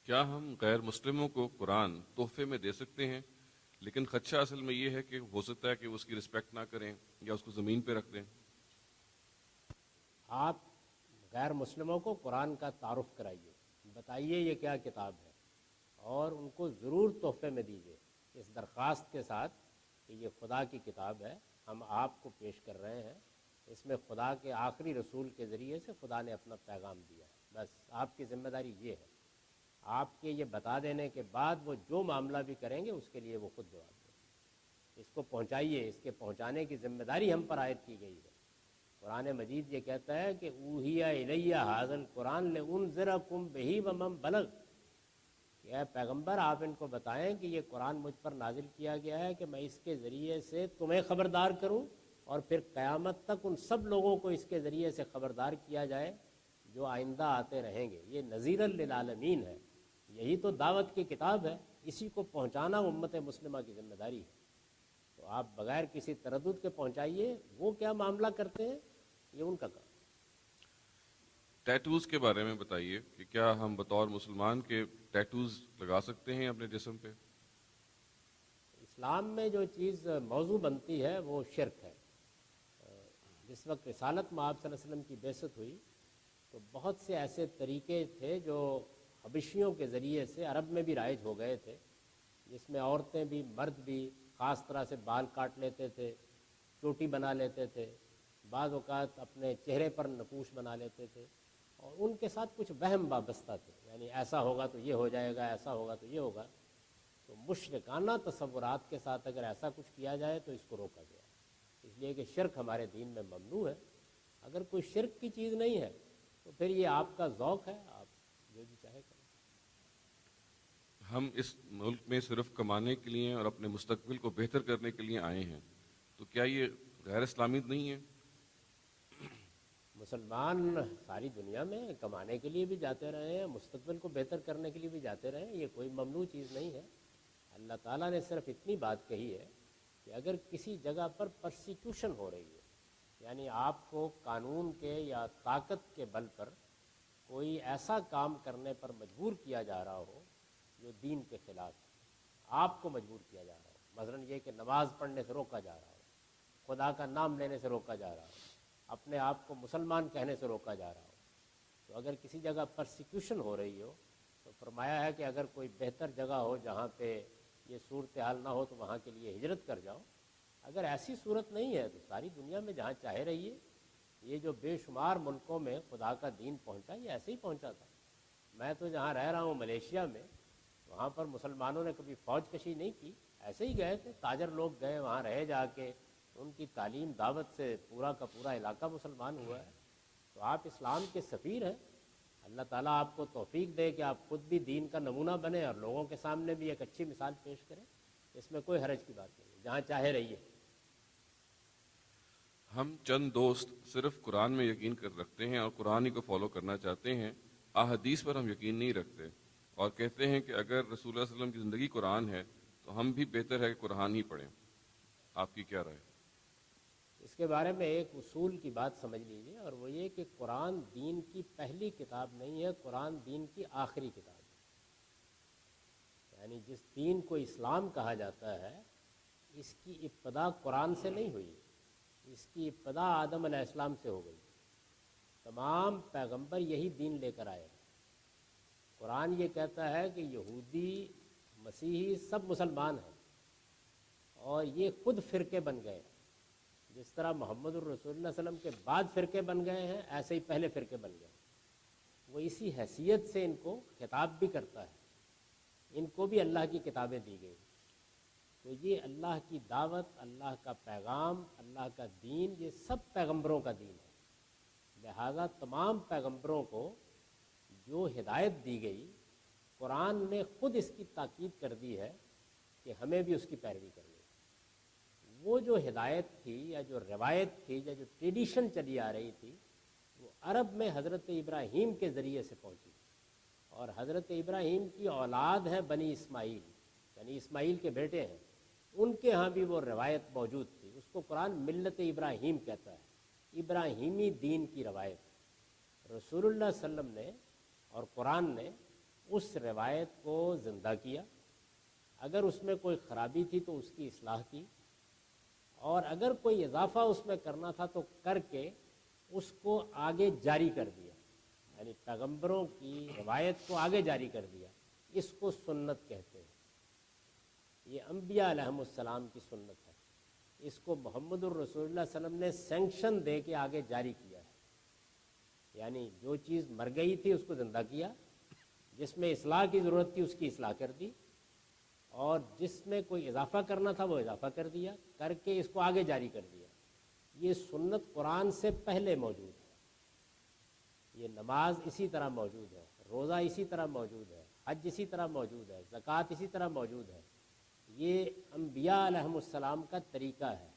کیا ہم غیر مسلموں کو قرآن تحفے میں دے سکتے ہیں؟ لیکن خدشہ اصل میں یہ ہے کہ ہو سکتا ہے کہ اس کی رسپیکٹ نہ کریں یا اس کو زمین پہ رکھ دیں۔ آپ غیر مسلموں کو قرآن کا تعارف کرائیے، بتائیے یہ کیا کتاب ہے، اور ان کو ضرور تحفے میں دیجیے اس درخواست کے ساتھ کہ یہ خدا کی کتاب ہے، ہم آپ کو پیش کر رہے ہیں، اس میں خدا کے آخری رسول کے ذریعے سے خدا نے اپنا پیغام دیا ہے، بس آپ کی ذمہ داری یہ ہے۔ آپ کے یہ بتا دینے کے بعد وہ جو معاملہ بھی کریں گے اس کے لیے وہ خود جواب دیں گے۔ اس کو پہنچائیے، اس کے پہنچانے کی ذمہ داری ہم پر عائد کی گئی ہے۔ قرآن مجید یہ کہتا ہے کہ اوحی الیہ ھذا القرآن لانذرکم بہ ومن بلغ، کہ اے پیغمبر آپ ان کو بتائیں کہ یہ قرآن مجھ پر نازل کیا گیا ہے کہ میں اس کے ذریعے سے تمہیں خبردار کروں، اور پھر قیامت تک ان سب لوگوں کو اس کے ذریعے سے خبردار کیا جائے جو آئندہ آتے رہیں گے۔ یہ نذیر للعالمین ہے، یہی تو دعوت کی کتاب ہے، اسی کو پہنچانا امت مسلمہ کی ذمہ داری ہے۔ تو آپ بغیر کسی تردد کے پہنچائیے، وہ کیا معاملہ کرتے ہیں یہ ان کا کام۔ ٹیٹوز کے بارے میں بتائیے کہ کیا ہم بطور مسلمان کے ٹیٹوز لگا سکتے ہیں اپنے جسم پہ؟ اسلام میں جو چیز موضوع بنتی ہے وہ شرک ہے۔ جس وقت رسالت مآب صلی اللہ علیہ وسلم کی بعثت ہوئی تو بہت سے ایسے طریقے تھے جو حبشیوں کے ذریعے سے عرب میں بھی رائج ہو گئے تھے، جس میں عورتیں بھی مرد بھی خاص طرح سے بال کاٹ لیتے تھے، چوٹی بنا لیتے تھے، بعض اوقات اپنے چہرے پر نقوش بنا لیتے تھے، اور ان کے ساتھ کچھ وہم وابستہ تھے، یعنی ایسا ہوگا تو یہ ہو جائے گا، ایسا ہوگا تو یہ ہوگا۔ تو مشرکانہ تصورات کے ساتھ اگر ایسا کچھ کیا جائے تو اس کو روکا گیا، اس لیے کہ شرک ہمارے دین میں ممنوع ہے۔ اگر کوئی شرک کی چیز نہیں ہے تو پھر یہ آپ کا ذوق ہے، آپ جو بھی چاہے کریں۔ ہم اس ملک میں صرف کمانے کے لیے اور اپنے مستقبل کو بہتر کرنے کے لیے آئے ہیں، تو کیا یہ غیر اسلامی نہیں ہے؟ مسلمان ساری دنیا میں کمانے کے لیے بھی جاتے رہے ہیں، مستقبل کو بہتر کرنے کے لیے بھی جاتے رہے ہیں، یہ کوئی ممنوع چیز نہیں ہے۔ اللہ تعالیٰ نے صرف اتنی بات کہی ہے کہ اگر کسی جگہ پر پرسیکیوشن ہو رہی ہے، یعنی آپ کو قانون کے یا طاقت کے بل پر کوئی ایسا کام کرنے پر مجبور کیا جا رہا ہو جو دین کے خلاف ہے، آپ کو مجبور کیا جا رہا ہو، مثلاً یہ کہ نماز پڑھنے سے روکا جا رہا ہو، خدا کا نام لینے سے روکا جا رہا ہو، اپنے آپ کو مسلمان کہنے سے روکا جا رہا ہو، تو اگر کسی جگہ پرسیکیوشن ہو رہی ہو تو فرمایا ہے کہ اگر کوئی بہتر جگہ ہو جہاں پہ یہ صورتحال نہ ہو تو وہاں کے لیے ہجرت کر جاؤ۔ اگر ایسی صورت نہیں ہے تو ساری دنیا میں جہاں چاہے رہیے۔ یہ جو بے شمار ملکوں میں خدا کا دین پہنچا، یہ ایسے ہی پہنچا تھا۔ میں تو جہاں رہ رہا ہوں ملیشیا میں، وہاں پر مسلمانوں نے کبھی فوج کشی نہیں کی، ایسے ہی گئے تھے، تاجر لوگ گئے وہاں رہے جا کے، ان کی تعلیم دعوت سے پورا کا پورا علاقہ مسلمان ہوا ہے۔ تو آپ اسلام کے سفیر ہیں، اللہ تعالیٰ آپ کو توفیق دے کہ آپ خود بھی دین کا نمونہ بنیں اور لوگوں کے سامنے بھی ایک اچھی مثال پیش کریں، اس میں کوئی حرج کی بات نہیں، جہاں چاہے رہیے۔ ہم چند دوست صرف قرآن میں یقین کر رکھتے ہیں اور قرآن ہی کو فالو کرنا چاہتے ہیں، احادیث پر ہم یقین نہیں رکھتے اور کہتے ہیں کہ اگر رسول اللہ صلی اللہ علیہ وسلم کی زندگی قرآن ہے تو ہم بھی بہتر ہے کہ قرآن ہی پڑھیں۔ آپ کی کیا رائے؟ اس کے بارے میں ایک اصول کی بات سمجھ لیجیے، اور وہ یہ کہ قرآن دین کی پہلی کتاب نہیں ہے، قرآن دین کی آخری کتاب ہے۔ یعنی جس دین کو اسلام کہا جاتا ہے، اس کی ابتدا قرآن سے نہیں ہوئی، اس کی ابتدا آدم علیہ السلام سے ہو گئی۔ تمام پیغمبر یہی دین لے کر آئے۔ قرآن یہ کہتا ہے کہ یہودی مسیحی سب مسلمان ہیں، اور یہ خود فرقے بن گئے، جس طرح محمد الرسول اللہ صلی اللہ علیہ وسلم کے بعد فرقے بن گئے ہیں، ایسے ہی پہلے فرقے بن گئے۔ وہ اسی حیثیت سے ان کو خطاب بھی کرتا ہے، ان کو بھی اللہ کی کتابیں دی گئی۔ تو یہ اللہ کی دعوت، اللہ کا پیغام، اللہ کا دین، یہ سب پیغمبروں کا دین ہے۔ لہذا تمام پیغمبروں کو جو ہدایت دی گئی، قرآن نے خود اس کی تاکید کر دی ہے کہ ہمیں بھی اس کی پیروی کرنی ہے۔ وہ جو ہدایت تھی یا جو روایت تھی یا جو ٹریڈیشن چلی آ رہی تھی، وہ عرب میں حضرت ابراہیم کے ذریعے سے پہنچی، اور حضرت ابراہیم کی اولاد ہے بنی اسماعیل، یعنی اسماعیل کے بیٹے ہیں، ان کے ہاں بھی وہ روایت موجود تھی۔ اس کو قرآن ملت ابراہیم کہتا ہے، ابراہیمی دین کی روایت۔ رسول اللہ صلی اللہ علیہ وسلم نے اور قرآن نے اس روایت کو زندہ کیا، اگر اس میں کوئی خرابی تھی تو اس کی اصلاح کی، اور اگر کوئی اضافہ اس میں کرنا تھا تو کر کے اس کو آگے جاری کر دیا، یعنی پیغمبروں کی روایت کو آگے جاری کر دیا۔ اس کو سنت کہتے ہیں. یہ انبیاء علیہم السلام کی سنت ہے. اس کو محمد الرسول اللہ صلی اللہ علیہ وسلم نے سینکشن دے کے آگے جاری کیا ہے. یعنی جو چیز مر گئی تھی اس کو زندہ کیا, جس میں اصلاح کی ضرورت تھی اس کی اصلاح کر دی, اور جس میں کوئی اضافہ کرنا تھا وہ اضافہ کر دیا, کر کے اس کو آگے جاری کر دیا. یہ سنت قرآن سے پہلے موجود ہے. یہ نماز اسی طرح موجود ہے, روزہ اسی طرح موجود ہے, حج اسی طرح موجود ہے, زکوٰۃ اسی طرح موجود ہے. یہ انبیاء علیہم السلام کا طریقہ ہے.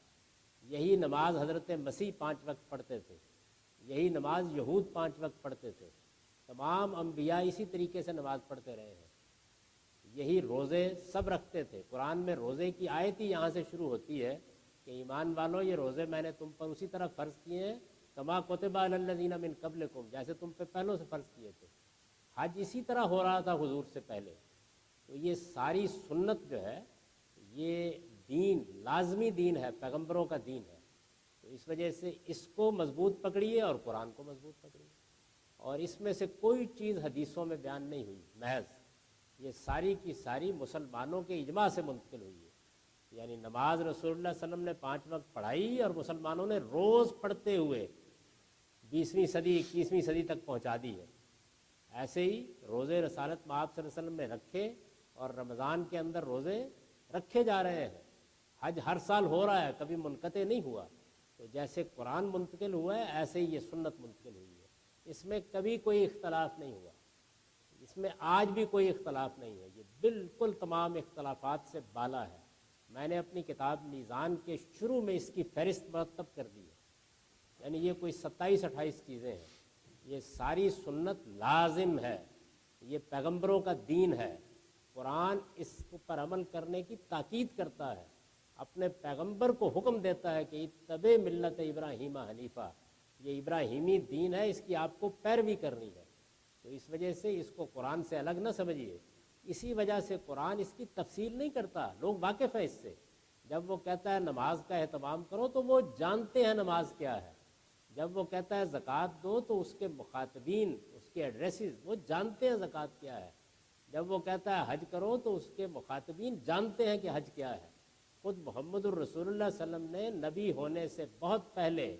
یہی نماز حضرت مسیح 5 وقت پڑھتے تھے, یہی نماز یہود 5 وقت پڑھتے تھے. تمام انبیاء اسی طریقے سے نماز پڑھتے رہے ہیں. یہی روزے سب رکھتے تھے. قرآن میں روزے کی آیت ہی یہاں سے شروع ہوتی ہے کہ ایمان والو یہ روزے میں نے تم پر اسی طرح فرض کیے ہیں کما کتب علی الذین من قبلکم, جیسے تم پہ پہلوں سے فرض کیے تھے. حج اسی طرح ہو رہا تھا حضور سے پہلے. تو یہ ساری سنت جو ہے یہ دین, لازمی دین ہے, پیغمبروں کا دین ہے. تو اس وجہ سے اس کو مضبوط پکڑیے اور قرآن کو مضبوط پکڑیے. اور اس میں سے کوئی چیز حدیثوں میں بیان نہیں ہوئی, محض یہ ساری کی ساری مسلمانوں کے اجماع سے منتقل ہوئی ہے. یعنی نماز رسول اللہ صلی اللہ علیہ وسلم نے 5 وقت پڑھائی اور مسلمانوں نے روز پڑھتے ہوئے 20ویں صدی 21ویں صدی تک پہنچا دی ہے. ایسے ہی روزے رسالت مآب صلی اللہ علیہ وسلم نے رکھے اور رمضان کے اندر روزے رکھے جا رہے ہیں. حج ہر سال ہو رہا ہے, کبھی منقطع نہیں ہوا. تو جیسے قرآن منتقل ہوا ہے ایسے ہی یہ سنت منتقل ہوئی ہے. اس میں کبھی کوئی اختلاف نہیں ہوا, اس میں آج بھی کوئی اختلاف نہیں ہے. یہ بالکل تمام اختلافات سے بالا ہے. میں نے اپنی کتاب میزان کے شروع میں اس کی فہرست مرتب کر دی ہے. یعنی یہ کوئی 27-28 چیزیں ہیں. یہ ساری سنت لازم ہے, یہ پیغمبروں کا دین ہے. قرآن اس پر عمل کرنے کی تاکید کرتا ہے, اپنے پیغمبر کو حکم دیتا ہے کہ اتبع ملت ابراہیم حنیفہ, یہ ابراہیمی دین ہے, اس کی آپ کو پیروی کرنی ہے. تو اس وجہ سے اس کو قرآن سے الگ نہ سمجھیے. اسی وجہ سے قرآن اس کی تفصیل نہیں کرتا. لوگ واقف ہیں اس سے. جب وہ کہتا ہے نماز کا اہتمام کرو تو وہ جانتے ہیں نماز کیا ہے. جب وہ کہتا ہے زکوٰۃ دو تو اس کے مخاطبین, اس کے ایڈریسز وہ جانتے ہیں زکوٰۃ کیا ہے. جب وہ کہتا ہے حج کرو تو اس کے مخاطبین جانتے ہیں کہ حج کیا ہے. خود محمد الرسول اللہ صلی اللہ علیہ وسلم نے نبی ہونے سے بہت پہلے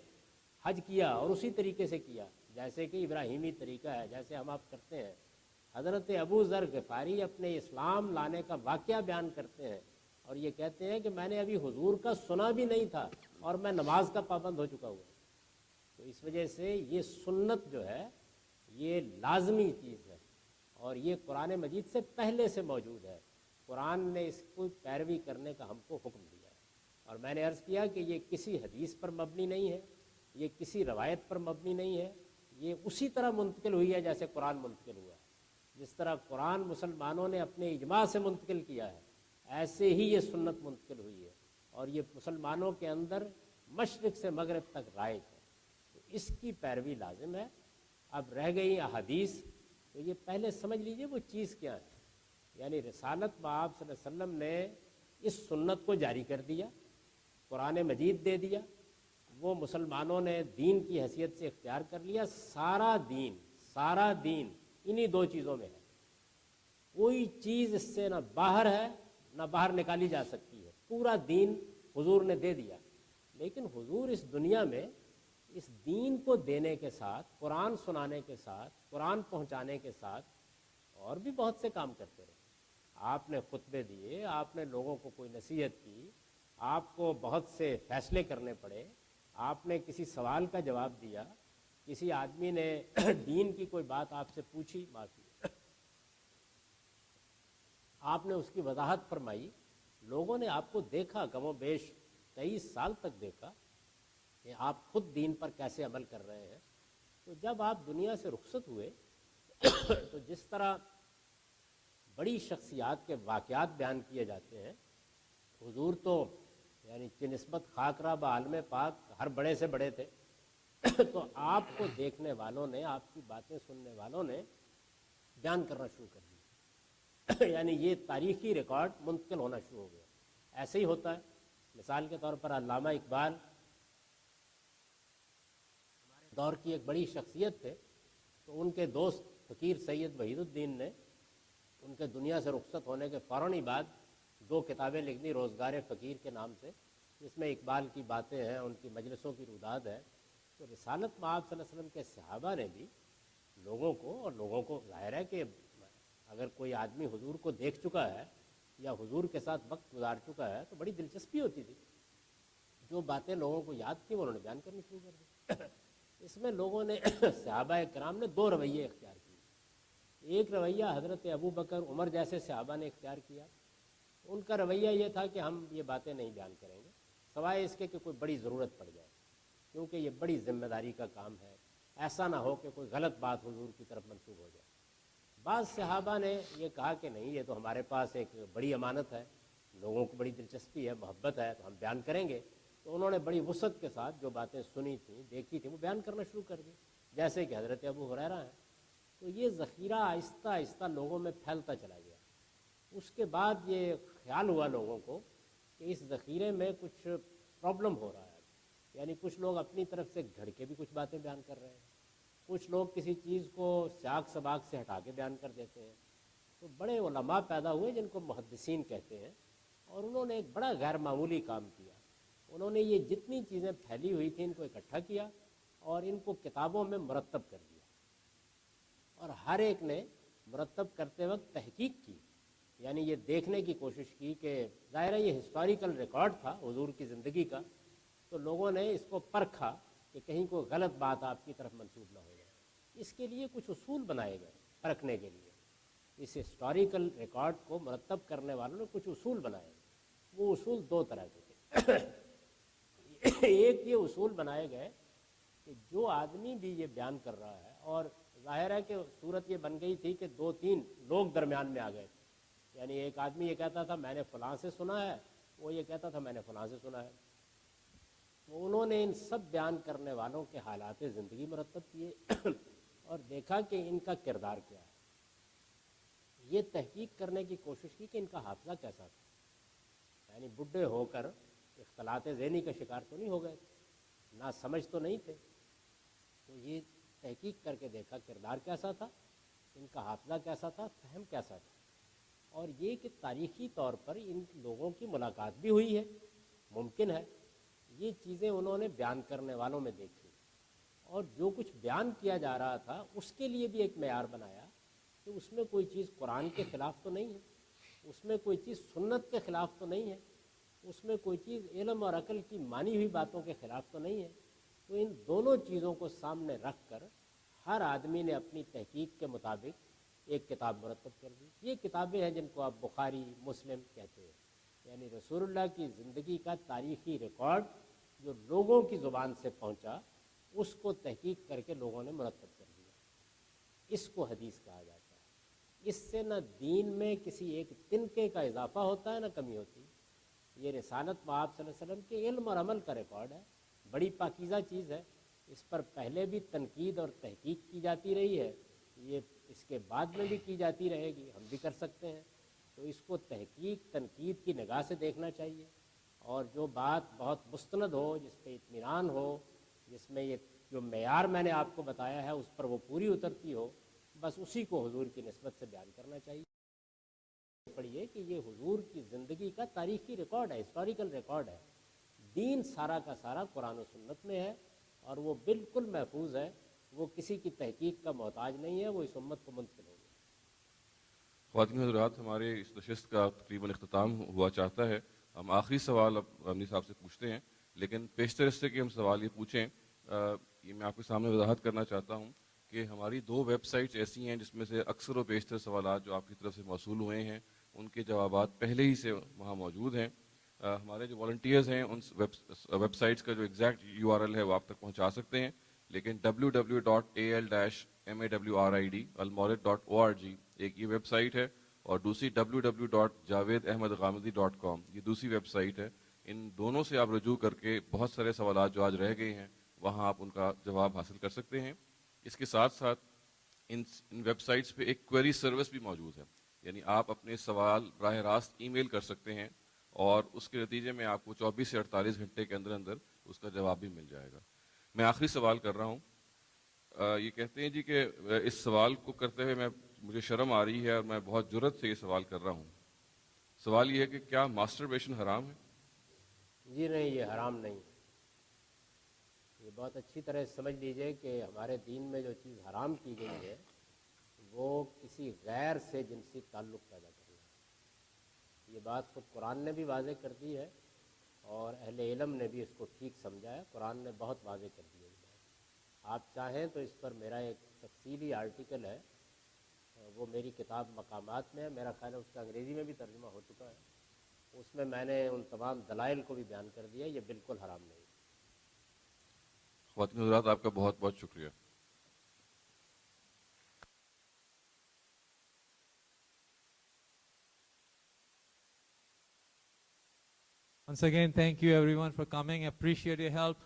حج کیا اور اسی طریقے سے کیا جیسے کہ ابراہیمی طریقہ ہے, جیسے ہم آپ کرتے ہیں. حضرت ابو ذر غفاری اپنے اسلام لانے کا واقعہ بیان کرتے ہیں اور یہ کہتے ہیں کہ میں نے ابھی حضور کا سنا بھی نہیں تھا اور میں نماز کا پابند ہو چکا ہوا. تو اس وجہ سے یہ سنت جو ہے یہ لازمی چیز ہے اور یہ قرآن مجید سے پہلے سے موجود ہے. قرآن نے اس کو پیروی کرنے کا ہم کو حکم دیا ہے. اور میں نے عرض کیا کہ یہ کسی حدیث پر مبنی نہیں ہے, یہ کسی روایت پر مبنی نہیں ہے, یہ اسی طرح منتقل ہوئی ہے جیسے قرآن منتقل ہوا ہے. جس طرح قرآن مسلمانوں نے اپنے اجماع سے منتقل کیا ہے ایسے ہی یہ سنت منتقل ہوئی ہے اور یہ مسلمانوں کے اندر مشرق سے مغرب تک رائج ہے. تو اس کی پیروی لازم ہے. اب رہ گئی احادیث, تو یہ پہلے سمجھ لیجئے وہ چیز کیا ہے. یعنی رسالت مآب صلی اللہ علیہ وسلم نے اس سنت کو جاری کر دیا, قرآن مجید دے دیا, وہ مسلمانوں نے دین کی حیثیت سے اختیار کر لیا. سارا دین انہی 2 چیزوں میں ہے. کوئی چیز اس سے نہ باہر ہے نہ باہر نکالی جا سکتی ہے. پورا دین حضور نے دے دیا. لیکن حضور اس دنیا میں اس دین کو دینے کے ساتھ, قرآن سنانے کے ساتھ, قرآن پہنچانے کے ساتھ اور بھی بہت سے کام کرتے رہے. آپ نے خطبے دیے, آپ نے لوگوں کو کوئی نصیحت کی, آپ کو بہت سے فیصلے کرنے پڑے, آپ نے کسی سوال کا جواب دیا, کسی آدمی نے دین کی کوئی بات آپ سے پوچھی, معافی, آپ نے اس کی وضاحت فرمائی. لوگوں نے آپ کو دیکھا, کم و بیش 23 سال تک دیکھا کہ آپ خود دین پر کیسے عمل کر رہے ہیں. تو جب آپ دنیا سے رخصت ہوئے تو جس طرح بڑی شخصیات کے واقعات بیان کیے جاتے ہیں, حضور تو یعنی چنسبت خاکرہ بعالم پاک ہر بڑے سے بڑے تھے. تو آپ کو دیکھنے والوں نے, آپ کی باتیں سننے والوں نے بیان کرنا شروع کر دیا. یعنی یہ تاریخی ریکارڈ منتقل ہونا شروع ہو گیا. ایسے ہی ہوتا ہے. مثال کے طور پر علامہ اقبال ہمارے دور کی ایک بڑی شخصیت تھے. تو ان کے دوست فقیر سید وحید الدین نے ان کے دنیا سے رخصت ہونے کے فوراً ہی بعد 2 کتابیں لکھ دی روزگار فقیر کے نام سے، جس میں اقبال کی باتیں ہیں، ان کی مجلسوں کی روداد ہے۔ تو رسالت مآب صلی اللہ علیہ وسلم کے صحابہ نے بھی لوگوں کو ظاہر ہے کہ اگر کوئی آدمی حضور کو دیکھ چکا ہے یا حضور کے ساتھ وقت گزار چکا ہے تو بڑی دلچسپی ہوتی تھی، جو باتیں لوگوں کو یاد تھیں وہ انہوں نے بیان کرنی شروع کر دی۔ اس میں لوگوں نے صحابہ کرام نے 2 رویے اختیار کیے۔ ایک رویہ حضرت ابو بکر عمر جیسے صحابہ نے اختیار کیا، ان کا رویہ یہ تھا کہ ہم یہ باتیں نہیں بیان کریں گے سوائے اس کے کہ کوئی بڑی ضرورت پڑ جائے، کیونکہ یہ بڑی ذمہ داری کا کام ہے، ایسا نہ ہو کہ کوئی غلط بات حضور کی طرف منسوب ہو جائے۔ بعض صحابہ نے یہ کہا کہ نہیں، یہ تو ہمارے پاس ایک بڑی امانت ہے، لوگوں کو بڑی دلچسپی ہے، محبت ہے، تو ہم بیان کریں گے۔ تو انہوں نے بڑی وسعت کے ساتھ جو باتیں سنی تھیں، دیکھی تھیں، وہ بیان کرنا شروع کر دی، جیسے کہ حضرت ابو ہریرہ ہیں۔ تو یہ ذخیرہ آہستہ آہستہ لوگوں میں پھیلتا چلا گیا۔ اس کے بعد یہ خیال ہوا لوگوں کو کہ اس ذخیرے میں کچھ پرابلم ہو رہا ہے، یعنی کچھ لوگ اپنی طرف سے گھڑ کے بھی کچھ باتیں بیان کر رہے ہیں، کچھ لوگ کسی چیز کو سیاق سباق سے ہٹا کے بیان کر دیتے ہیں۔ تو بڑے علماء پیدا ہوئے جن کو محدثین کہتے ہیں، اور انہوں نے ایک بڑا غیر معمولی کام کیا۔ انہوں نے یہ جتنی چیزیں پھیلی ہوئی تھیں ان کو اکٹھا کیا اور ان کو کتابوں میں مرتب کر دیا، اور ہر ایک نے مرتب کرتے وقت تحقیق کی، یعنی یہ دیکھنے کی کوشش کی کہ ظاہر ہے یہ ہسٹوریکل ریکارڈ تھا حضور کی زندگی کا، تو لوگوں نے اس کو پرکھا کہ کہیں کوئی غلط بات آپ کی طرف منسوب نہ ہو جائے۔ اس کے لیے کچھ اصول بنائے گئے پرکھنے کے لیے، اس ہسٹوریکل ریکارڈ کو مرتب کرنے والوں نے کچھ اصول بنائے۔ وہ اصول 2 طرح کے تھے۔ ایک یہ اصول بنائے گئے کہ جو آدمی بھی یہ بیان کر رہا ہے، اور ظاہر ہے کہ صورت یہ بن گئی تھی کہ 2-3 لوگ درمیان میں آ گئے، یعنی ایک آدمی یہ کہتا تھا میں نے فلاں سے سنا ہے، وہ یہ کہتا تھا میں نے فلاں سے سنا ہے۔ تو انہوں نے ان سب بیان کرنے والوں کے حالات زندگی مرتب کیے اور دیکھا کہ ان کا کردار کیا ہے۔ یہ تحقیق کرنے کی کوشش کی کہ ان کا حافظہ کیسا تھا، یعنی بڈھے ہو کر اختلاط ذہنی کا شکار تو نہیں ہو گئے تھے، نہ سمجھ تو نہیں تھے۔ تو یہ تحقیق کر کے دیکھا کردار کیسا تھا، ان کا حافظہ کیسا تھا، فہم کیسا تھا، اور یہ کہ تاریخی طور پر ان لوگوں کی ملاقات بھی ہوئی ہے، ممکن ہے۔ یہ چیزیں انہوں نے بیان کرنے والوں میں دیکھی، اور جو کچھ بیان کیا جا رہا تھا اس کے لیے بھی ایک معیار بنایا کہ اس میں کوئی چیز قرآن کے خلاف تو نہیں ہے، اس میں کوئی چیز سنت کے خلاف تو نہیں ہے، اس میں کوئی چیز علم اور عقل کی مانی ہوئی باتوں کے خلاف تو نہیں ہے۔ تو ان دونوں چیزوں کو سامنے رکھ کر ہر آدمی نے اپنی تحقیق کے مطابق ایک کتاب مرتب کر دی۔ یہ کتابیں ہیں جن کو آپ بخاری مسلم کہتے ہیں، یعنی رسول اللہ کی زندگی کا تاریخی ریکارڈ جو لوگوں کی زبان سے پہنچا، اس کو تحقیق کر کے لوگوں نے مرتب کر دیا۔ اس کو حدیث کہا جاتا ہے۔ اس سے نہ دین میں کسی ایک تنکے کا اضافہ ہوتا ہے نہ کمی ہوتی۔ یہ رسالت مآب صلی اللہ علیہ وسلم کے علم اور عمل کا ریکارڈ ہے، بڑی پاکیزہ چیز ہے۔ اس پر پہلے بھی تنقید اور تحقیق کی جاتی رہی ہے، یہ اس کے بعد میں بھی کی جاتی رہے گی، ہم بھی کر سکتے ہیں۔ تو اس کو تحقیق تنقید کی نگاہ سے دیکھنا چاہیے، اور جو بات بہت مستند ہو، جس پہ اطمینان ہو، جس میں یہ جو معیار میں نے آپ کو بتایا ہے اس پر وہ پوری اترتی ہو، بس اسی کو حضور کی نسبت سے بیان کرنا چاہیے۔ پڑھیے کہ یہ حضور کی زندگی کا تاریخی ریکارڈ ہے، ہسٹوریکل ریکارڈ ہے۔ دین سارا کا سارا قرآن و سنت میں ہے، اور وہ بالکل محفوظ ہے، وہ کسی کی تحقیق کا محتاج نہیں ہے، وہ اس امت کو منتقل ہو گیا۔ خواتین حضرات، ہمارے اس نشست کا تقریباً اختتام ہوا چاہتا ہے۔ ہم آخری سوال اب غامدی صاحب سے پوچھتے ہیں، لیکن پیشتر اس سے کہ ہم سوال یہ پوچھیں، یہ میں آپ کے سامنے وضاحت کرنا چاہتا ہوں کہ ہماری 2 ویب سائٹس ایسی ہیں جس میں سے اکثر و بیشتر سوالات جو آپ کی طرف سے موصول ہوئے ہیں ان کے جوابات پہلے ہی سے وہاں موجود ہیں۔ ہمارے جو والنٹیئرز ہیں ان ویب سائٹس کا جو ایگزیکٹ URL ہے وہ آپ تک پہنچا سکتے ہیں، لیکن www.al-maurid.org ایک یہ ویب سائٹ ہے، اور دوسری www.javedahmedghamidi.com یہ دوسری ویب سائٹ ہے۔ ان دونوں سے آپ رجوع کر کے بہت سارے سوالات جو آج رہ گئے ہیں وہاں آپ ان کا جواب حاصل کر سکتے ہیں۔ اس کے ساتھ ساتھ ان ویب سائٹس پہ ایک کوئری سروس بھی موجود ہے، یعنی آپ اپنے سوال براہ راست ای میل کر سکتے ہیں، اور اس کے نتیجے میں آپ کو 24 سے 48 گھنٹے کے اندر اندر اس کا جواب بھی مل جائے گا۔ میں آخری سوال کر رہا ہوں، یہ کہتے ہیں جی کہ اس سوال کو کرتے ہوئے میں مجھے شرم آ رہی ہے اور میں بہت جرت سے یہ سوال کر رہا ہوں. سوال یہ ہے کہ کیا ماسٹربیشن حرام ہے؟ جی نہیں، یہ حرام نہیں. یہ بہت اچھی طرح سمجھ لیجئے کہ ہمارے دین میں جو چیز حرام کی گئی ہے وہ کسی غیر سے جنسی تعلق پیدا کرنا ہے. یہ بات خود قرآن نے بھی واضح کر دی ہے اور اہل علم نے بھی اس کو ٹھیک سمجھا ہے. قرآن نے بہت واضح کر دی ہے. آپ چاہیں تو اس پر میرا ایک تفصیلی آرٹیکل ہے، وہ میری کتاب مقامات میں ہے. میرا خیال ہے اس کا انگریزی میں بھی ترجمہ ہو چکا ہے. اس میں میں نے ان تمام دلائل کو بھی بیان کر دیا. یہ بالکل حرام نہیں. خواتین حضرات، آپ کا بہت بہت شکریہ. Once again, thank you everyone for coming. Appreciate your help.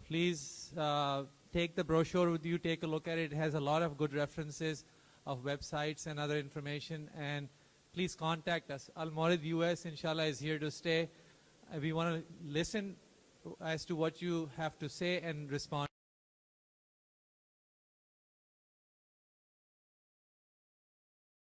Please take the brochure with you. Take a look at it. It has a lot of good references of websites and other information. And please contact us. Al-Maurid US, inshallah, is here to stay. We want to listen as to what you have to say and respond.